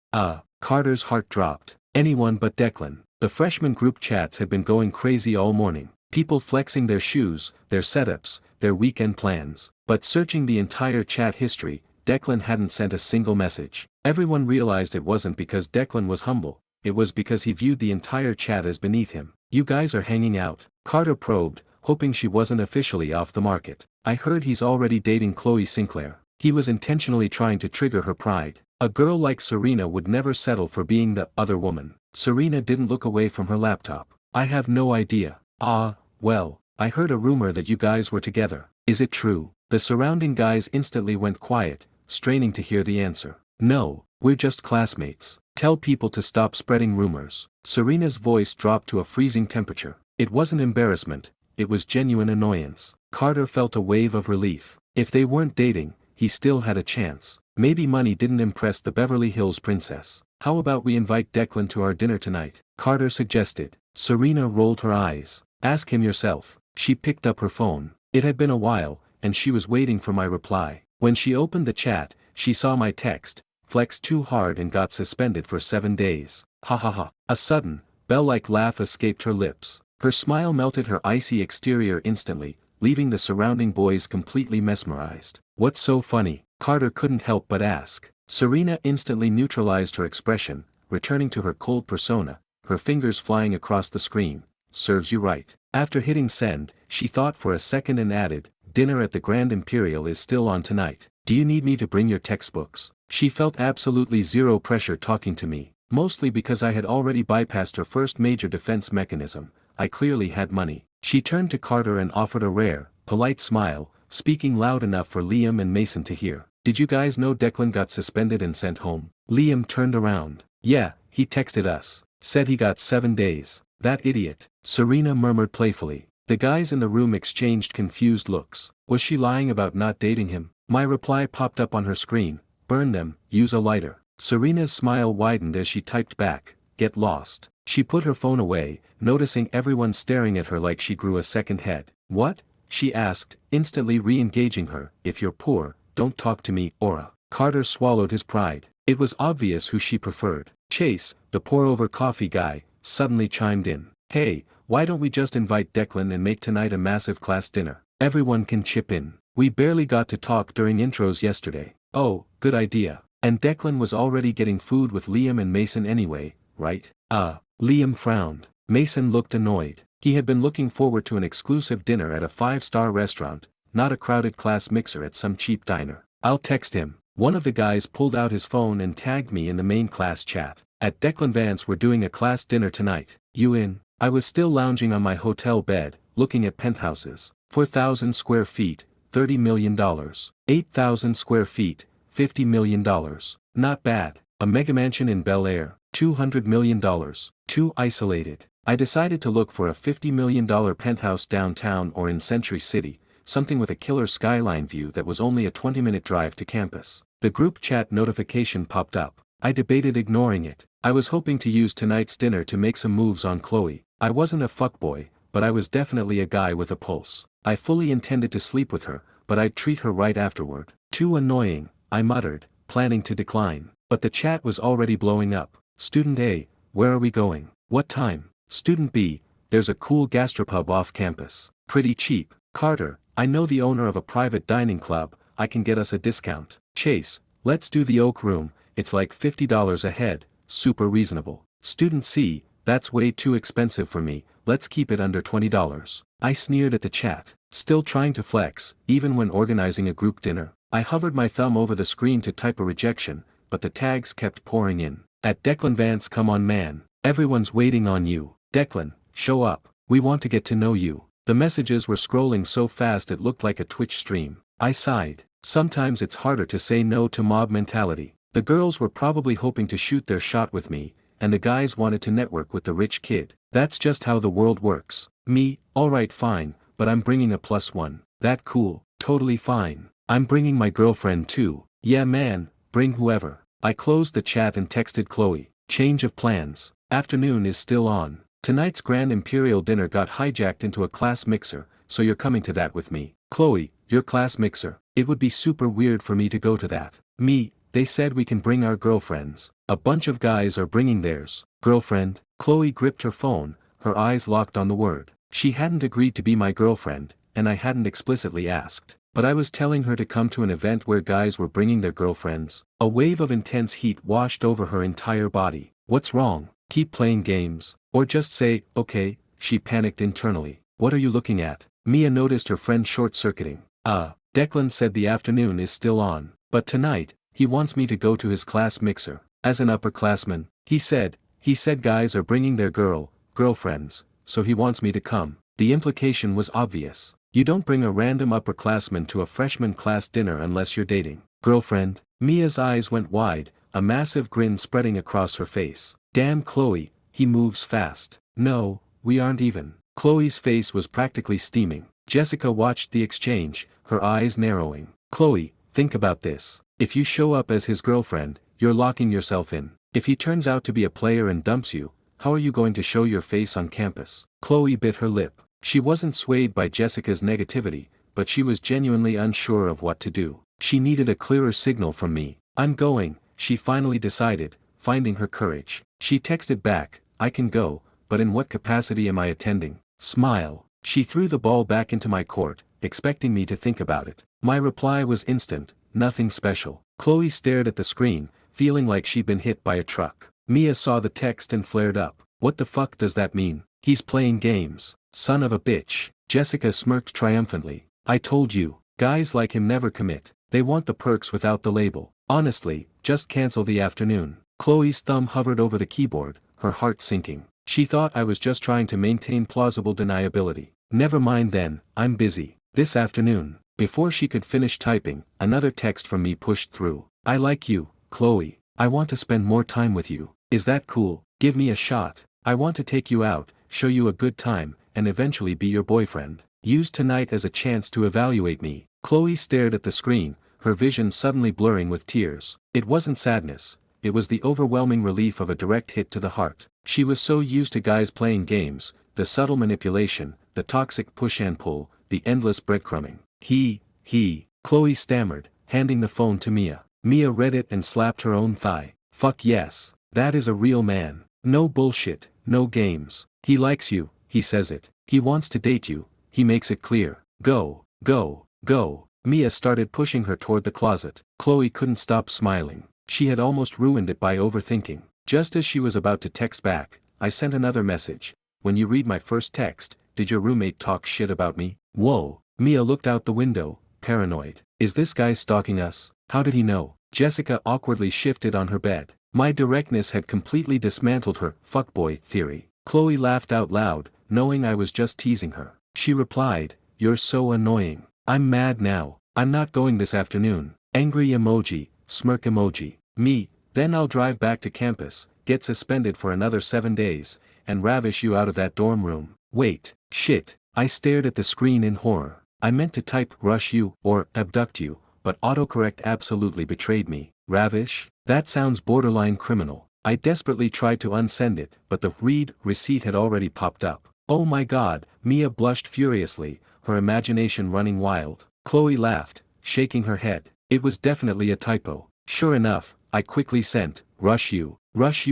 Carter's heart dropped. Anyone but Declan. The freshman group chats had been going crazy all morning. People flexing their shoes, their setups, their weekend plans. But searching the entire chat history, Declan hadn't sent a single message. Everyone realized it wasn't because Declan was humble. It was because he viewed the entire chat as beneath him. You guys are hanging out? Carter probed, hoping she wasn't officially off the market. I heard he's already dating Chloe Sinclair. He was intentionally trying to trigger her pride. A girl like Serena would never settle for being the other woman. Serena didn't look away from her laptop. I have no idea. Well, I heard a rumor that you guys were together. Is it true? The surrounding guys instantly went quiet, straining to hear the answer. No, we're just classmates. Tell people to stop spreading rumors. Serena's voice dropped to a freezing temperature. It wasn't embarrassment, it was genuine annoyance. Carter felt a wave of relief. If they weren't dating, he still had a chance. Maybe money didn't impress the Beverly Hills princess. How about we invite Declan to our dinner tonight? Carter suggested. Serena rolled her eyes. Ask him yourself. She picked up her phone. It had been a while, and she was waiting for my reply. When she opened the chat, she saw my text, flexed too hard and got suspended for 7 days. Ha ha ha. A sudden, bell-like laugh escaped her lips. Her smile melted her icy exterior instantly, leaving the surrounding boys completely mesmerized. What's so funny? Carter couldn't help but ask. Serena instantly neutralized her expression, returning to her cold persona, her fingers flying across the screen. Serves you right. After hitting send, she thought for a second and added, dinner at the Grand Imperial is still on tonight. Do you need me to bring your textbooks? She felt absolutely zero pressure talking to me, mostly because I had already bypassed her first major defense mechanism. I clearly had money. She turned to Carter and offered a rare, polite smile, speaking loud enough for Liam and Mason to hear. Did you guys know Declan got suspended and sent home? Liam turned around. Yeah, he texted us. Said he got 7 days. That idiot. Serena murmured playfully. The guys in the room exchanged confused looks. Was she lying about not dating him? My reply popped up on her screen. Burn them, use a lighter. Serena's smile widened as she typed back. Get lost. She put her phone away, noticing everyone staring at her like she grew a second head. What? She asked, instantly re-engaging her. If you're poor, don't talk to me, Aura. Carter swallowed his pride. It was obvious who she preferred. Chase, the pour-over coffee guy, suddenly chimed in. Hey, why don't we just invite Declan and make tonight a massive class dinner? Everyone can chip in. We barely got to talk during intros yesterday. Oh, good idea. And Declan was already getting food with Liam and Mason anyway, right? Liam frowned. Mason looked annoyed. He had been looking forward to an exclusive dinner at a 5-star restaurant, not a crowded class mixer at some cheap diner. I'll text him. One of the guys pulled out his phone and tagged me in the main class chat. At Declan Vance we're doing a class dinner tonight. You in? I was still lounging on my hotel bed, looking at penthouses. 4,000 square feet, $30 million. 8,000 square feet, $50 million. Not bad. A megamansion in Bel Air, $200 million. Too isolated. I decided to look for a $50 million penthouse downtown or in Century City, something with a killer skyline view that was only a 20-minute drive to campus. The group chat notification popped up. I debated ignoring it. I was hoping to use tonight's dinner to make some moves on Chloe. I wasn't a fuckboy, but I was definitely a guy with a pulse. I fully intended to sleep with her, but I'd treat her right afterward. Too annoying, I muttered, planning to decline. But the chat was already blowing up. Student A, where are we going? What time? Student B, there's a cool gastropub off campus. Pretty cheap. Carter, I know the owner of a private dining club, I can get us a discount. Chase, let's do the Oak Room, it's like $50 a head, super reasonable. Student C, that's way too expensive for me, let's keep it under $20. I sneered at the chat, still trying to flex, even when organizing a group dinner. I hovered my thumb over the screen to type a rejection, but the tags kept pouring in. At Declan Vance, come on man, everyone's waiting on you. Declan, show up, we want to get to know you. The messages were scrolling so fast it looked like a Twitch stream. I sighed. Sometimes it's harder to say no to mob mentality. The girls were probably hoping to shoot their shot with me, and the guys wanted to network with the rich kid. That's just how the world works. Me, alright fine, but I'm bringing a +1. That cool, totally fine. I'm bringing my girlfriend too. Yeah man, bring whoever. I closed the chat and texted Chloe. Change of plans. Afternoon is still on. Tonight's Grand Imperial dinner got hijacked into a class mixer, so you're coming to that with me. Chloe, your class mixer. It would be super weird for me to go to that. Me, they said we can bring our girlfriends. A bunch of guys are bringing theirs. Girlfriend? Chloe gripped her phone, her eyes locked on the word. She hadn't agreed to be my girlfriend, and I hadn't explicitly asked. But I was telling her to come to an event where guys were bringing their girlfriends. A wave of intense heat washed over her entire body. What's wrong? Keep playing games. Or just say, okay, she panicked internally. What are you looking at? Mia noticed her friend short-circuiting. Declan said the afternoon is still on. But tonight, he wants me to go to his class mixer. As an upperclassman, he said guys are bringing their girlfriends, so he wants me to come. The implication was obvious. You don't bring a random upperclassman to a freshman class dinner unless you're dating. Girlfriend? Mia's eyes went wide, a massive grin spreading across her face. Damn Chloe, he moves fast. No, we aren't even. Chloe's face was practically steaming. Jessica watched the exchange, her eyes narrowing. Chloe, think about this. If you show up as his girlfriend, you're locking yourself in. If he turns out to be a player and dumps you, how are you going to show your face on campus? Chloe bit her lip. She wasn't swayed by Jessica's negativity, but she was genuinely unsure of what to do. She needed a clearer signal from me. I'm going, she finally decided, finding her courage. She texted back, I can go, but in what capacity am I attending? Smile. She threw the ball back into my court, expecting me to think about it. My reply was instant, nothing special. Chloe stared at the screen, feeling like she'd been hit by a truck. Mia saw the text and flared up. What the fuck does that mean? He's playing games. Son of a bitch. Jessica smirked triumphantly. I told you, guys like him never commit. They want the perks without the label. Honestly, just cancel the afternoon. Chloe's thumb hovered over the keyboard, her heart sinking. She thought I was just trying to maintain plausible deniability. Never mind then, I'm busy. This afternoon. Before she could finish typing, another text from me pushed through. I like you, Chloe. I want to spend more time with you. Is that cool? Give me a shot. I want to take you out, show you a good time, and eventually be your boyfriend. Use tonight as a chance to evaluate me. Chloe stared at the screen, her vision suddenly blurring with tears. It wasn't sadness, it was the overwhelming relief of a direct hit to the heart. She was so used to guys playing games, the subtle manipulation, the toxic push and pull, the endless breadcrumbing. Chloe stammered, handing the phone to Mia. Mia read it and slapped her own thigh. Fuck yes, that is a real man. No bullshit, no games. He likes you, he says it. He wants to date you, he makes it clear. Go, go, go. Mia started pushing her toward the closet. Chloe couldn't stop smiling. She had almost ruined it by overthinking. Just as she was about to text back, I sent another message. When you read my first text, did your roommate talk shit about me? Whoa. Mia looked out the window, paranoid. Is this guy stalking us? How did he know? Jessica awkwardly shifted on her bed. My directness had completely dismantled her fuckboy theory. Chloe laughed out loud, knowing I was just teasing her. She replied, you're so annoying. I'm mad now. I'm not going this afternoon. Angry emoji, smirk emoji. Me, then I'll drive back to campus, get suspended for another 7 days, and ravish you out of that dorm room. Wait, shit. I stared at the screen in horror. I meant to type rush you or abduct you, but autocorrect absolutely betrayed me. Ravish? That sounds borderline criminal. I desperately tried to unsend it, but the read receipt had already popped up. Oh my god, Mia blushed furiously, her imagination running wild. Chloe laughed, shaking her head. It was definitely a typo. Sure enough, I quickly sent, rush you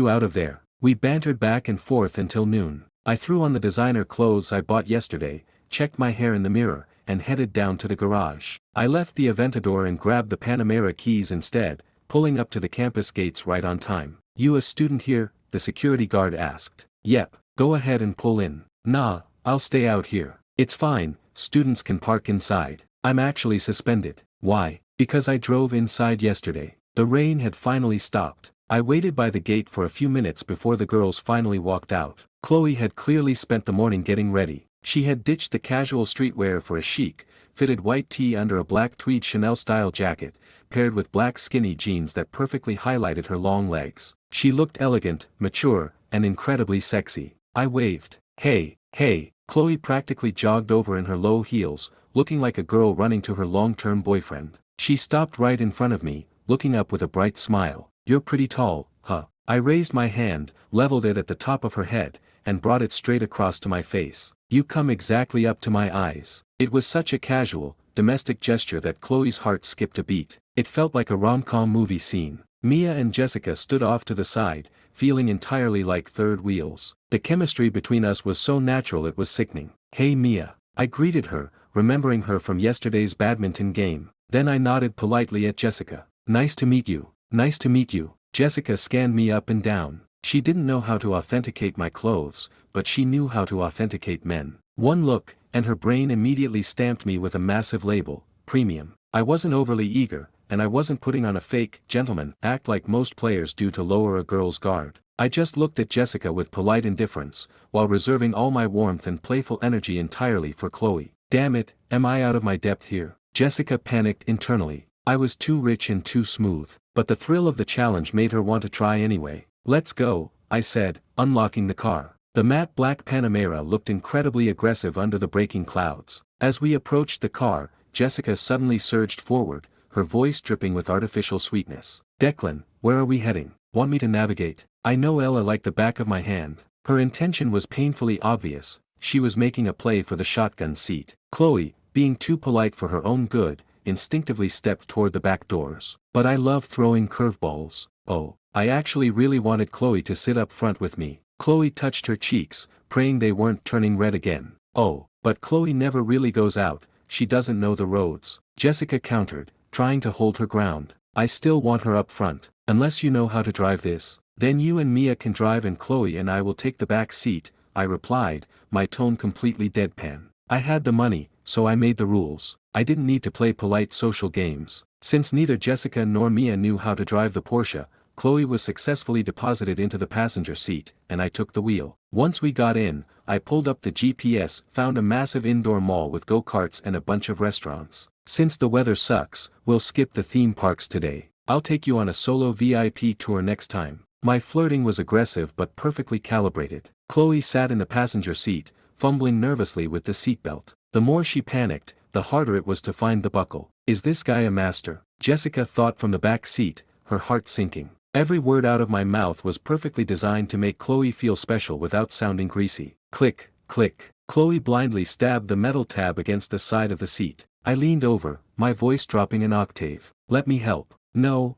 out of there. We bantered back and forth until noon. I threw on the designer clothes I bought yesterday, checked my hair in the mirror, and headed down to the garage. I left the Aventador and grabbed the Panamera keys instead, pulling up to the campus gates right on time. You a student here? The security guard asked. Yep, go ahead and pull in. Nah, I'll stay out here. It's fine, students can park inside. I'm actually suspended. Why? Because I drove inside yesterday. The rain had finally stopped. I waited by the gate for a few minutes before the girls finally walked out. Chloe had clearly spent the morning getting ready. She had ditched the casual streetwear for a chic, fitted white tee under a black tweed Chanel-style jacket, paired with black skinny jeans that perfectly highlighted her long legs. She looked elegant, mature, and incredibly sexy. I waved. Hey. Chloe practically jogged over in her low heels, looking like a girl running to her long-term boyfriend. She stopped right in front of me, looking up with a bright smile. You're pretty tall, huh? I raised my hand, leveled it at the top of her head, and brought it straight across to my face. You come exactly up to my eyes. It was such a casual, domestic gesture that Chloe's heart skipped a beat. It felt like a rom-com movie scene. Mia and Jessica stood off to the side, feeling entirely like third wheels. The chemistry between us was so natural it was sickening. Hey Mia. I greeted her, remembering her from yesterday's badminton game. Then I nodded politely at Jessica. Nice to meet you. Nice to meet you. Jessica scanned me up and down. She didn't know how to authenticate my clothes, but she knew how to authenticate men. One look, and her brain immediately stamped me with a massive label, premium. I wasn't overly eager, and I wasn't putting on a fake gentleman act like most players do to lower a girl's guard. I just looked at Jessica with polite indifference, while reserving all my warmth and playful energy entirely for Chloe. Damn it, am I out of my depth here? Jessica panicked internally. I was too rich and too smooth. But the thrill of the challenge made her want to try anyway. "Let's go," I said, unlocking the car. The matte black Panamera looked incredibly aggressive under the breaking clouds. As we approached the car, Jessica suddenly surged forward, her voice dripping with artificial sweetness. "Declan, where are we heading? Want me to navigate?" I know Ella like the back of my hand. Her intention was painfully obvious. She was making a play for the shotgun seat. Chloe, being too polite for her own good, instinctively stepped toward the back doors. But I love throwing curveballs. Oh, I actually really wanted Chloe to sit up front with me. Chloe touched her cheeks, praying they weren't turning red again. "Oh, but Chloe never really goes out, she doesn't know the roads," Jessica countered, trying to hold her ground. "I still want her up front. Unless you know how to drive this, then you and Mia can drive and Chloe and I will take the back seat," I replied, my tone completely deadpan. I had the money, so I made the rules. I didn't need to play polite social games. Since neither Jessica nor Mia knew how to drive the Porsche, Chloe was successfully deposited into the passenger seat, and I took the wheel. Once we got in, I pulled up the GPS, found a massive indoor mall with go-karts and a bunch of restaurants. "Since the weather sucks, we'll skip the theme parks today. I'll take you on a solo VIP tour next time." My flirting was aggressive but perfectly calibrated. Chloe sat in the passenger seat, fumbling nervously with the seatbelt. The more she panicked, the harder it was to find the buckle. "Is this guy a master?" Jessica thought from the back seat, her heart sinking. Every word out of my mouth was perfectly designed to make Chloe feel special without sounding greasy. Click, click. Chloe blindly stabbed the metal tab against the side of the seat. I leaned over, my voice dropping an octave. "Let me help." No,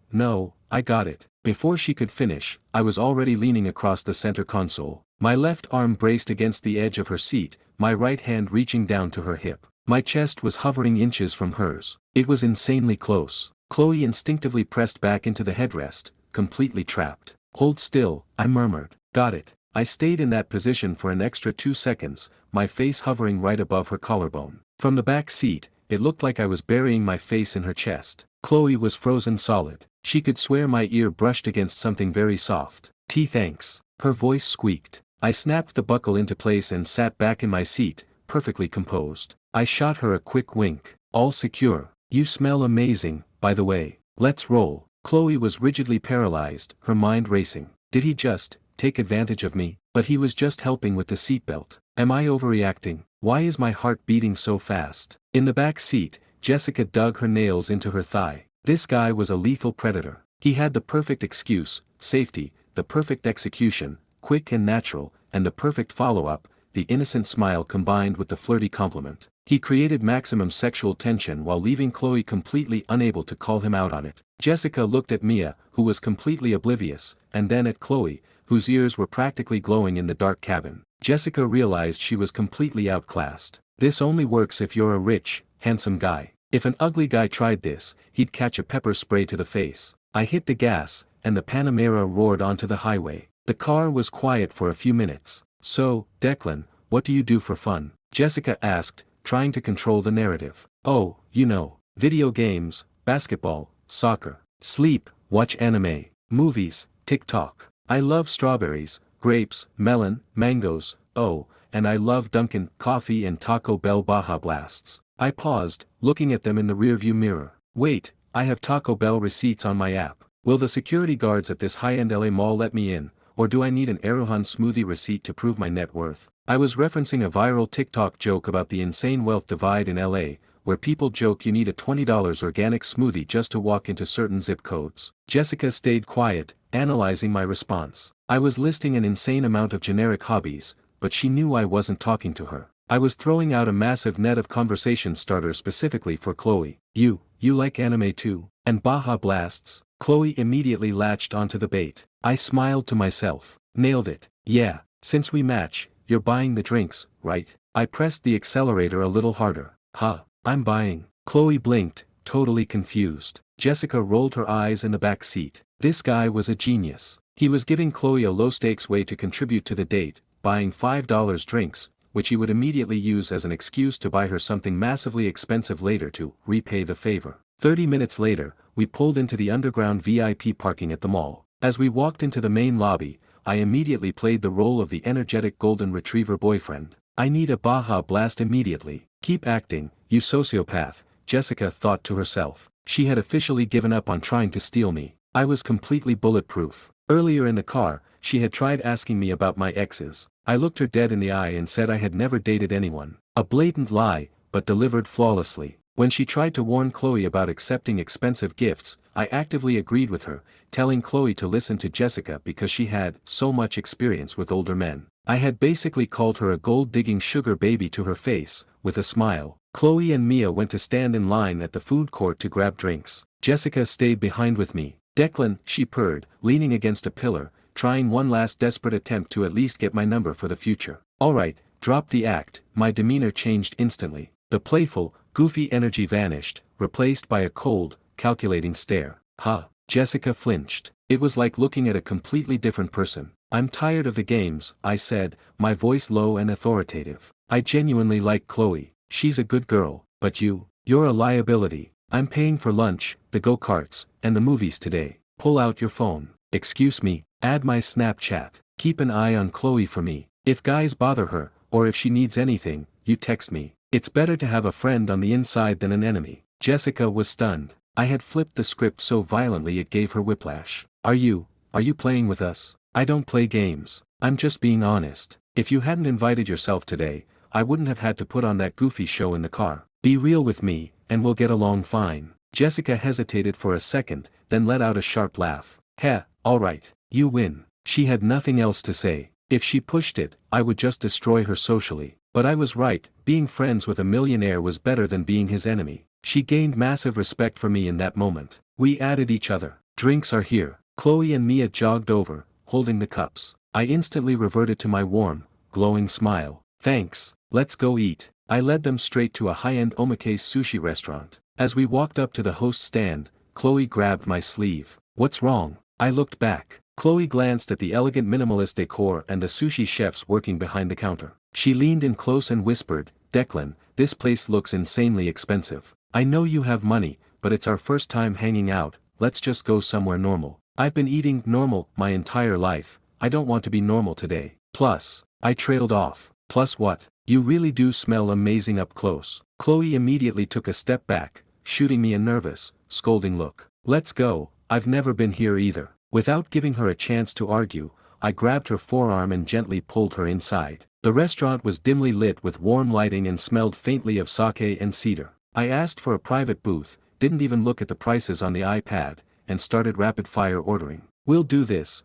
I got it." Before she could finish, I was already leaning across the center console. My left arm braced against the edge of her seat, my right hand reaching down to her hip. My chest was hovering inches from hers. It was insanely close. Chloe instinctively pressed back into the headrest, completely trapped. "Hold still," I murmured. "Got it." I stayed in that position for an extra 2 seconds, my face hovering right above her collarbone. From the back seat, it looked like I was burying my face in her chest. Chloe was frozen solid. She could swear my ear brushed against something very soft. Thanks." Her voice squeaked. I snapped the buckle into place and sat back in my seat, perfectly composed. I shot her a quick wink. "All secure. You smell amazing, by the way. Let's roll." Chloe was rigidly paralyzed, her mind racing. Did he just take advantage of me? But he was just helping with the seatbelt. Am I overreacting? Why is my heart beating so fast? In the back seat, Jessica dug her nails into her thigh. This guy was a lethal predator. He had the perfect excuse, safety, the perfect execution, quick and natural, and the perfect follow-up, the innocent smile combined with the flirty compliment. He created maximum sexual tension while leaving Chloe completely unable to call him out on it. Jessica looked at Mia, who was completely oblivious, and then at Chloe, whose ears were practically glowing in the dark cabin. Jessica realized she was completely outclassed. This only works if you're a rich, handsome guy. If an ugly guy tried this, he'd catch a pepper spray to the face. I hit the gas, and the Panamera roared onto the highway. The car was quiet for a few minutes. "So, Declan, what do you do for fun?" Jessica asked, trying to control the narrative. "Oh, you know, video games, basketball, soccer, sleep, watch anime, movies, TikTok. I love strawberries, grapes, melon, mangoes, oh, and I love Dunkin' coffee and Taco Bell Baja Blasts." I paused, looking at them in the rearview mirror. "Wait, I have Taco Bell receipts on my app. Will the security guards at this high-end LA mall let me in, or do I need an Arohan smoothie receipt to prove my net worth?" I was referencing a viral TikTok joke about the insane wealth divide in LA, where people joke you need a $20 organic smoothie just to walk into certain zip codes. Jessica stayed quiet, analyzing my response. I was listing an insane amount of generic hobbies, but she knew I wasn't talking to her. I was throwing out a massive net of conversation starters specifically for Chloe. You like anime too? And Baja Blasts?" Chloe immediately latched onto the bait. I smiled to myself. Nailed it. "Yeah, since we match, you're buying the drinks, right?" I pressed the accelerator a little harder. "Huh, I'm buying." Chloe blinked, totally confused. Jessica rolled her eyes in the back seat. This guy was a genius. He was giving Chloe a low-stakes way to contribute to the date, buying $5 drinks, which he would immediately use as an excuse to buy her something massively expensive later to repay the favor. 30 minutes later, we pulled into the underground VIP parking at the mall. As we walked into the main lobby, I immediately played the role of the energetic golden retriever boyfriend. "I need a Baja Blast immediately." "Keep acting, you sociopath," Jessica thought to herself. She had officially given up on trying to steal me. I was completely bulletproof. Earlier in the car, she had tried asking me about my exes. I looked her dead in the eye and said I had never dated anyone. A blatant lie, but delivered flawlessly. When she tried to warn Chloe about accepting expensive gifts, I actively agreed with her, telling Chloe to listen to Jessica because she had so much experience with older men. I had basically called her a gold-digging sugar baby to her face, with a smile. Chloe and Mia went to stand in line at the food court to grab drinks. Jessica stayed behind with me. Declan, she purred, leaning against a pillar, trying one last desperate attempt to at least get my number for the future. Alright, drop the act. My demeanor changed instantly. The playful, goofy energy vanished, replaced by a cold, calculating stare. Huh. Jessica flinched. It was like looking at a completely different person. I'm tired of the games, I said, my voice low and authoritative. I genuinely like Chloe. She's a good girl, but you're a liability. I'm paying for lunch, the go-karts, and the movies today. Pull out your phone. Excuse me, add my Snapchat. Keep an eye on Chloe for me. If guys bother her, or if she needs anything, you text me. It's better to have a friend on the inside than an enemy. Jessica was stunned. I had flipped the script so violently it gave her whiplash. Are you playing with us? I don't play games. I'm just being honest. If you hadn't invited yourself today, I wouldn't have had to put on that goofy show in the car. Be real with me, and we'll get along fine. Jessica hesitated for a second, then let out a sharp laugh. Heh, alright, you win. She had nothing else to say. If she pushed it, I would just destroy her socially. But I was right, being friends with a millionaire was better than being his enemy. She gained massive respect for me in that moment. We added each other. Drinks are here. Chloe and Mia jogged over, holding the cups. I instantly reverted to my warm, glowing smile. Thanks, let's go eat. I led them straight to a high-end omakase sushi restaurant. As we walked up to the host's stand, Chloe grabbed my sleeve. What's wrong? I looked back. Chloe glanced at the elegant minimalist decor and the sushi chefs working behind the counter. She leaned in close and whispered, Declan, this place looks insanely expensive. I know you have money, but it's our first time hanging out, let's just go somewhere normal. I've been eating normal my entire life, I don't want to be normal today. Plus, I trailed off. Plus what? You really do smell amazing up close. Chloe immediately took a step back, shooting me a nervous, scolding look. Let's go, I've never been here either. Without giving her a chance to argue, I grabbed her forearm and gently pulled her inside. The restaurant was dimly lit with warm lighting and smelled faintly of sake and cedar. I asked for a private booth, didn't even look at the prices on the iPad, and started rapid-fire ordering. We'll do this,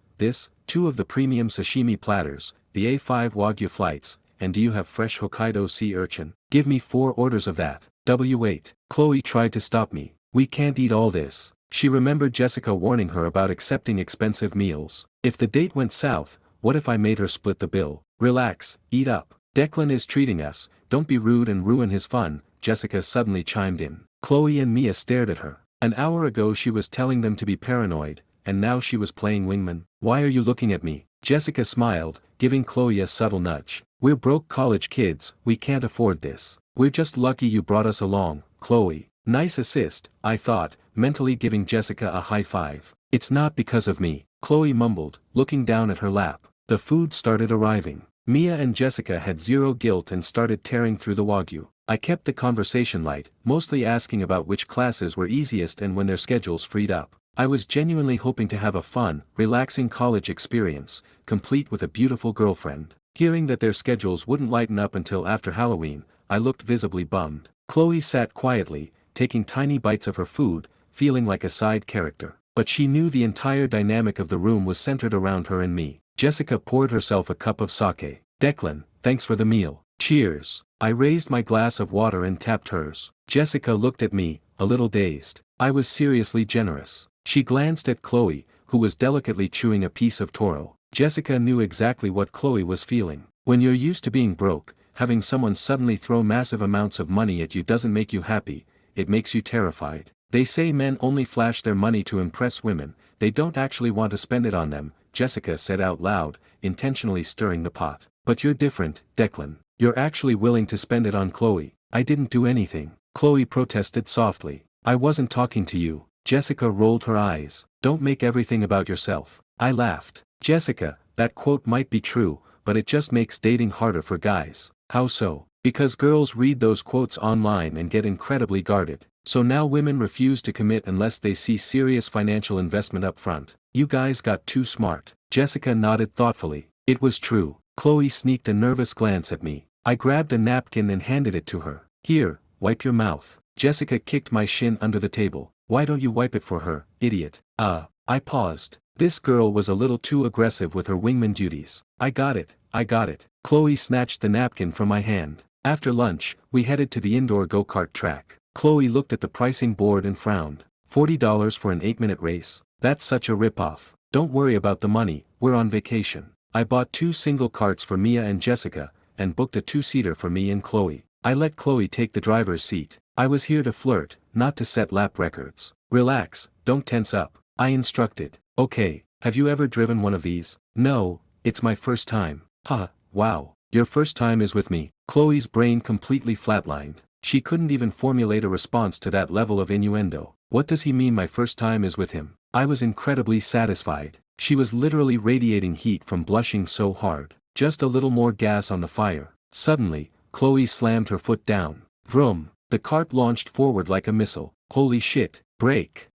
2 of the premium sashimi platters, the A5 Wagyu flights, and do you have fresh Hokkaido sea urchin? Give me 4 orders of that. W8. Chloe tried to stop me. We can't eat all this. She remembered Jessica warning her about accepting expensive meals. If the date went south, what if I made her split the bill? Relax, eat up. Declan is treating us, don't be rude and ruin his fun, Jessica suddenly chimed in. Chloe and Mia stared at her. An hour ago she was telling them to be paranoid, and now she was playing wingman. Why are you looking at me? Jessica smiled, giving Chloe a subtle nudge. We're broke college kids, we can't afford this. We're just lucky you brought us along, Chloe. Nice assist, I thought, mentally giving Jessica a high five. It's not because of me, Chloe mumbled, looking down at her lap. The food started arriving. Mia and Jessica had zero guilt and started tearing through the wagyu. I kept the conversation light, mostly asking about which classes were easiest and when their schedules freed up. I was genuinely hoping to have a fun, relaxing college experience, complete with a beautiful girlfriend. Hearing that their schedules wouldn't lighten up until after Halloween, I looked visibly bummed. Chloe sat quietly, taking tiny bites of her food, feeling like a side character. But she knew the entire dynamic of the room was centered around her and me. Jessica poured herself a cup of sake. Declan, thanks for the meal. Cheers. I raised my glass of water and tapped hers. Jessica looked at me, a little dazed. I was seriously generous. She glanced at Chloe, who was delicately chewing a piece of toro. Jessica knew exactly what Chloe was feeling. When you're used to being broke, having someone suddenly throw massive amounts of money at you doesn't make you happy, it makes you terrified. They say men only flash their money to impress women, they don't actually want to spend it on them, Jessica said out loud, intentionally stirring the pot. But you're different, Declan. You're actually willing to spend it on Chloe. I didn't do anything. Chloe protested softly. I wasn't talking to you. Jessica rolled her eyes. Don't make everything about yourself. I laughed. Jessica, that quote might be true, but it just makes dating harder for guys. How so? Because girls read those quotes online and get incredibly guarded. So now women refuse to commit unless they see serious financial investment up front. You guys got too smart. Jessica nodded thoughtfully. It was true. Chloe sneaked a nervous glance at me. I grabbed a napkin and handed it to her. Here, wipe your mouth. Jessica kicked my shin under the table. Why don't you wipe it for her, idiot? I paused. This girl was a little too aggressive with her wingman duties. I got it. Chloe snatched the napkin from my hand. After lunch, we headed to the indoor go-kart track. Chloe looked at the pricing board and frowned. $40 for an 8-minute race? That's such a rip-off. Don't worry about the money, we're on vacation. I bought 2 single carts for Mia and Jessica, and booked a 2-seater for me and Chloe. I let Chloe take the driver's seat. I was here to flirt, not to set lap records. Relax, don't tense up, I instructed. Okay, have you ever driven one of these? No, it's my first time. Wow, your first time is with me. Chloe's brain completely flatlined. She couldn't even formulate a response to that level of innuendo. What does he mean my first time is with him? I was incredibly satisfied. She was literally radiating heat from blushing so hard. Just a little more gas on the fire. Suddenly, Chloe slammed her foot down. Vroom. The cart launched forward like a missile. Holy shit. Brake.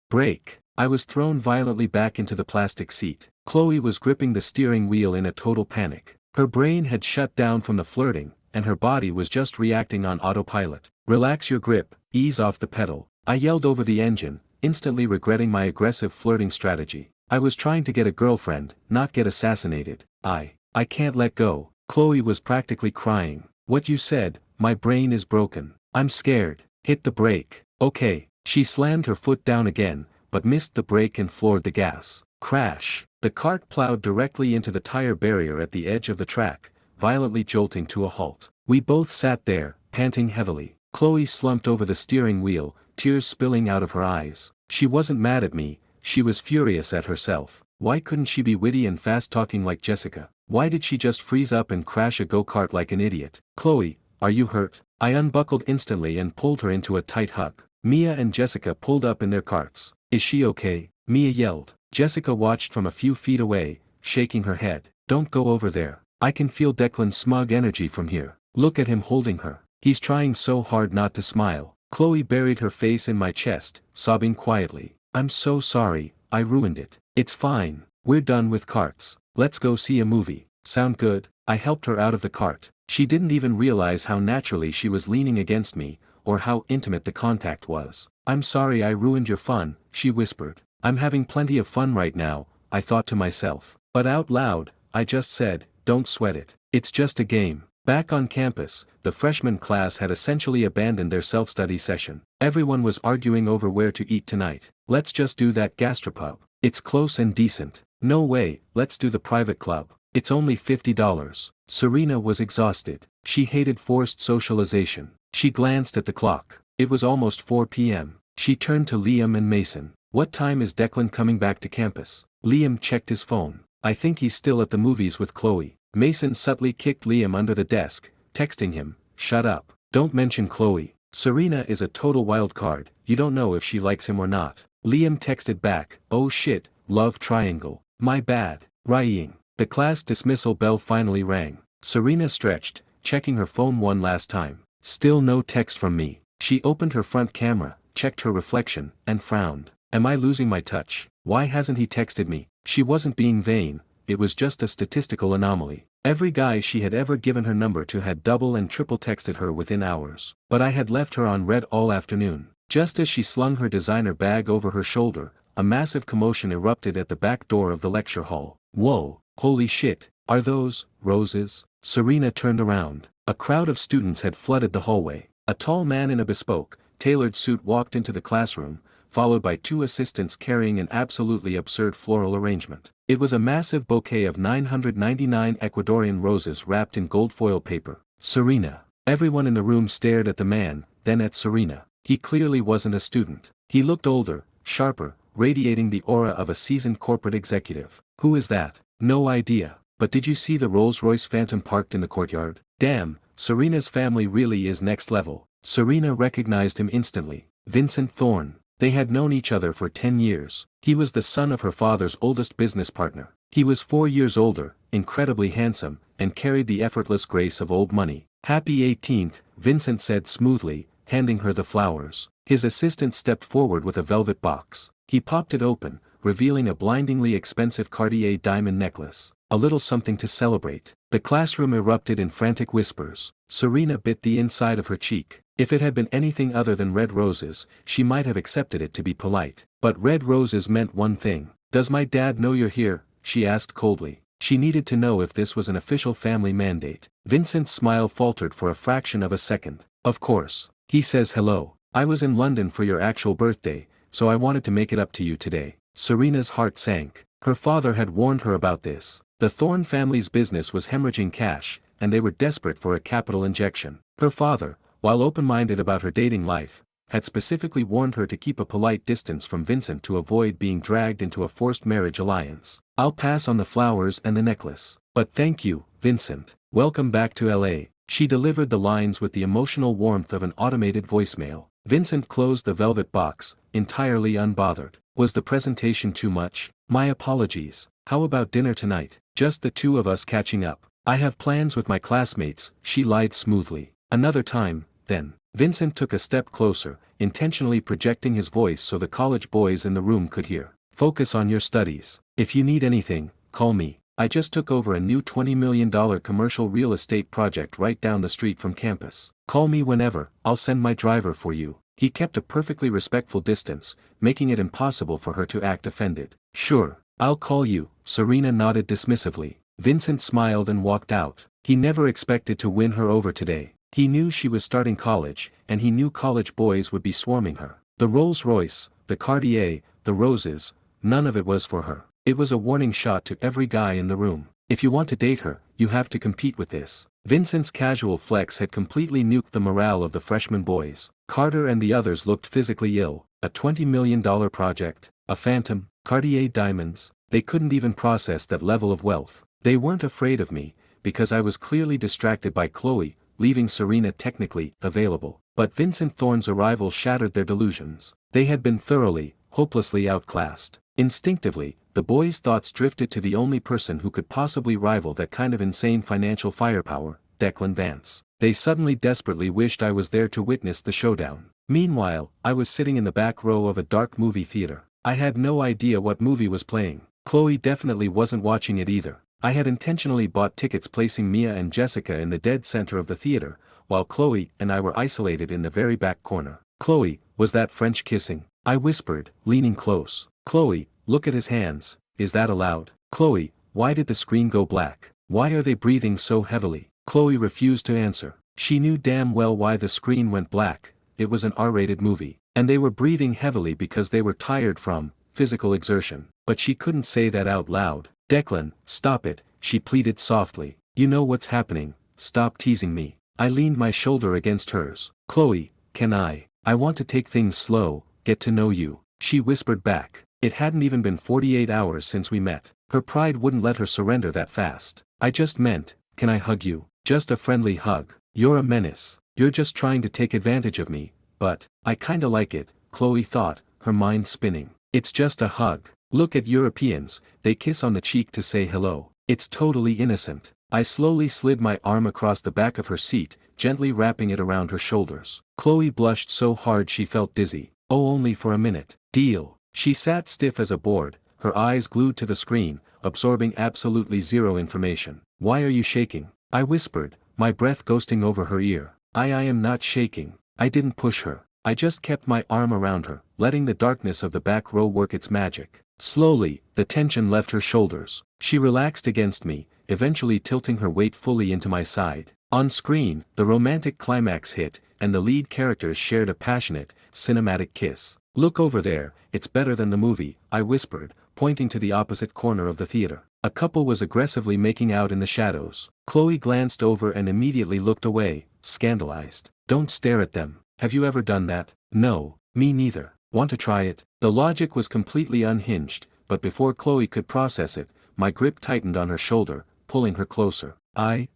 I was thrown violently back into the plastic seat. Chloe was gripping the steering wheel in a total panic. Her brain had shut down from the flirting, and her body was just reacting on autopilot. Relax your grip, ease off the pedal. I yelled over the engine, instantly regretting my aggressive flirting strategy. I was trying to get a girlfriend, not get assassinated. I can't let go. Chloe was practically crying. What you said, my brain is broken. I'm scared. Hit the brake. Okay. She slammed her foot down again, but missed the brake and floored the gas. Crash. The cart plowed directly into the tire barrier at the edge of the track, violently jolting to a halt. We both sat there, panting heavily. Chloe slumped over the steering wheel, tears spilling out of her eyes. She wasn't mad at me, she was furious at herself. Why couldn't she be witty and fast-talking like Jessica? Why did she just freeze up and crash a go-kart like an idiot? Chloe, are you hurt? I unbuckled instantly and pulled her into a tight hug. Mia and Jessica pulled up in their carts. Is she okay? Mia yelled. Jessica watched from a few feet away, shaking her head. Don't go over there. I can feel Declan's smug energy from here. Look at him holding her. He's trying so hard not to smile. Chloe buried her face in my chest, sobbing quietly. I'm so sorry, I ruined it. It's fine. We're done with carts. Let's go see a movie. Sound good? I helped her out of the cart. She didn't even realize how naturally she was leaning against me, or how intimate the contact was. I'm sorry I ruined your fun, she whispered. I'm having plenty of fun right now, I thought to myself. But out loud, I just said, don't sweat it. It's just a game. Back on campus, the freshman class had essentially abandoned their self-study session. Everyone was arguing over where to eat tonight. Let's just do that gastropub. It's close and decent. No way, let's do the private club. It's only $50. Serena was exhausted. She hated forced socialization. She glanced at the clock. It was almost 4 p.m. She turned to Liam and Mason. What time is Declan coming back to campus? Liam checked his phone. I think he's still at the movies with Chloe. Mason subtly kicked Liam under the desk, texting him, shut up. Don't mention Chloe. Serena is a total wild card, you don't know if she likes him or not. Liam texted back, oh shit, love triangle. My bad. Rying. The class dismissal bell finally rang. Serena stretched, checking her phone one last time. Still no text from me. She opened her front camera, checked her reflection, and frowned. Am I losing my touch? Why hasn't he texted me? She wasn't being vain, it was just a statistical anomaly. Every guy she had ever given her number to had double and triple texted her within hours. But I had left her on red all afternoon. Just as she slung her designer bag over her shoulder, a massive commotion erupted at the back door of the lecture hall. Whoa, holy shit, are those roses? Serena turned around. A crowd of students had flooded the hallway. A tall man in a bespoke, tailored suit walked into the classroom, followed by 2 assistants carrying an absolutely absurd floral arrangement. It was a massive bouquet of 999 Ecuadorian roses wrapped in gold foil paper. Serena. Everyone in the room stared at the man, then at Serena. He clearly wasn't a student. He looked older, sharper, radiating the aura of a seasoned corporate executive. Who is that? No idea. But did you see the Rolls-Royce Phantom parked in the courtyard? Damn, Serena's family really is next level. Serena recognized him instantly. Vincent Thorne. They had known each other for 10 years. He was the son of her father's oldest business partner. He was 4 years older, incredibly handsome, and carried the effortless grace of old money. Happy 18th, Vincent said smoothly, handing her the flowers. His assistant stepped forward with a velvet box. He popped it open, revealing a blindingly expensive Cartier diamond necklace. A little something to celebrate. The classroom erupted in frantic whispers. Serena bit the inside of her cheek. If it had been anything other than red roses, she might have accepted it to be polite. But red roses meant one thing. "Does my dad know you're here?" she asked coldly. She needed to know if this was an official family mandate. Vincent's smile faltered for a fraction of a second. "Of course." He says hello. "I was in London for your actual birthday, so I wanted to make it up to you today." Serena's heart sank. Her father had warned her about this. The Thorne family's business was hemorrhaging cash, and they were desperate for a capital injection. Her father, while open-minded about her dating life, had specifically warned her to keep a polite distance from Vincent to avoid being dragged into a forced marriage alliance. "I'll pass on the flowers and the necklace. But thank you, Vincent. Welcome back to LA." She delivered the lines with the emotional warmth of an automated voicemail. Vincent closed the velvet box, entirely unbothered. "Was the presentation too much? My apologies. How about dinner tonight? Just the two of us catching up." "I have plans with my classmates," she lied smoothly. "Another time, then." Vincent took a step closer, intentionally projecting his voice so the college boys in the room could hear. "Focus on your studies. If you need anything, call me. I just took over a new $20 million commercial real estate project right down the street from campus. Call me whenever, I'll send my driver for you." He kept a perfectly respectful distance, making it impossible for her to act offended. "Sure, I'll call you." Serena nodded dismissively. Vincent smiled and walked out. He never expected to win her over today. He knew she was starting college, and he knew college boys would be swarming her. The Rolls-Royce, the Cartier, the roses, none of it was for her. It was a warning shot to every guy in the room. If you want to date her, you have to compete with this. Vincent's casual flex had completely nuked the morale of the freshman boys. Carter and the others looked physically ill. A $20 million project, a phantom, Cartier diamonds, they couldn't even process that level of wealth. They weren't afraid of me, because I was clearly distracted by Chloe, leaving Serena technically available. But Vincent Thorne's arrival shattered their delusions. They had been thoroughly, hopelessly outclassed. Instinctively, the boys' thoughts drifted to the only person who could possibly rival that kind of insane financial firepower, Declan Vance. They suddenly desperately wished I was there to witness the showdown. Meanwhile, I was sitting in the back row of a dark movie theater. I had no idea what movie was playing. Chloe definitely wasn't watching it either. I had intentionally bought tickets placing Mia and Jessica in the dead center of the theater, while Chloe and I were isolated in the very back corner. "Chloe, was that French kissing?" I whispered, leaning close. "Chloe, look at his hands, is that allowed?" "Chloe, why did the screen go black? Why are they breathing so heavily?" Chloe refused to answer. She knew damn well why the screen went black. It was an R-rated movie, and they were breathing heavily because they were tired from physical exertion. But she couldn't say that out loud. "Declan, stop it," she pleaded softly. "You know what's happening, stop teasing me." I leaned my shoulder against hers. "Chloe, can I want to take things slow, get to know you," she whispered back. It hadn't even been 48 hours since we met. Her pride wouldn't let her surrender that fast. "I just meant, can I hug you? Just a friendly hug." "You're a menace. You're just trying to take advantage of me, but I kinda like it," Chloe thought, her mind spinning. "It's just a hug. Look at Europeans, they kiss on the cheek to say hello. It's totally innocent." I slowly slid my arm across the back of her seat, gently wrapping it around her shoulders. Chloe blushed so hard she felt dizzy. "Oh, only for a minute." "Deal." She sat stiff as a board, her eyes glued to the screen, absorbing absolutely zero information. "Why are you shaking?" I whispered, my breath ghosting over her ear. I am not shaking. I didn't push her. I just kept my arm around her, letting the darkness of the back row work its magic. Slowly, the tension left her shoulders. She relaxed against me, eventually tilting her weight fully into my side. On screen, the romantic climax hit, and the lead characters shared a passionate, cinematic kiss. "Look over there, it's better than the movie," I whispered, pointing to the opposite corner of the theater. A couple was aggressively making out in the shadows. Chloe glanced over and immediately looked away, scandalized. "Don't stare at them. Have you ever done that?" "No, me neither. Want to try it?" The logic was completely unhinged, but before Chloe could process it, my grip tightened on her shoulder, pulling her closer.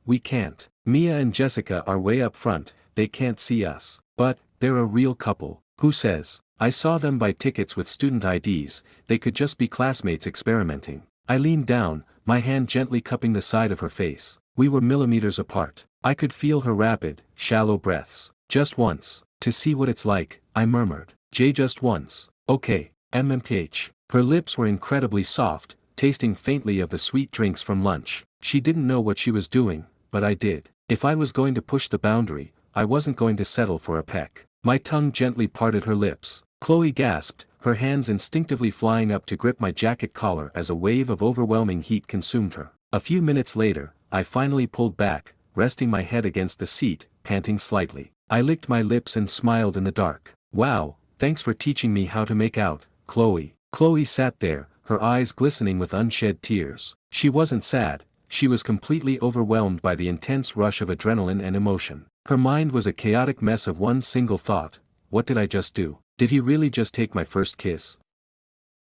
We can't. Mia and Jessica are way up front, they can't see us. But, they're a real couple. Who says? I saw them buy tickets with student IDs, they could just be classmates experimenting. I leaned down, my hand gently cupping the side of her face. We were millimeters apart. I could feel her rapid, shallow breaths. "Just once. To see what it's like, I murmured. Just once. Okay. MMPH. Her lips were incredibly soft, tasting faintly of the sweet drinks from lunch. She didn't know what she was doing, but I did. If I was going to push the boundary, I wasn't going to settle for a peck. My tongue gently parted her lips. Chloe gasped, her hands instinctively flying up to grip my jacket collar as a wave of overwhelming heat consumed her. A few minutes later, I finally pulled back, resting my head against the seat, panting slightly. I licked my lips and smiled in the dark. Wow, thanks for teaching me how to make out, Chloe. Chloe sat there, her eyes glistening with unshed tears. She wasn't sad, she was completely overwhelmed by the intense rush of adrenaline and emotion. Her mind was a chaotic mess of one single thought: what did I just do? Did he really just take my first kiss?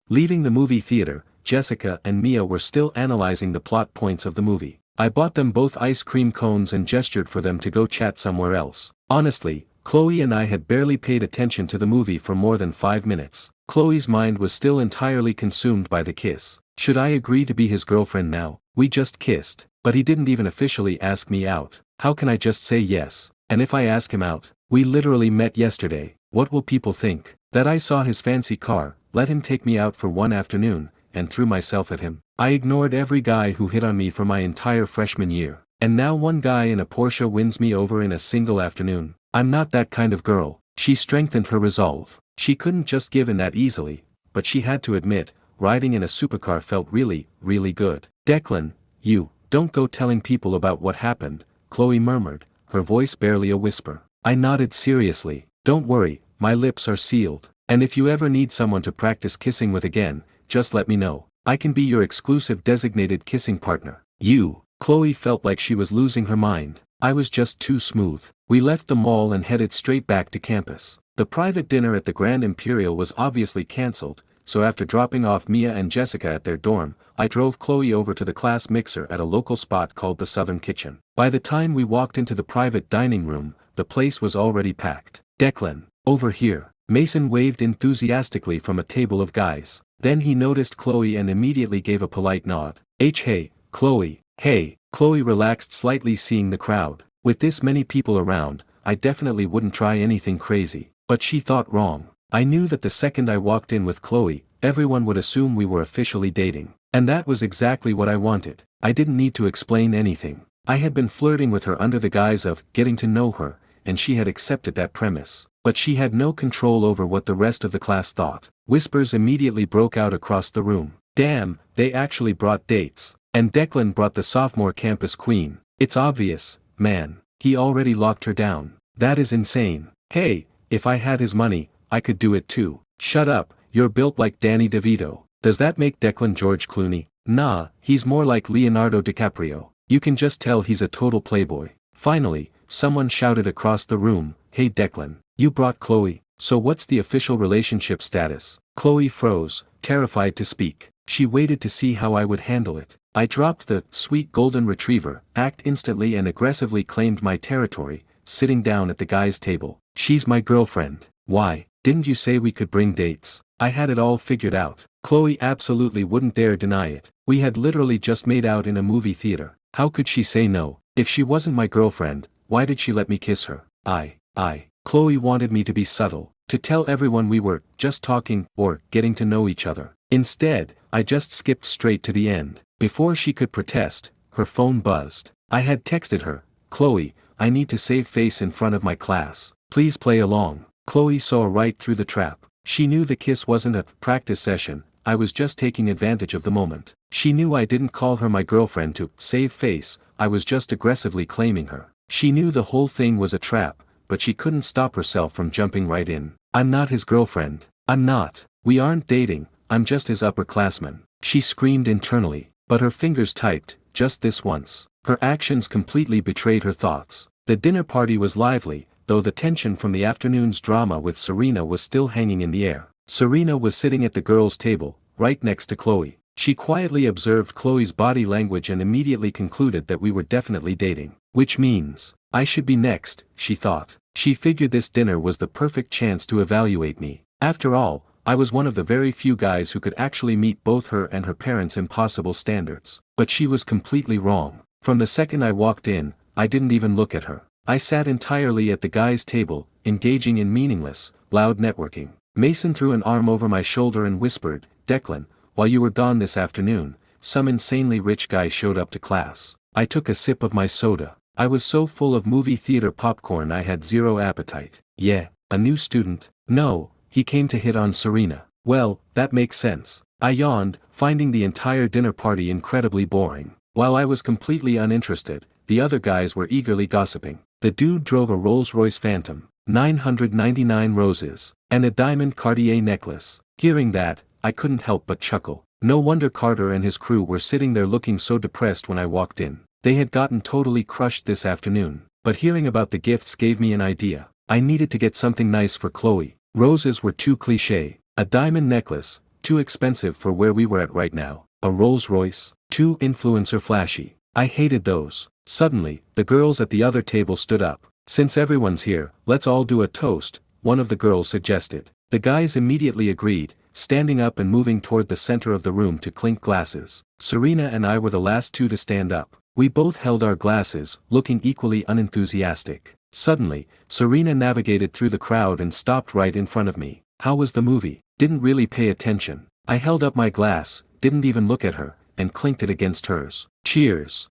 Leaving the movie theater, Jessica and Mia were still analyzing the plot points of the movie. I bought them both ice cream cones and gestured for them to go chat somewhere else. Honestly, Chloe and I had barely paid attention to the movie for more than 5 minutes. Chloe's mind was still entirely consumed by the kiss. Should I agree to be his girlfriend now? We just kissed, but he didn't even officially ask me out. How can I just say yes? And if I ask him out? We literally met yesterday. What will people think? That I saw his fancy car, let him take me out for one afternoon, and threw myself at him? I ignored every guy who hit on me for my entire freshman year. And now one guy in a Porsche wins me over in a single afternoon. I'm not that kind of girl. She strengthened her resolve. She couldn't just give in that easily, but she had to admit, riding in a supercar felt really, really good. Declan, you, don't go telling people about what happened, Chloe murmured, her voice barely a whisper. I nodded seriously. Don't worry, my lips are sealed. And if you ever need someone to practice kissing with again, just let me know. I can be your exclusive designated kissing partner. You. Chloe felt like she was losing her mind. I was just too smooth. We left the mall and headed straight back to campus. The private dinner at the Grand Imperial was obviously cancelled, so after dropping off Mia and Jessica at their dorm, I drove Chloe over to the class mixer at a local spot called the Southern Kitchen. By the time we walked into the private dining room, the place was already packed. Declan, over here. Mason waved enthusiastically from a table of guys. Then he noticed Chloe and immediately gave a polite nod. Hey, Chloe. Hey. Chloe relaxed slightly seeing the crowd. With this many people around, I definitely wouldn't try anything crazy. But she thought wrong. I knew that the second I walked in with Chloe, everyone would assume we were officially dating. And that was exactly what I wanted. I didn't need to explain anything. I had been flirting with her under the guise of getting to know her, and she had accepted that premise. But she had no control over what the rest of the class thought. Whispers immediately broke out across the room. Damn, they actually brought dates. And Declan brought the sophomore campus queen. It's obvious, man. He already locked her down. That is insane. Hey, if I had his money, I could do it too. Shut up, you're built like Danny DeVito. Does that make Declan George Clooney? Nah, he's more like Leonardo DiCaprio. You can just tell he's a total playboy. Finally, someone shouted across the room, hey Declan, you brought Chloe, so what's the official relationship status? Chloe froze, terrified to speak. She waited to see how I would handle it. I dropped the sweet golden retriever act instantly and aggressively claimed my territory, sitting down at the guy's table. She's my girlfriend. Why, didn't you say we could bring dates? I had it all figured out. Chloe absolutely wouldn't dare deny it. We had literally just made out in a movie theater. How could she say no? If she wasn't my girlfriend, why did she let me kiss her? Chloe wanted me to be subtle, to tell everyone we were just talking or getting to know each other. Instead, I just skipped straight to the end. Before she could protest, her phone buzzed. I had texted her, Chloe, I need to save face in front of my class. Please play along. Chloe saw right through the trap. She knew the kiss wasn't a practice session, I was just taking advantage of the moment. She knew I didn't call her my girlfriend to save face, I was just aggressively claiming her. She knew the whole thing was a trap, but she couldn't stop herself from jumping right in. I'm not his girlfriend. I'm not. We aren't dating, I'm just his upperclassman. She screamed internally. But her fingers typed, just this once. Her actions completely betrayed her thoughts. The dinner party was lively, though the tension from the afternoon's drama with Serena was still hanging in the air. Serena was sitting at the girls' table, right next to Chloe. She quietly observed Chloe's body language and immediately concluded that we were definitely dating. Which means, I should be next, she thought. She figured this dinner was the perfect chance to evaluate me. After all, I was one of the very few guys who could actually meet both her and her parents' impossible standards. But she was completely wrong. From the second I walked in, I didn't even look at her. I sat entirely at the guy's table, engaging in meaningless, loud networking. Mason threw an arm over my shoulder and whispered, "Declan, while you were gone this afternoon, some insanely rich guy showed up to class." I took a sip of my soda. I was so full of movie theater popcorn I had zero appetite. "Yeah, a new student?" "No, he came to hit on Serena." "Well, that makes sense." I yawned, finding the entire dinner party incredibly boring. While I was completely uninterested, the other guys were eagerly gossiping. The dude drove a Rolls-Royce Phantom, 999 roses, and a diamond Cartier necklace. Hearing that, I couldn't help but chuckle. No wonder Carter and his crew were sitting there looking so depressed when I walked in. They had gotten totally crushed this afternoon, but hearing about the gifts gave me an idea. I needed to get something nice for Chloe. Roses were too cliché. A diamond necklace, too expensive for where we were at right now. A Rolls-Royce, too influencer flashy. I hated those. Suddenly, the girls at the other table stood up. "Since everyone's here, let's all do a toast," one of the girls suggested. The guys immediately agreed, standing up and moving toward the center of the room to clink glasses. Serena and I were the last two to stand up. We both held our glasses, looking equally unenthusiastic. Suddenly, Serena navigated through the crowd and stopped right in front of me. "How was the movie?" "Didn't really pay attention." I held up my glass, didn't even look at her, and clinked it against hers. "Cheers."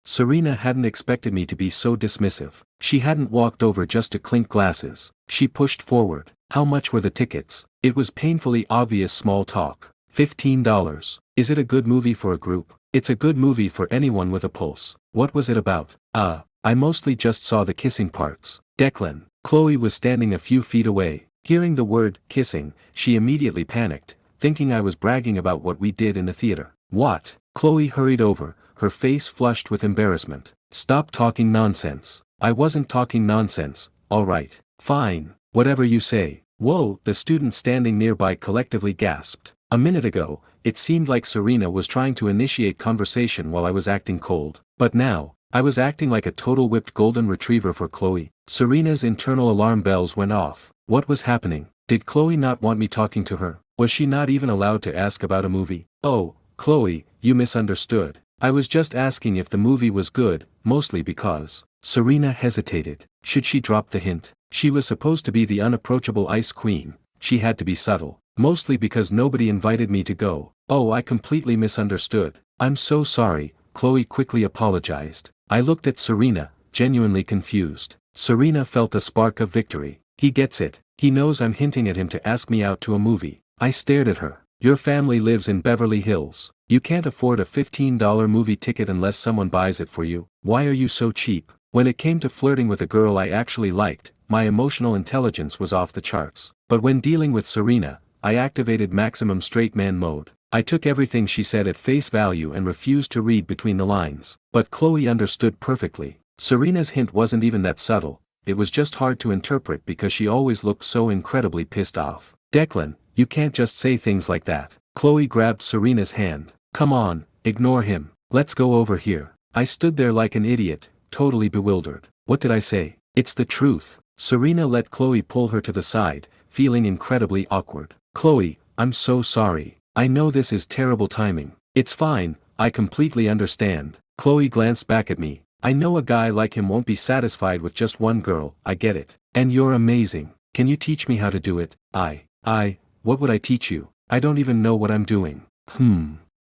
Serena hadn't expected me to be so dismissive. She hadn't walked over just to clink glasses. She pushed forward. "How much were the tickets?" It was painfully obvious small talk. $15. "Is it a good movie for a group?" "It's a good movie for anyone with a pulse." "What was it about?" I mostly just saw the kissing parts." "Declan." Chloe was standing a few feet away. Hearing the word, kissing, she immediately panicked, thinking I was bragging about what we did in the theater. "What?" Chloe hurried over, her face flushed with embarrassment. "Stop talking nonsense." "I wasn't talking nonsense, alright. Fine, whatever you say." "Whoa," the students standing nearby collectively gasped. A minute ago, it seemed like Serena was trying to initiate conversation while I was acting cold. But now, I was acting like a total whipped golden retriever for Chloe. Serena's internal alarm bells went off. What was happening? Did Chloe not want me talking to her? Was she not even allowed to ask about a movie? "Oh, Chloe, you misunderstood. I was just asking if the movie was good, mostly because." Serena hesitated. Should she drop the hint? She was supposed to be the unapproachable ice queen. She had to be subtle. "Mostly because nobody invited me to go." "Oh, I completely misunderstood. I'm so sorry," Chloe quickly apologized. I looked at Serena, genuinely confused. Serena felt a spark of victory. He gets it. He knows I'm hinting at him to ask me out to a movie. I stared at her. "Your family lives in Beverly Hills. You can't afford a $15 movie ticket unless someone buys it for you. Why are you so cheap?" When it came to flirting with a girl I actually liked, my emotional intelligence was off the charts. But when dealing with Serena, I activated maximum straight man mode. I took everything she said at face value and refused to read between the lines. But Chloe understood perfectly. Serena's hint wasn't even that subtle, it was just hard to interpret because she always looked so incredibly pissed off. "Declan, you can't just say things like that." Chloe grabbed Serena's hand. "Come on, ignore him. Let's go over here." I stood there like an idiot, totally bewildered. What did I say? It's the truth. Serena let Chloe pull her to the side, feeling incredibly awkward. "Chloe, I'm so sorry. I know this is terrible timing." "It's fine, I completely understand." Chloe glanced back at me. "I know a guy like him won't be satisfied with just one girl, I get it. And you're amazing. Can you teach me how to do it?" What would I teach you? I don't even know what I'm doing."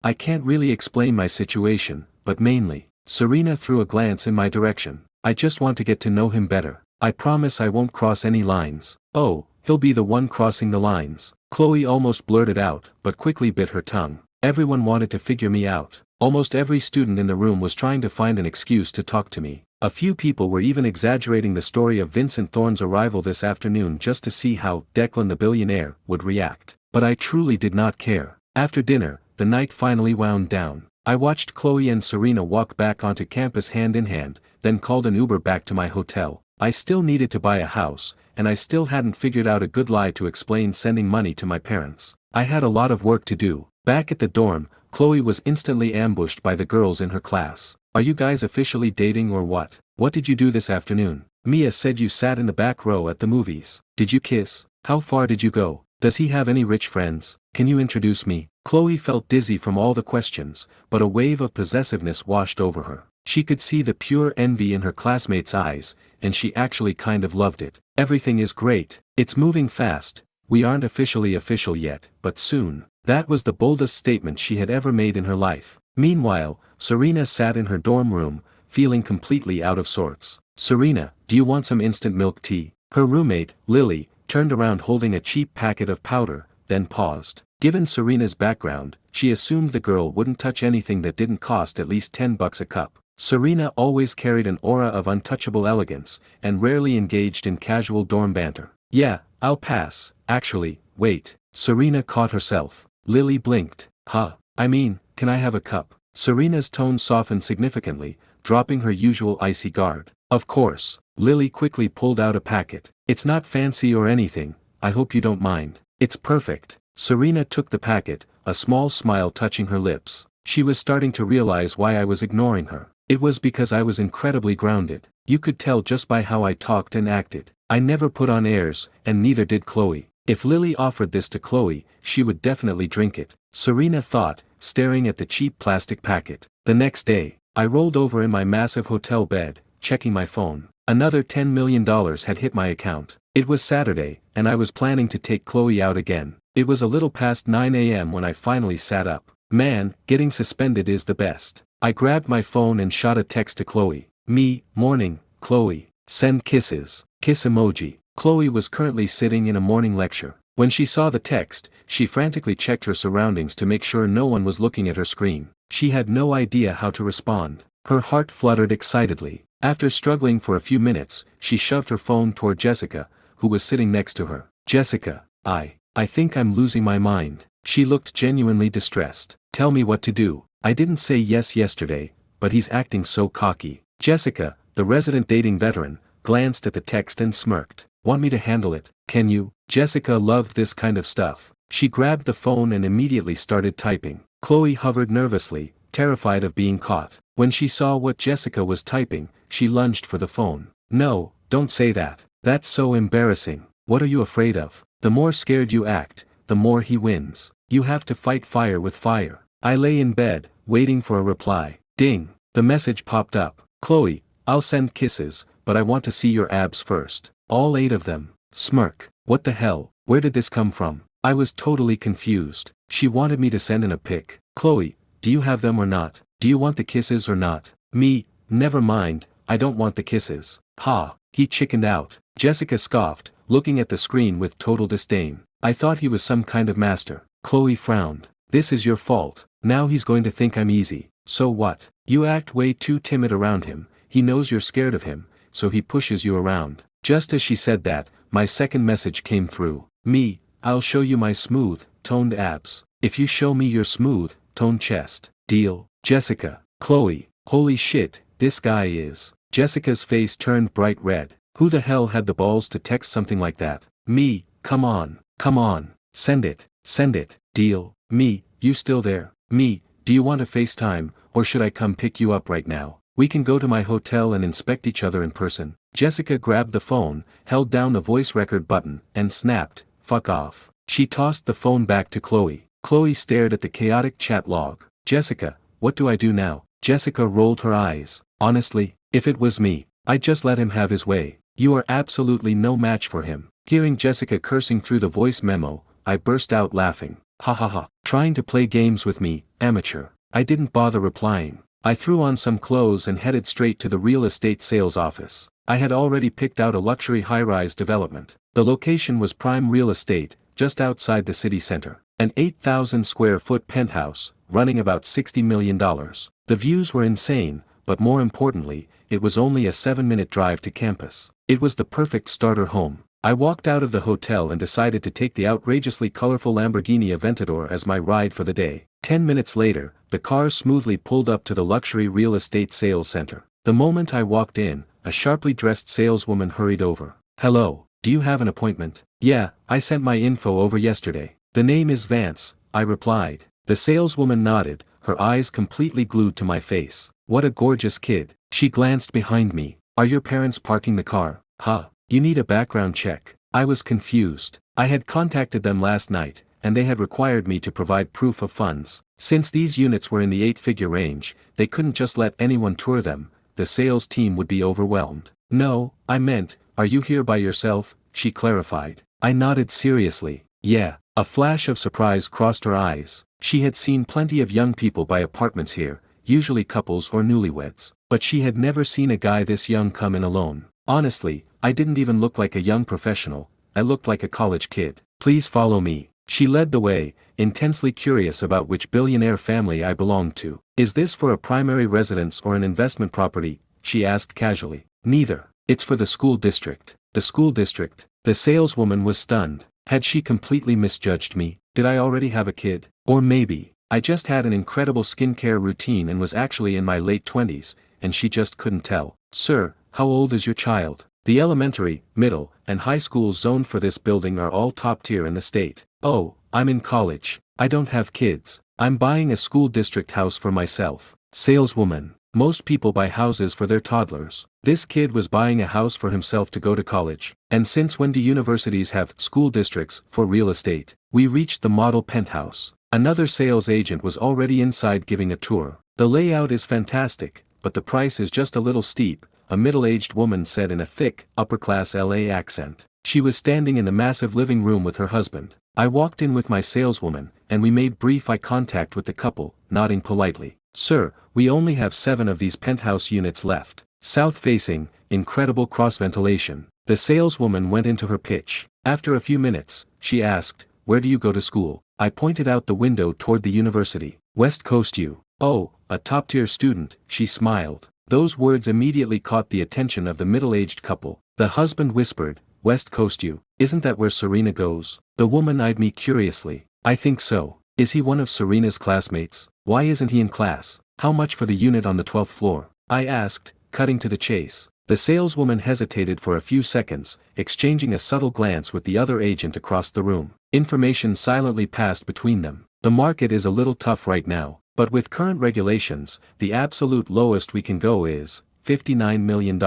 I can't really explain my situation, but mainly." Serena threw a glance in my direction. "I just want to get to know him better. I promise I won't cross any lines." "Oh, he'll be the one crossing the lines." Chloe almost blurted out, but quickly bit her tongue. Everyone wanted to figure me out. Almost every student in the room was trying to find an excuse to talk to me. A few people were even exaggerating the story of Vincent Thorne's arrival this afternoon just to see how Declan the billionaire would react. But I truly did not care. After dinner, the night finally wound down. I watched Chloe and Serena walk back onto campus hand in hand, then called an Uber back to my hotel. I still needed to buy a house, and I still hadn't figured out a good lie to explain sending money to my parents. I had a lot of work to do. Back at the dorm, Chloe was instantly ambushed by the girls in her class. "Are you guys officially dating or what? What did you do this afternoon? Mia said you sat in the back row at the movies. Did you kiss? How far did you go? Does he have any rich friends? Can you introduce me?" Chloe felt dizzy from all the questions, but a wave of possessiveness washed over her. She could see the pure envy in her classmates' eyes, and she actually kind of loved it. Everything is great. It's moving fast. We aren't officially official yet, but soon. That was the boldest statement she had ever made in her life. Meanwhile, Serena sat in her dorm room, feeling completely out of sorts. "Serena, do you want some instant milk tea?" Her roommate, Lily, turned around holding a cheap packet of powder, then paused. Given Serena's background, she assumed the girl wouldn't touch anything that didn't cost at least $10 a cup. Serena always carried an aura of untouchable elegance, and rarely engaged in casual dorm banter. "Yeah, I'll pass, actually, wait." Serena caught herself. Lily blinked. "Huh, I mean, can I have a cup?" Serena's tone softened significantly, dropping her usual icy guard. "Of course." Lily quickly pulled out a packet. "It's not fancy or anything, I hope you don't mind." "It's perfect." Serena took the packet, a small smile touching her lips. She was starting to realize why I was ignoring her. It was because I was incredibly grounded. You could tell just by how I talked and acted. I never put on airs, and neither did Chloe. If Lily offered this to Chloe, she would definitely drink it. Serena thought, staring at the cheap plastic packet. The next day, I rolled over in my massive hotel bed, checking my phone. Another $10 million had hit my account. It was Saturday, and I was planning to take Chloe out again. It was a little past 9 a.m. when I finally sat up. Man, getting suspended is the best. I grabbed my phone and shot a text to Chloe. "Me, morning, Chloe. Send kisses." Kiss emoji. Chloe was currently sitting in a morning lecture. When she saw the text, she frantically checked her surroundings to make sure no one was looking at her screen. She had no idea how to respond. Her heart fluttered excitedly. After struggling for a few minutes, she shoved her phone toward Jessica, who was sitting next to her. "Jessica, I think I'm losing my mind." She looked genuinely distressed. "Tell me what to do. I didn't say yes yesterday, but he's acting so cocky." Jessica, the resident dating veteran, glanced at the text and smirked. "Want me to handle it, can you?" Jessica loved this kind of stuff. She grabbed the phone and immediately started typing. Chloe hovered nervously, terrified of being caught. When she saw what Jessica was typing, she lunged for the phone. "No, don't say that. That's so embarrassing. What are you afraid of? The more scared you act, the more he wins. You have to fight fire with fire." I lay in bed, waiting for a reply. Ding! The message popped up. "Chloe, I'll send kisses, but I want to see your abs first. All 8 of them." Smirk. What the hell? Where did this come from? I was totally confused. She wanted me to send in a pic. "Chloe, do you have them or not? Do you want the kisses or not?" Me, "Never mind, I don't want the kisses." Ha! He chickened out. Jessica scoffed, looking at the screen with total disdain. "I thought he was some kind of master." Chloe frowned. "This is your fault. Now he's going to think I'm easy." "So what? You act way too timid around him. He knows you're scared of him, so he pushes you around." Just as she said that, my second message came through. Me, "I'll show you my smooth, toned abs. If you show me your smooth, toned chest. Deal?" Jessica. Chloe, "Holy shit, this guy is." Jessica's face turned bright red. Who the hell had the balls to text something like that? Me, "Come on, come on. Send it, send it. Deal?" Me, "You still there?" Me, "Do you want to FaceTime, or should I come pick you up right now? We can go to my hotel and inspect each other in person." Jessica grabbed the phone, held down the voice record button, and snapped, "Fuck off." She tossed the phone back to Chloe. Chloe stared at the chaotic chat log. "Jessica, what do I do now?" Jessica rolled her eyes. "Honestly, if it was me, I'd just let him have his way. You are absolutely no match for him." Hearing Jessica cursing through the voice memo, I burst out laughing. "Ha ha ha. Trying to play games with me, amateur." I didn't bother replying. I threw on some clothes and headed straight to the real estate sales office. I had already picked out a luxury high-rise development. The location was prime real estate, just outside the city center. An 8,000 square foot penthouse, running about $60 million. The views were insane, but more importantly, it was only a 7-minute drive to campus. It was the perfect starter home. I walked out of the hotel and decided to take the outrageously colorful Lamborghini Aventador as my ride for the day. 10 minutes later, the car smoothly pulled up to the luxury real estate sales center. The moment I walked in, a sharply dressed saleswoman hurried over. "Hello, do you have an appointment?" "Yeah, I sent my info over yesterday." "The name is Vance," I replied. The saleswoman nodded, her eyes completely glued to my face. "What a gorgeous kid." She glanced behind me. "Are your parents parking the car?" "Huh. You need a background check." I was confused. I had contacted them last night, and they had required me to provide proof of funds. Since these units were in the 8-figure range, they couldn't just let anyone tour them, the sales team would be overwhelmed. No, I meant, are you here by yourself? She clarified. I nodded seriously. Yeah. A flash of surprise crossed her eyes. She had seen plenty of young people buy apartments here, usually couples or newlyweds, but she had never seen a guy this young come in alone. Honestly, I didn't even look like a young professional, I looked like a college kid. Please follow me. She led the way, intensely curious about which billionaire family I belonged to. Is this for a primary residence or an investment property? She asked casually. Neither. It's for the school district. The school district? The saleswoman was stunned. Had she completely misjudged me? Did I already have a kid? Or maybe, I just had an incredible skincare routine and was actually in my late 20s, and she just couldn't tell. Sir, how old is your child? The elementary, middle, and high schools zoned for this building are all top tier in the state. Oh, I'm in college. I don't have kids. I'm buying a school district house for myself. Saleswoman. Most people buy houses for their toddlers. This kid was buying a house for himself to go to college. And since when do universities have school districts for real estate? We reached the model penthouse. Another sales agent was already inside giving a tour. The layout is fantastic, but the price is just a little steep, a middle-aged woman said in a thick, upper-class LA accent. She was standing in the massive living room with her husband. I walked in with my saleswoman, and we made brief eye contact with the couple, nodding politely. Sir, we only have 7 of these penthouse units left. South-facing, incredible cross-ventilation. The saleswoman went into her pitch. After a few minutes, she asked, where do you go to school? I pointed out the window toward the university. West Coast U. Oh, a top-tier student, she smiled. Those words immediately caught the attention of the middle-aged couple. The husband whispered, West Coast U. Isn't that where Serena goes? The woman eyed me curiously. I think so. Is he one of Serena's classmates? Why isn't he in class? How much for the unit on the 12th floor? I asked, cutting to the chase. The saleswoman hesitated for a few seconds, exchanging a subtle glance with the other agent across the room. Information silently passed between them. The market is a little tough right now, but with current regulations, the absolute lowest we can go is $59 million.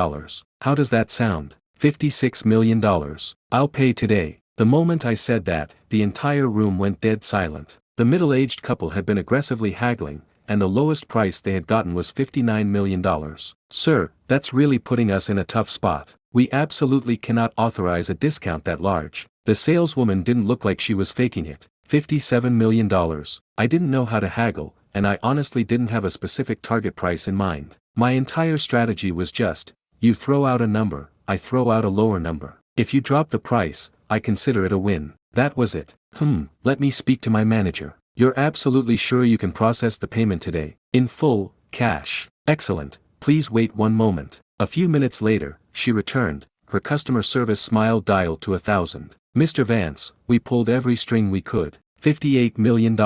How does that sound? $56 million. I'll pay today. The moment I said that, the entire room went dead silent. The middle-aged couple had been aggressively haggling, and the lowest price they had gotten was $59 million. Sir, that's really putting us in a tough spot. We absolutely cannot authorize a discount that large. The saleswoman didn't look like she was faking it. $57 million. I didn't know how to haggle, and I honestly didn't have a specific target price in mind. My entire strategy was just, you throw out a number, I throw out a lower number. If you drop the price, I consider it a win. That was it. Let me speak to my manager. You're absolutely sure you can process the payment today? In full, cash. Excellent, please wait one moment. A few minutes later, she returned, her customer service smile dialed to 1,000. Mr. Vance, we pulled every string we could. $58 million.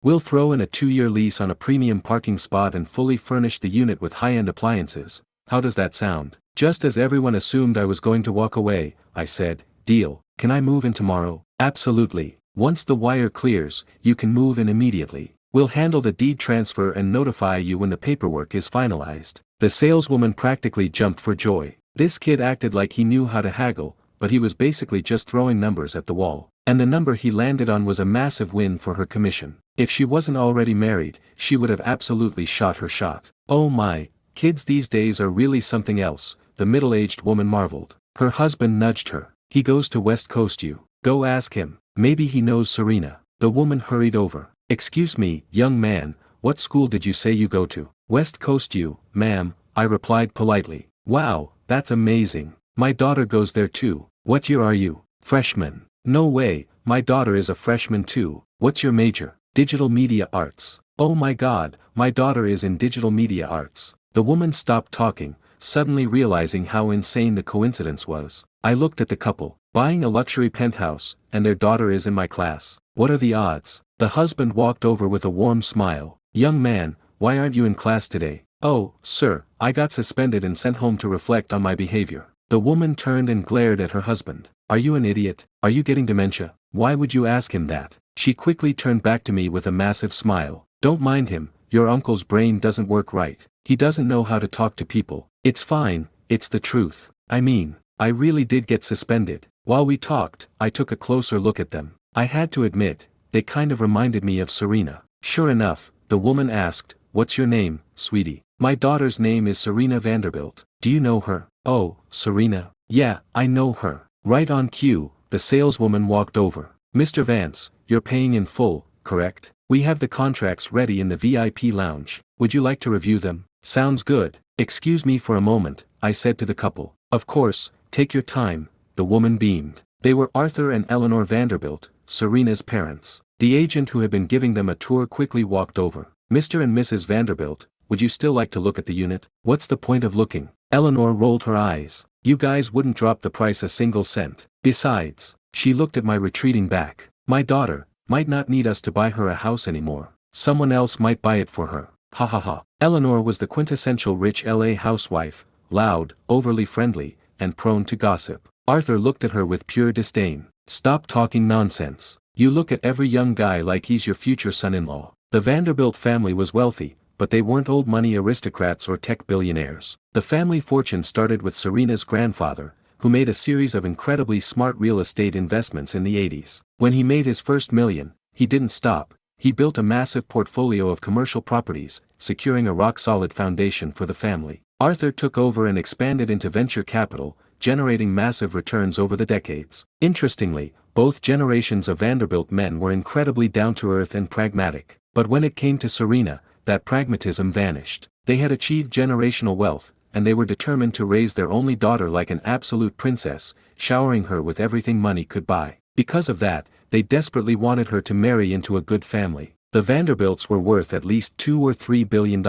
We'll throw in a 2-year lease on a premium parking spot and fully furnish the unit with high-end appliances. How does that sound? Just as everyone assumed I was going to walk away, I said, deal. Can I move in tomorrow? Absolutely. Once the wire clears, you can move in immediately. We'll handle the deed transfer and notify you when the paperwork is finalized. The saleswoman practically jumped for joy. This kid acted like he knew how to haggle, but he was basically just throwing numbers at the wall. And the number he landed on was a massive win for her commission. If she wasn't already married, she would have absolutely shot her shot. Oh my, kids these days are really something else, the middle-aged woman marveled. Her husband nudged her. He goes to West Coast U. Go ask him. Maybe he knows Serena. The woman hurried over. Excuse me, young man, what school did you say you go to? West Coast U, ma'am, I replied politely. Wow, that's amazing. My daughter goes there too. What year are you? Freshman. No way, my daughter is a freshman too. What's your major? Digital media arts. Oh my god, my daughter is in digital media arts. The woman stopped talking, suddenly realizing how insane the coincidence was. I looked at the couple, buying a luxury penthouse, and their daughter is in my class. What are the odds? The husband walked over with a warm smile. Young man, why aren't you in class today? Oh, sir, I got suspended and sent home to reflect on my behavior. The woman turned and glared at her husband. Are you an idiot? Are you getting dementia? Why would you ask him that? She quickly turned back to me with a massive smile. Don't mind him, your uncle's brain doesn't work right. He doesn't know how to talk to people. It's fine, it's the truth. I mean, I really did get suspended. While we talked, I took a closer look at them. I had to admit, they kind of reminded me of Serena. Sure enough, the woman asked, what's your name, sweetie? My daughter's name is Serena Vanderbilt. Do you know her? Oh, Serena. Yeah, I know her. Right on cue, the saleswoman walked over. Mr. Vance, you're paying in full, correct? We have the contracts ready in the VIP lounge. Would you like to review them? Sounds good. Excuse me for a moment, I said to the couple. Of course, take your time, the woman beamed. They were Arthur and Eleanor Vanderbilt, Serena's parents. The agent who had been giving them a tour quickly walked over. Mr. and Mrs. Vanderbilt, would you still like to look at the unit? What's the point of looking? Eleanor rolled her eyes. You guys wouldn't drop the price a single cent. Besides, she looked at my retreating back. My daughter might not need us to buy her a house anymore. Someone else might buy it for her. Ha ha ha. Eleanor was the quintessential rich LA housewife, loud, overly friendly, and prone to gossip. Arthur looked at her with pure disdain. Stop talking nonsense. You look at every young guy like he's your future son-in-law. The Vanderbilt family was wealthy, but they weren't old money aristocrats or tech billionaires. The family fortune started with Serena's grandfather, who made a series of incredibly smart real estate investments in the 80s. When he made his first million, he didn't stop. He built a massive portfolio of commercial properties, securing a rock-solid foundation for the family. Arthur took over and expanded into venture capital, generating massive returns over the decades. Interestingly, both generations of Vanderbilt men were incredibly down-to-earth and pragmatic. But when it came to Serena, that pragmatism vanished. They had achieved generational wealth, and they were determined to raise their only daughter like an absolute princess, showering her with everything money could buy. Because of that, they desperately wanted her to marry into a good family. The Vanderbilts were worth at least $2 or $3 billion,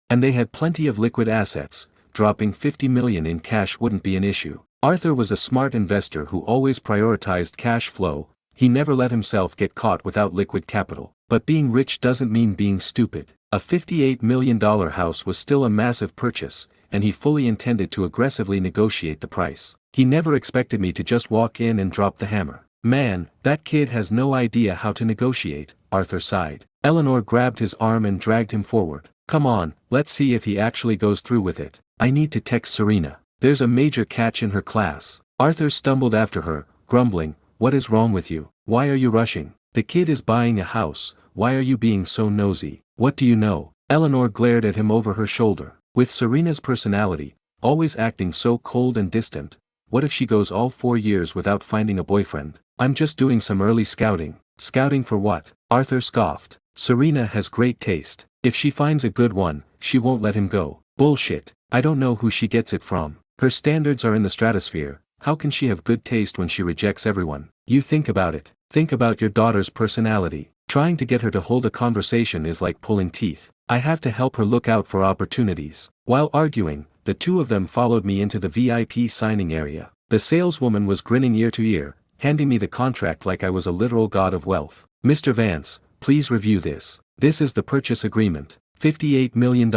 and they had plenty of liquid assets. Dropping $50 million in cash wouldn't be an issue. Arthur was a smart investor who always prioritized cash flow. He never let himself get caught without liquid capital. But being rich doesn't mean being stupid. A $58 million house was still a massive purchase, and he fully intended to aggressively negotiate the price. He never expected me to just walk in and drop the hammer. Man, that kid has no idea how to negotiate, Arthur sighed. Eleanor grabbed his arm and dragged him forward. Come on, let's see if he actually goes through with it. I need to text Serena. There's a major catch in her class. Arthur stumbled after her, grumbling, what is wrong with you? Why are you rushing? The kid is buying a house, why are you being so nosy? What do you know? Eleanor glared at him over her shoulder. With Serena's personality, always acting so cold and distant, what if she goes all 4 years without finding a boyfriend? I'm just doing some early scouting. Scouting for what? Arthur scoffed. Serena has great taste. If she finds a good one, she won't let him go. Bullshit. I don't know who she gets it from. Her standards are in the stratosphere. How can she have good taste when she rejects everyone? You think about it. Think about your daughter's personality. Trying to get her to hold a conversation is like pulling teeth. I have to help her look out for opportunities. While arguing, the two of them followed me into the VIP signing area. The saleswoman was grinning ear to ear, handing me the contract like I was a literal god of wealth. Mr. Vance, please review this. This is the purchase agreement. $58 million,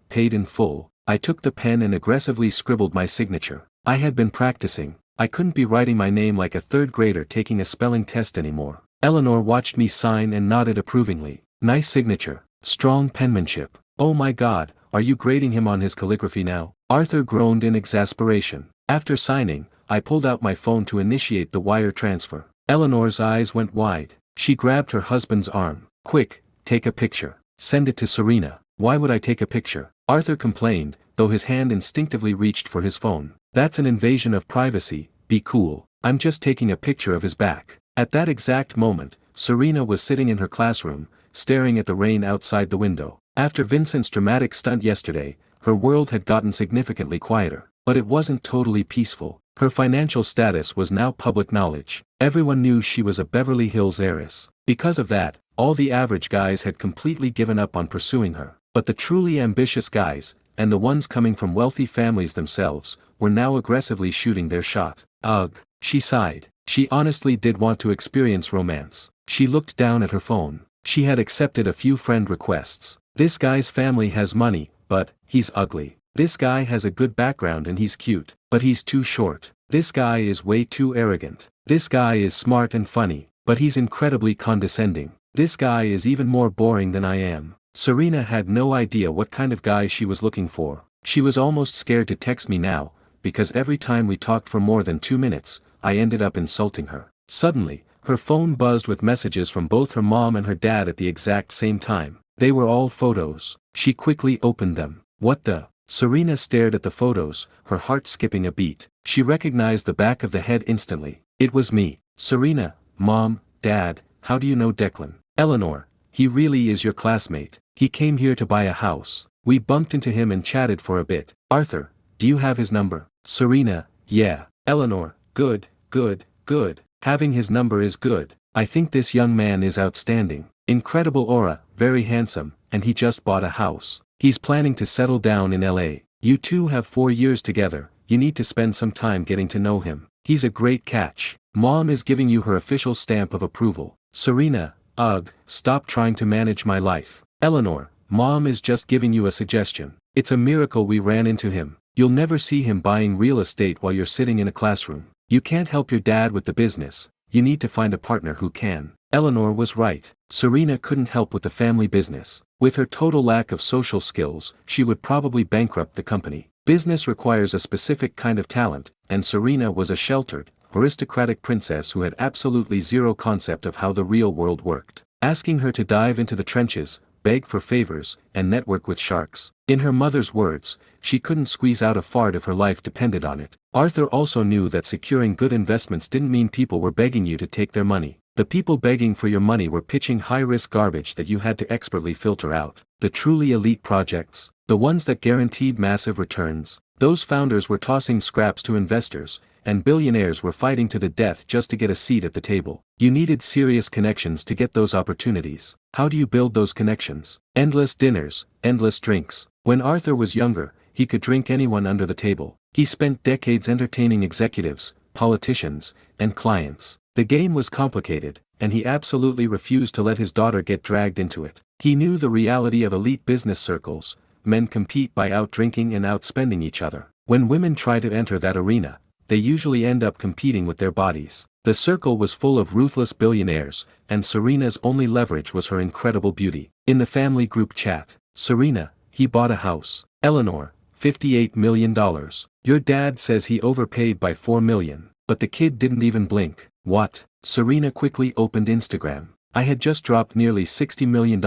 paid in full. I took the pen and aggressively scribbled my signature. I had been practicing. I couldn't be writing my name like a third grader taking a spelling test anymore. Eleanor watched me sign and nodded approvingly. Nice signature. Strong penmanship. Oh my God, are you grading him on his calligraphy now? Arthur groaned in exasperation. After signing, I pulled out my phone to initiate the wire transfer. Eleanor's eyes went wide. She grabbed her husband's arm. Quick, take a picture. Send it to Serena. Why would I take a picture? Arthur complained, though his hand instinctively reached for his phone. That's an invasion of privacy, be cool. I'm just taking a picture of his back. At that exact moment, Serena was sitting in her classroom, staring at the rain outside the window. After Vincent's dramatic stunt yesterday, her world had gotten significantly quieter. But it wasn't totally peaceful. Her financial status was now public knowledge. Everyone knew she was a Beverly Hills heiress. Because of that, all the average guys had completely given up on pursuing her. But the truly ambitious guys, and the ones coming from wealthy families themselves, were now aggressively shooting their shot. Ugh, she sighed. She honestly did want to experience romance. She looked down at her phone. She had accepted a few friend requests. This guy's family has money, but he's ugly. This guy has a good background and he's cute, but he's too short. This guy is way too arrogant. This guy is smart and funny, but he's incredibly condescending. This guy is even more boring than I am. Serena had no idea what kind of guy she was looking for. She was almost scared to text me now, because every time we talked for more than 2 minutes, I ended up insulting her. Suddenly, her phone buzzed with messages from both her mom and her dad at the exact same time. They were all photos. She quickly opened them. What the? Serena stared at the photos, her heart skipping a beat. She recognized the back of the head instantly. It was me. Serena, Mom, Dad, how do you know Declan? Eleanor, he really is your classmate. He came here to buy a house. We bumped into him and chatted for a bit. Arthur, do you have his number? Serena, yeah. Eleanor, good, good, good. Having his number is good. I think this young man is outstanding. Incredible aura, very handsome, and he just bought a house. He's planning to settle down in LA. You two have 4 years together, you need to spend some time getting to know him. He's a great catch. Mom is giving you her official stamp of approval. Serena, ugh, stop trying to manage my life. Eleanor, Mom is just giving you a suggestion. It's a miracle we ran into him. You'll never see him buying real estate while you're sitting in a classroom. You can't help your dad with the business, you need to find a partner who can. Eleanor was right. Serena couldn't help with the family business. With her total lack of social skills, she would probably bankrupt the company. Business requires a specific kind of talent, and Serena was a sheltered, aristocratic princess who had absolutely zero concept of how the real world worked. Asking her to dive into the trenches, beg for favors, and network with sharks. In her mother's words, she couldn't squeeze out a fart if her life depended on it. Arthur also knew that securing good investments didn't mean people were begging you to take their money. The people begging for your money were pitching high-risk garbage that you had to expertly filter out. The truly elite projects, the ones that guaranteed massive returns, those founders were tossing scraps to investors, and billionaires were fighting to the death just to get a seat at the table. You needed serious connections to get those opportunities. How do you build those connections? Endless dinners, endless drinks. When Arthur was younger, he could drink anyone under the table. He spent decades entertaining executives, politicians, and clients. The game was complicated, and he absolutely refused to let his daughter get dragged into it. He knew the reality of elite business circles. Men compete by outdrinking and outspending each other. When women try to enter that arena, they usually end up competing with their bodies. The circle was full of ruthless billionaires, and Serena's only leverage was her incredible beauty. In the family group chat, Serena, he bought a house. Eleanor, $58 million. Your dad says he overpaid by $4 million, but the kid didn't even blink. What? Serena quickly opened Instagram. I had just dropped nearly $60 million,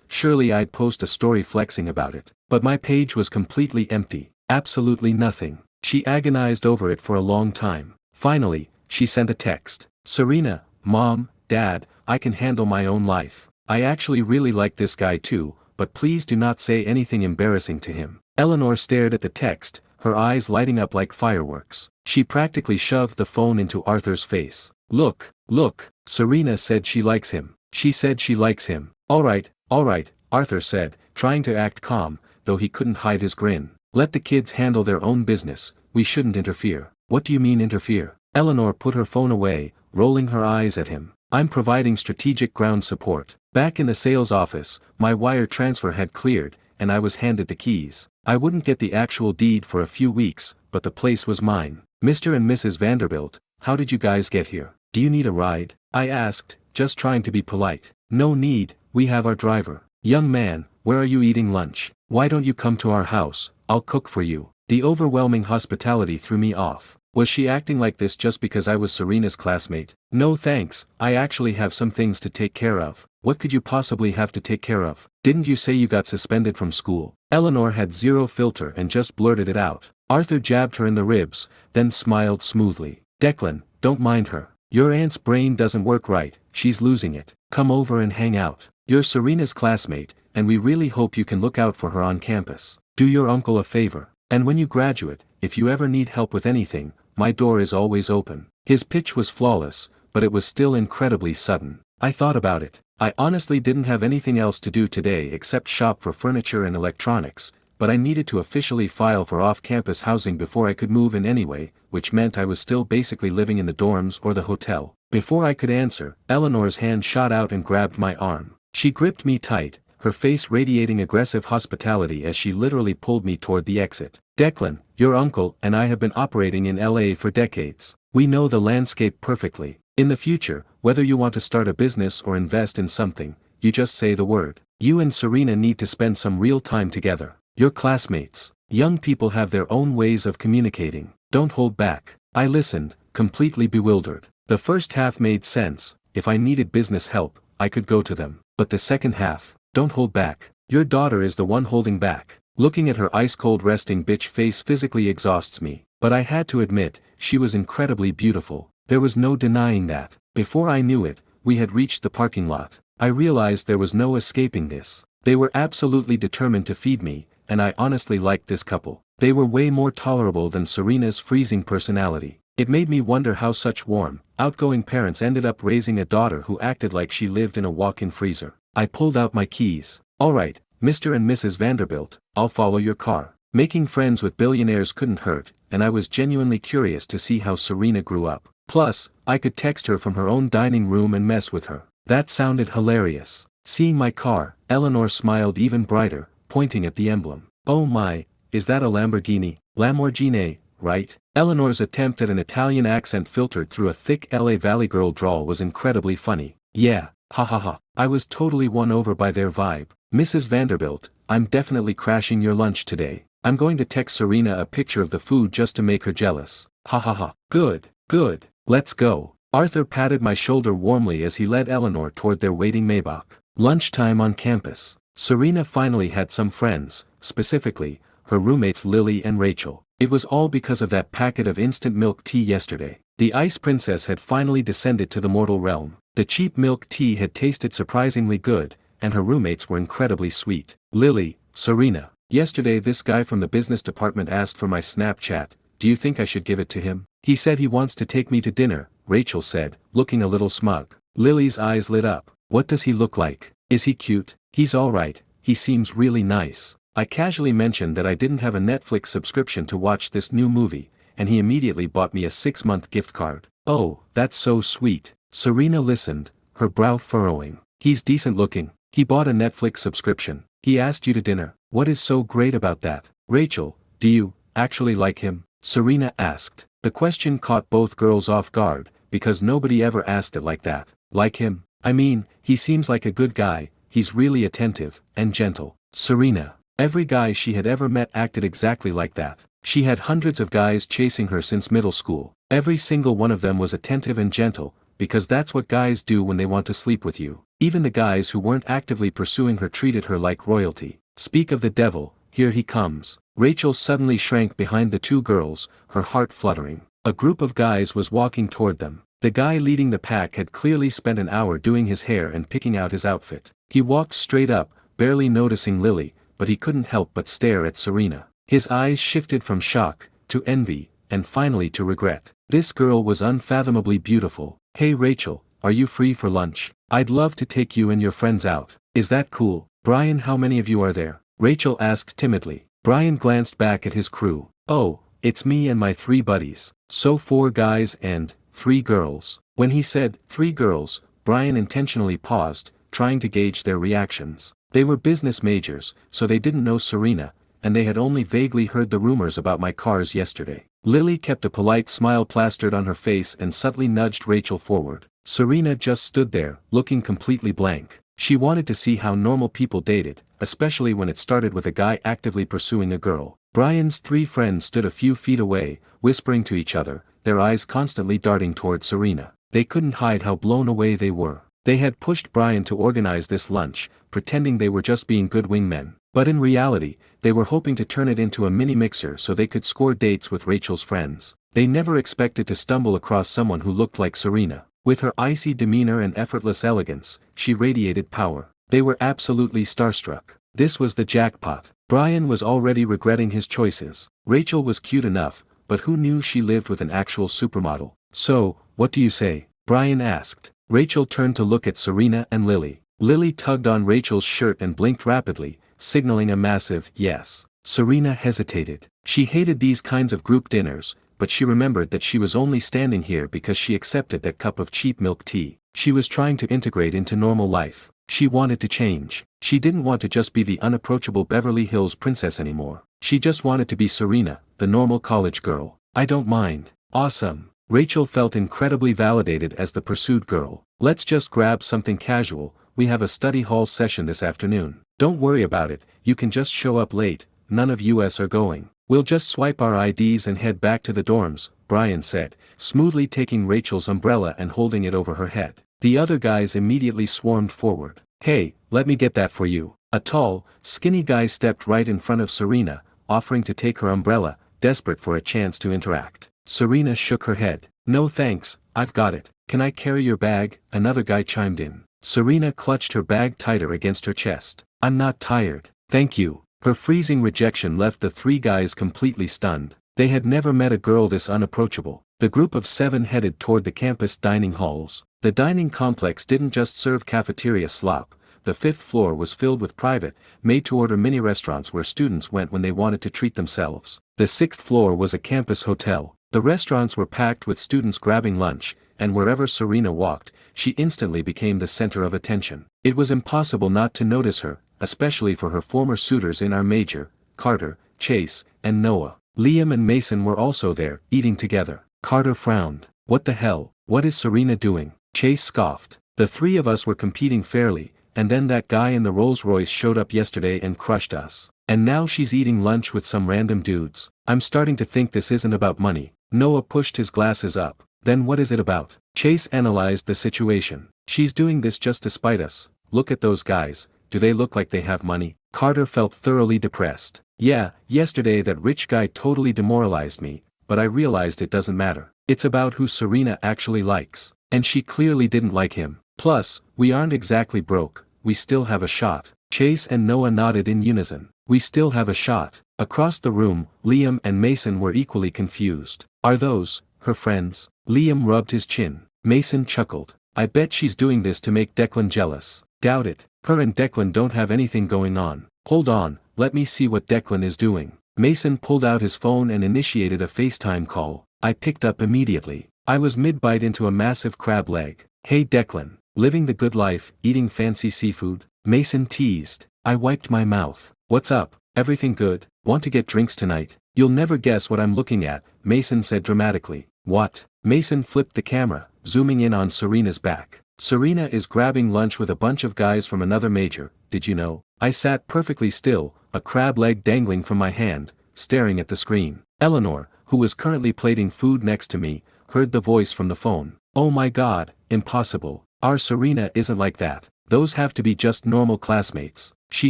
surely I'd post a story flexing about it. But my page was completely empty. Absolutely nothing. She agonized over it for a long time. Finally, she sent a text. Serena, Mom, Dad, I can handle my own life. I actually really like this guy too, but please do not say anything embarrassing to him. Eleanor stared at the text, her eyes lighting up like fireworks. She practically shoved the phone into Arthur's face. Look, look, Serena said she likes him. She said she likes him. All right, Arthur said, trying to act calm, though he couldn't hide his grin. Let the kids handle their own business, we shouldn't interfere. What do you mean interfere? Eleanor put her phone away, rolling her eyes at him. I'm providing strategic ground support. Back in the sales office, my wire transfer had cleared, and I was handed the keys. I wouldn't get the actual deed for a few weeks, but the place was mine. Mr. and Mrs. Vanderbilt, how did you guys get here? Do you need a ride? I asked, just trying to be polite. No need, we have our driver. Young man, where are you eating lunch? Why don't you come to our house, I'll cook for you. The overwhelming hospitality threw me off. Was she acting like this just because I was Serena's classmate? No thanks, I actually have some things to take care of. What could you possibly have to take care of? Didn't you say you got suspended from school? Eleanor had zero filter and just blurted it out. Arthur jabbed her in the ribs, then smiled smoothly. Declan, don't mind her. Your aunt's brain doesn't work right, she's losing it. Come over and hang out. You're Serena's classmate, and we really hope you can look out for her on campus. Do your uncle a favor. And when you graduate, if you ever need help with anything, my door is always open. His pitch was flawless, but it was still incredibly sudden. I thought about it. I honestly didn't have anything else to do today except shop for furniture and electronics, but I needed to officially file for off-campus housing before I could move in anyway, which meant I was still basically living in the dorms or the hotel. Before I could answer, Eleanor's hand shot out and grabbed my arm. She gripped me tight, her face radiating aggressive hospitality as she literally pulled me toward the exit. Declan, your uncle and I have been operating in LA for decades. We know the landscape perfectly. In the future, whether you want to start a business or invest in something, you just say the word. You and Serena need to spend some real time together. You're classmates. Young people have their own ways of communicating. Don't hold back. I listened, completely bewildered. The first half made sense. If I needed business help, I could go to them. But the second half, don't hold back. Your daughter is the one holding back. Looking at her ice-cold resting bitch face physically exhausts me. But I had to admit, she was incredibly beautiful. There was no denying that. Before I knew it, we had reached the parking lot. I realized there was no escaping this. They were absolutely determined to feed me, and I honestly liked this couple. They were way more tolerable than Serena's freezing personality. It made me wonder how such warm, outgoing parents ended up raising a daughter who acted like she lived in a walk-in freezer. I pulled out my keys. Alright, Mr. and Mrs. Vanderbilt, I'll follow your car. Making friends with billionaires couldn't hurt, and I was genuinely curious to see how Serena grew up. Plus, I could text her from her own dining room and mess with her. That sounded hilarious. Seeing my car, Eleanor smiled even brighter, pointing at the emblem. Oh my, is that a Lamborghini? Lamborghini, right? Eleanor's attempt at an Italian accent filtered through a thick LA Valley girl drawl was incredibly funny. Yeah, ha ha ha. I was totally won over by their vibe. Mrs. Vanderbilt, I'm definitely crashing your lunch today. I'm going to text Serena a picture of the food just to make her jealous. Ha ha ha. Good, good, let's go. Arthur patted my shoulder warmly as he led Eleanor toward their waiting Maybach. Lunchtime on campus. Serena finally had some friends, specifically, her roommates Lily and Rachel. It was all because of that packet of instant milk tea yesterday. The Ice Princess had finally descended to the mortal realm. The cheap milk tea had tasted surprisingly good, and her roommates were incredibly sweet. Lily, Serena. Yesterday this guy from the business department asked for my Snapchat. Do you think I should give it to him? He said he wants to take me to dinner, Rachel said, looking a little smug. Lily's eyes lit up. What does he look like? Is he cute? He's alright, he seems really nice. I casually mentioned that I didn't have a Netflix subscription to watch this new movie, and he immediately bought me a 6-month gift card. Oh, that's so sweet. Serena listened, her brow furrowing. He's decent looking. He bought a Netflix subscription. He asked you to dinner. What is so great about that? Rachel, do you actually like him? Serena asked. The question caught both girls off guard, because nobody ever asked it like that. Like him? I mean, he seems like a good guy, he's really attentive, and gentle. Serena. Every guy she had ever met acted exactly like that. She had hundreds of guys chasing her since middle school. Every single one of them was attentive and gentle, because that's what guys do when they want to sleep with you. Even the guys who weren't actively pursuing her treated her like royalty. Speak of the devil, here he comes. Rachel suddenly shrank behind the two girls, her heart fluttering. A group of guys was walking toward them. The guy leading the pack had clearly spent an hour doing his hair and picking out his outfit. He walked straight up, barely noticing Lily, but he couldn't help but stare at Serena. His eyes shifted from shock, to envy, and finally to regret. This girl was unfathomably beautiful. Hey Rachel, are you free for lunch? I'd love to take you and your friends out. Is that cool? Brian, how many of you are there? Rachel asked timidly. Brian glanced back at his crew. Oh, it's me and my 3 buddies. So 4 guys and 3 girls. When he said 3 girls, Brian intentionally paused, trying to gauge their reactions. They were business majors, so they didn't know Serena, and they had only vaguely heard the rumors about my cars yesterday. Lily kept a polite smile plastered on her face and subtly nudged Rachel forward. Serena just stood there, looking completely blank. She wanted to see how normal people dated, especially when it started with a guy actively pursuing a girl. Brian's 3 friends stood a few feet away, whispering to each other, their eyes constantly darting toward Serena. They couldn't hide how blown away they were. They had pushed Brian to organize this lunch, pretending they were just being good wingmen. But in reality, they were hoping to turn it into a mini-mixer so they could score dates with Rachel's friends. They never expected to stumble across someone who looked like Serena. With her icy demeanor and effortless elegance, she radiated power. They were absolutely starstruck. This was the jackpot. Brian was already regretting his choices. Rachel was cute enough, but who knew she lived with an actual supermodel? So, what do you say? Brian asked. Rachel turned to look at Serena and Lily. Lily tugged on Rachel's shirt and blinked rapidly, signaling a massive yes. Serena hesitated. She hated these kinds of group dinners, but she remembered that she was only standing here because she accepted that cup of cheap milk tea. She was trying to integrate into normal life. She wanted to change. She didn't want to just be the unapproachable Beverly Hills princess anymore. She just wanted to be Serena, the normal college girl. I don't mind. Awesome. Rachel felt incredibly validated as the pursued girl. Let's just grab something casual, we have a study hall session this afternoon. Don't worry about it, you can just show up late, none of us are going. We'll just swipe our IDs and head back to the dorms, Brian said, smoothly taking Rachel's umbrella and holding it over her head. The other guys immediately swarmed forward. Hey, let me get that for you. A tall, skinny guy stepped right in front of Serena, offering to take her umbrella, desperate for a chance to interact. Serena shook her head. No thanks, I've got it. Can I carry your bag? Another guy chimed in. Serena clutched her bag tighter against her chest. I'm not tired. Thank you. Her freezing rejection left the three guys completely stunned. They had never met a girl this unapproachable. The group of 7 headed toward the campus dining halls. The dining complex didn't just serve cafeteria slop. The 5th floor was filled with private, made-to-order mini-restaurants where students went when they wanted to treat themselves. The 6th floor was a campus hotel. The restaurants were packed with students grabbing lunch, and wherever Serena walked, she instantly became the center of attention. It was impossible not to notice her, especially for her former suitors in our major, Carter, Chase, and Noah. Liam and Mason were also there, eating together. Carter frowned. What the hell? What is Serena doing? Chase scoffed. The 3 of us were competing fairly, and then that guy in the Rolls-Royce showed up yesterday and crushed us. And now she's eating lunch with some random dudes. I'm starting to think this isn't about money. Noah pushed his glasses up. Then what is it about? Chase analyzed the situation. She's doing this just to spite us. Look at those guys. Do they look like they have money? Carter felt thoroughly depressed. Yeah, yesterday that rich guy totally demoralized me, but I realized it doesn't matter. It's about who Serena actually likes. And she clearly didn't like him. Plus, we aren't exactly broke. We still have a shot. Chase and Noah nodded in unison. We still have a shot. Across the room, Liam and Mason were equally confused. Are those her friends? Liam rubbed his chin. Mason chuckled. I bet she's doing this to make Declan jealous. Doubt it. Her and Declan don't have anything going on. Hold on, let me see what Declan is doing. Mason pulled out his phone and initiated a FaceTime call. I picked up immediately. I was mid-bite into a massive crab leg. Hey Declan, living the good life, eating fancy seafood? Mason teased. I wiped my mouth. What's up? Everything good? Want to get drinks tonight? You'll never guess what I'm looking at, Mason said dramatically. What? Mason flipped the camera, zooming in on Serena's back. Serena is grabbing lunch with a bunch of guys from another major, did you know? I sat perfectly still, a crab leg dangling from my hand, staring at the screen. Eleanor, who was currently plating food next to me, heard the voice from the phone. Oh my god, impossible. Our Serena isn't like that. Those have to be just normal classmates. She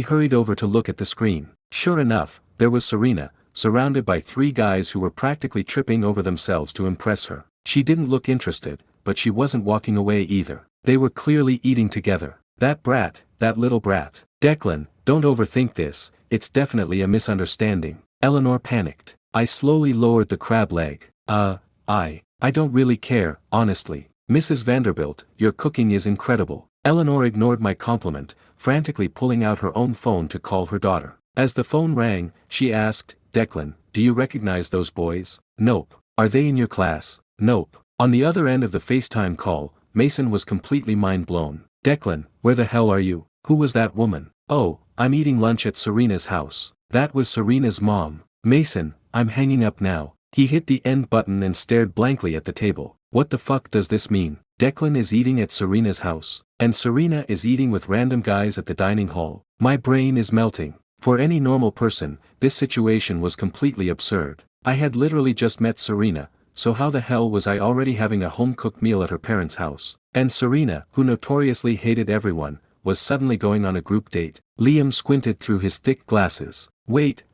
hurried over to look at the screen. Sure enough, there was Serena, surrounded by 3 guys who were practically tripping over themselves to impress her. She didn't look interested, but she wasn't walking away either. They were clearly eating together. That brat, that little brat. Declan, don't overthink this, it's definitely a misunderstanding. Eleanor panicked. I slowly lowered the crab leg. I don't really care, honestly. Mrs. Vanderbilt, your cooking is incredible. Eleanor ignored my compliment, frantically pulling out her own phone to call her daughter. As the phone rang, she asked, Declan, do you recognize those boys? Nope. Are they in your class? Nope. On the other end of the FaceTime call, Mason was completely mind-blown. Declan, where the hell are you? Who was that woman? Oh, I'm eating lunch at Serena's house. That was Serena's mom. Mason, I'm hanging up now. He hit the end button and stared blankly at the table. What the fuck does this mean? Declan is eating at Serena's house, and Serena is eating with random guys at the dining hall. My brain is melting. For any normal person, this situation was completely absurd. I had literally just met Serena, so how the hell was I already having a home-cooked meal at her parents' house? And Serena, who notoriously hated everyone, was suddenly going on a group date. Liam squinted through his thick glasses. Wait,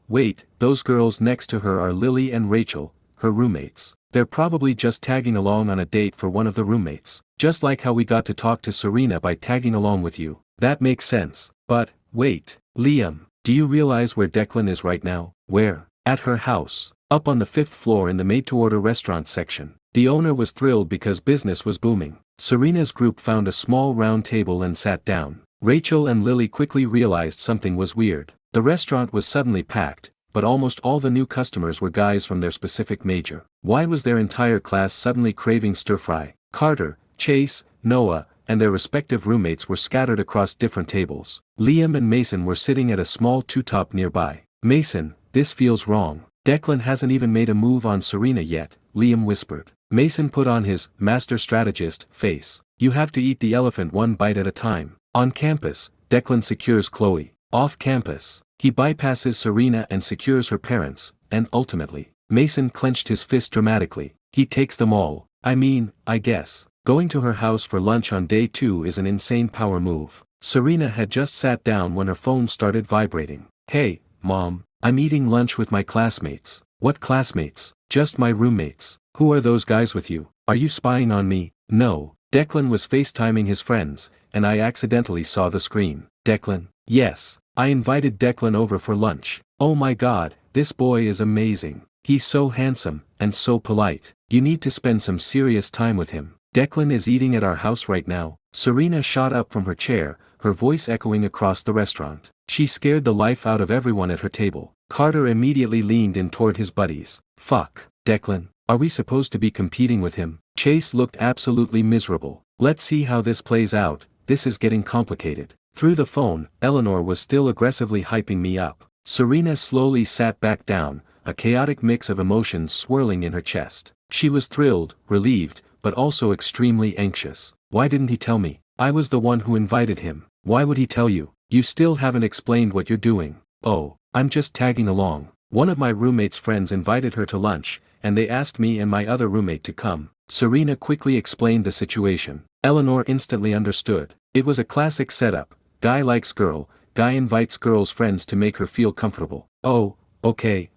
those girls next to her are Lily and Rachel, her roommates. They're probably just tagging along on a date for one of the roommates. Just like how we got to talk to Serena by tagging along with you. That makes sense. But, wait, Liam, do you realize where Declan is right now? Where? At her house. Up on the 5th floor in the made-to-order restaurant section. The owner was thrilled because business was booming. Serena's group found a small round table and sat down. Rachel and Lily quickly realized something was weird. The restaurant was suddenly packed, but almost all the new customers were guys from their specific major. Why was their entire class suddenly craving stir-fry? Carter, Chase, Noah, and their respective roommates were scattered across different tables. Liam and Mason were sitting at a small two-top nearby. Mason, this feels wrong. Declan hasn't even made a move on Serena yet, Liam whispered. Mason put on his master strategist face. You have to eat the elephant one bite at a time. On campus, Declan secures Chloe. Off campus, he bypasses Serena and secures her parents, and ultimately, Mason clenched his fist dramatically. He takes them all. I mean, I guess. Going to her house for lunch on day 2 is an insane power move. Serena had just sat down when her phone started vibrating. Hey, Mom, I'm eating lunch with my classmates. What classmates? Just my roommates. Who are those guys with you? Are you spying on me? No. Declan was FaceTiming his friends, and I accidentally saw the screen. Declan? Yes. I invited Declan over for lunch. Oh my God, this boy is amazing. He's so handsome, and so polite. You need to spend some serious time with him. Declan is eating at our house right now. Serena shot up from her chair, her voice echoing across the restaurant. She scared the life out of everyone at her table. Carter immediately leaned in toward his buddies. Fuck, Declan, are we supposed to be competing with him? Chase looked absolutely miserable. Let's see how this plays out, this is getting complicated. Through the phone, Eleanor was still aggressively hyping me up. Serena slowly sat back down, a chaotic mix of emotions swirling in her chest. She was thrilled, relieved, but also extremely anxious. Why didn't he tell me? I was the one who invited him. Why would he tell you? You still haven't explained what you're doing. Oh, I'm just tagging along. One of my roommate's friends invited her to lunch, and they asked me and my other roommate to come. Serena quickly explained the situation. Eleanor instantly understood. It was a classic setup. Guy likes girl, guy invites girl's friends to make her feel comfortable. Oh, okay,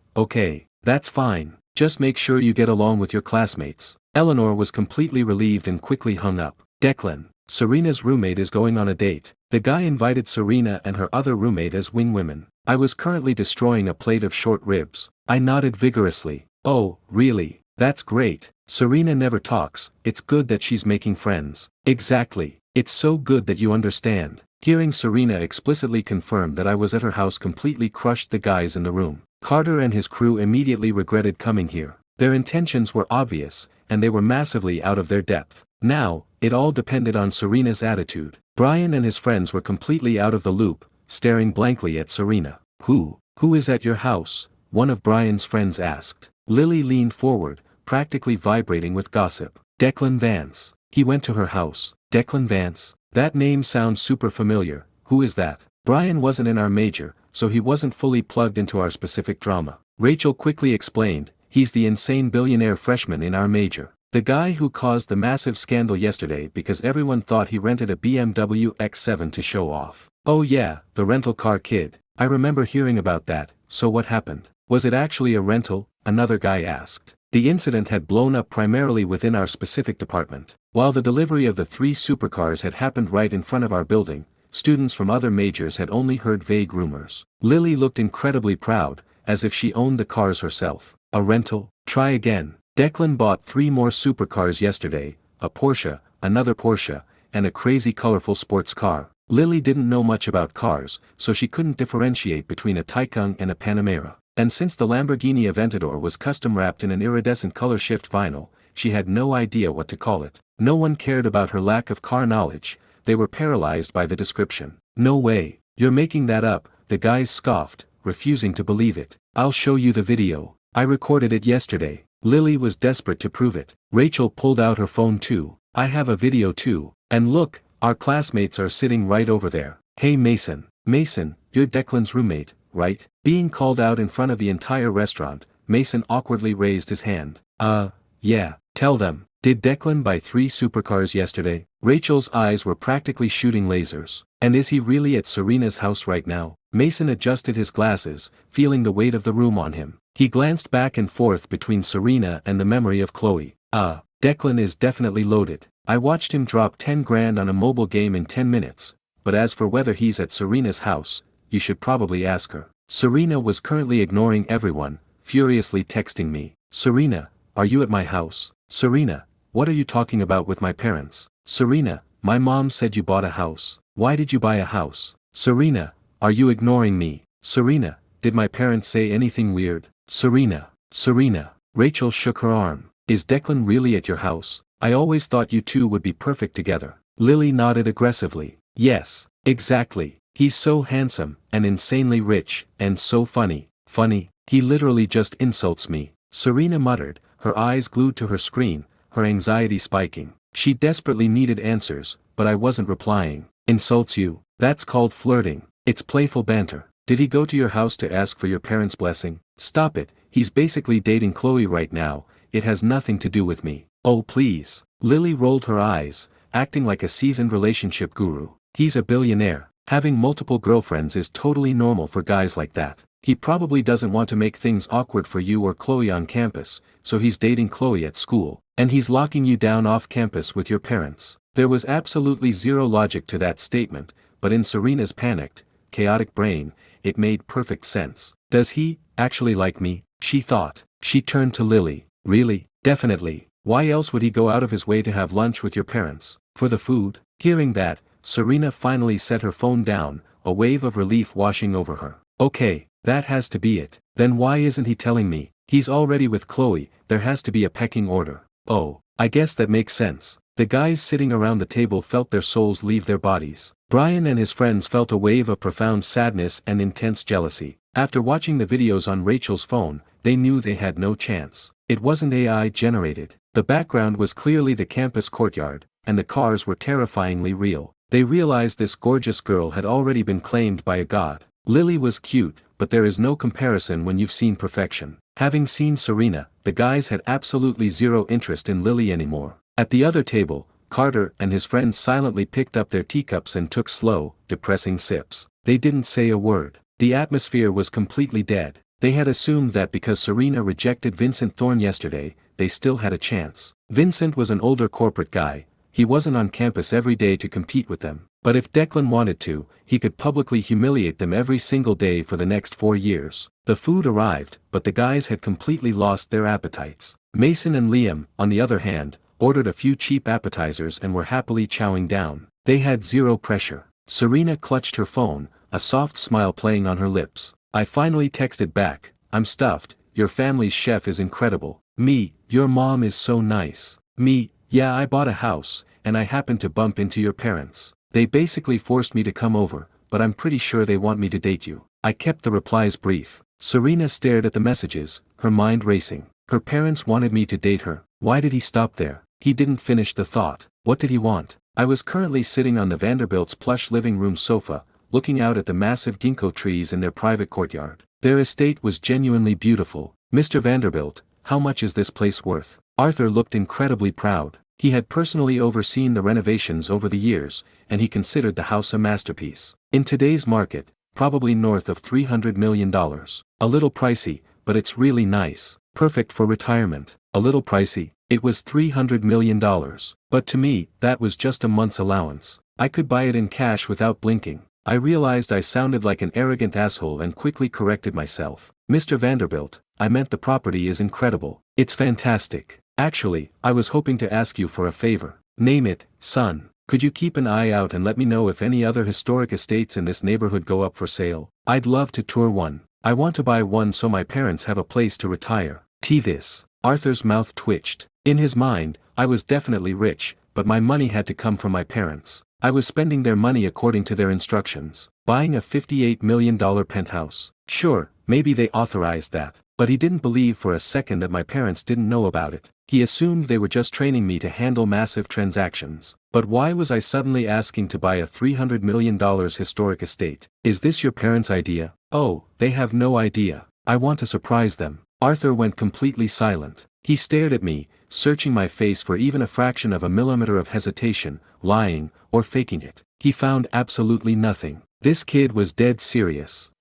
that's fine. Just make sure you get along with your classmates. Eleanor was completely relieved and quickly hung up. Declan, Serena's roommate is going on a date. The guy invited Serena and her other roommate as wing women. I was currently destroying a plate of short ribs. I nodded vigorously. Oh, really? That's great. Serena never talks, it's good that she's making friends. Exactly. It's so good that you understand. Hearing Serena explicitly confirm that I was at her house completely crushed the guys in the room. Carter and his crew immediately regretted coming here. Their intentions were obvious, and they were massively out of their depth. Now, it all depended on Serena's attitude. Brian and his friends were completely out of the loop, staring blankly at Serena. Who is at your house? One of Brian's friends asked. Lily leaned forward, practically vibrating with gossip. Declan Vance. He went to her house. Declan Vance? That name sounds super familiar. Who is that? Brian wasn't in our major, so he wasn't fully plugged into our specific drama. Rachel quickly explained, he's the insane billionaire freshman in our major. The guy who caused the massive scandal yesterday because everyone thought he rented a BMW X7 to show off. Oh yeah, the rental car kid. I remember hearing about that, so what happened? Was it actually a rental? Another guy asked. The incident had blown up primarily within our specific department. While the delivery of the 3 supercars had happened right in front of our building, students from other majors had only heard vague rumors. Lily looked incredibly proud, as if she owned the cars herself. A rental? Try again. Declan bought 3 more supercars yesterday, a Porsche, another Porsche, and a crazy colorful sports car. Lily didn't know much about cars, so she couldn't differentiate between a Taycan and a Panamera. And since the Lamborghini Aventador was custom wrapped in an iridescent color shift vinyl, she had no idea what to call it. No one cared about her lack of car knowledge, they were paralyzed by the description. No way, you're making that up, the guys scoffed, refusing to believe it. I'll show you the video. I recorded it yesterday. Lily was desperate to prove it. Rachel pulled out her phone too. I have a video too. And look, our classmates are sitting right over there. Hey Mason. Mason, you're Declan's roommate, right? Being called out in front of the entire restaurant, Mason awkwardly raised his hand. Yeah, tell them. Did Declan buy 3 supercars yesterday? Rachel's eyes were practically shooting lasers. And is he really at Serena's house right now? Mason adjusted his glasses, feeling the weight of the room on him. He glanced back and forth between Serena and the memory of Chloe. Declan is definitely loaded. I watched him drop 10 grand on a mobile game in 10 minutes, but as for whether he's at Serena's house, you should probably ask her. Serena was currently ignoring everyone, furiously texting me. Serena, are you at my house? Serena, what are you talking about with my parents? Serena, my mom said you bought a house. Why did you buy a house? Serena, are you ignoring me? Serena, did my parents say anything weird? Serena. Rachel shook her arm. Is Declan really at your house? I always thought you two would be perfect together. Lily nodded aggressively. Yes, exactly. He's so handsome, and insanely rich, and so funny. Funny, he literally just insults me. Serena muttered, her eyes glued to her screen, her anxiety spiking. She desperately needed answers, but I wasn't replying. Insults you? That's called flirting. It's playful banter. Did he go to your house to ask for your parents' blessing? Stop it, he's basically dating Chloe right now, it has nothing to do with me. Oh please. Lily rolled her eyes, acting like a seasoned relationship guru. He's a billionaire. Having multiple girlfriends is totally normal for guys like that. He probably doesn't want to make things awkward for you or Chloe on campus, so he's dating Chloe at school, and he's locking you down off campus with your parents. There was absolutely zero logic to that statement, but in Serena's panicked, chaotic brain, it made perfect sense. Does he actually like me? She thought. She turned to Lily. Really? Definitely. Why else would he go out of his way to have lunch with your parents? For the food? Hearing that, Serena finally set her phone down, a wave of relief washing over her. Okay, that has to be it. Then why isn't he telling me? He's already with Chloe, there has to be a pecking order. Oh, I guess that makes sense. The guys sitting around the table felt their souls leave their bodies. Brian and his friends felt a wave of profound sadness and intense jealousy. After watching the videos on Rachel's phone, they knew they had no chance. It wasn't AI generated. The background was clearly the campus courtyard, and the cars were terrifyingly real. They realized this gorgeous girl had already been claimed by a god. Lily was cute, but there is no comparison when you've seen perfection. Having seen Serena, the guys had absolutely zero interest in Lily anymore. At the other table, Carter and his friends silently picked up their teacups and took slow, depressing sips. They didn't say a word. The atmosphere was completely dead. They had assumed that because Serena rejected Vincent Thorne yesterday, they still had a chance. Vincent was an older corporate guy. He wasn't on campus every day to compete with them. But if Declan wanted to, he could publicly humiliate them every single day for the next 4 years. The food arrived, but the guys had completely lost their appetites. Mason and Liam, on the other hand, ordered a few cheap appetizers and were happily chowing down. They had zero pressure. Serena clutched her phone, a soft smile playing on her lips. I finally texted back, I'm stuffed, your family's chef is incredible. Me, your mom is so nice. Me, yeah, I bought a house, and I happened to bump into your parents. They basically forced me to come over, but I'm pretty sure they want me to date you. I kept the replies brief. Serena stared at the messages, her mind racing. Her parents wanted me to date her. Why did he stop there? He didn't finish the thought. What did he want? I was currently sitting on the Vanderbilt's plush living room sofa, looking out at the massive ginkgo trees in their private courtyard. Their estate was genuinely beautiful. Mr. Vanderbilt, how much is this place worth? Arthur looked incredibly proud. He had personally overseen the renovations over the years, and he considered the house a masterpiece. In today's market, probably north of $300 million. A little pricey, but it's really nice. Perfect for retirement. A little pricey. It was $300 million. But to me, that was just a month's allowance. I could buy it in cash without blinking. I realized I sounded like an arrogant asshole and quickly corrected myself. Mr. Vanderbilt, I meant the property is incredible. It's fantastic. Actually, I was hoping to ask you for a favor. Name it, son. Could you keep an eye out and let me know if any other historic estates in this neighborhood go up for sale? I'd love to tour one. I want to buy one so my parents have a place to retire. This. Arthur's mouth twitched. In his mind, I was definitely rich, but my money had to come from my parents. I was spending their money according to their instructions. Buying a $58 million penthouse. Sure, maybe they authorized that. But he didn't believe for a second that my parents didn't know about it. He assumed they were just training me to handle massive transactions. But why was I suddenly asking to buy a $300 million historic estate? Is this your parents' idea? Oh, they have no idea. I want to surprise them. Arthur went completely silent. He stared at me, searching my face for even a fraction of a millimeter of hesitation, lying, or faking it. He found absolutely nothing. This kid was dead serious.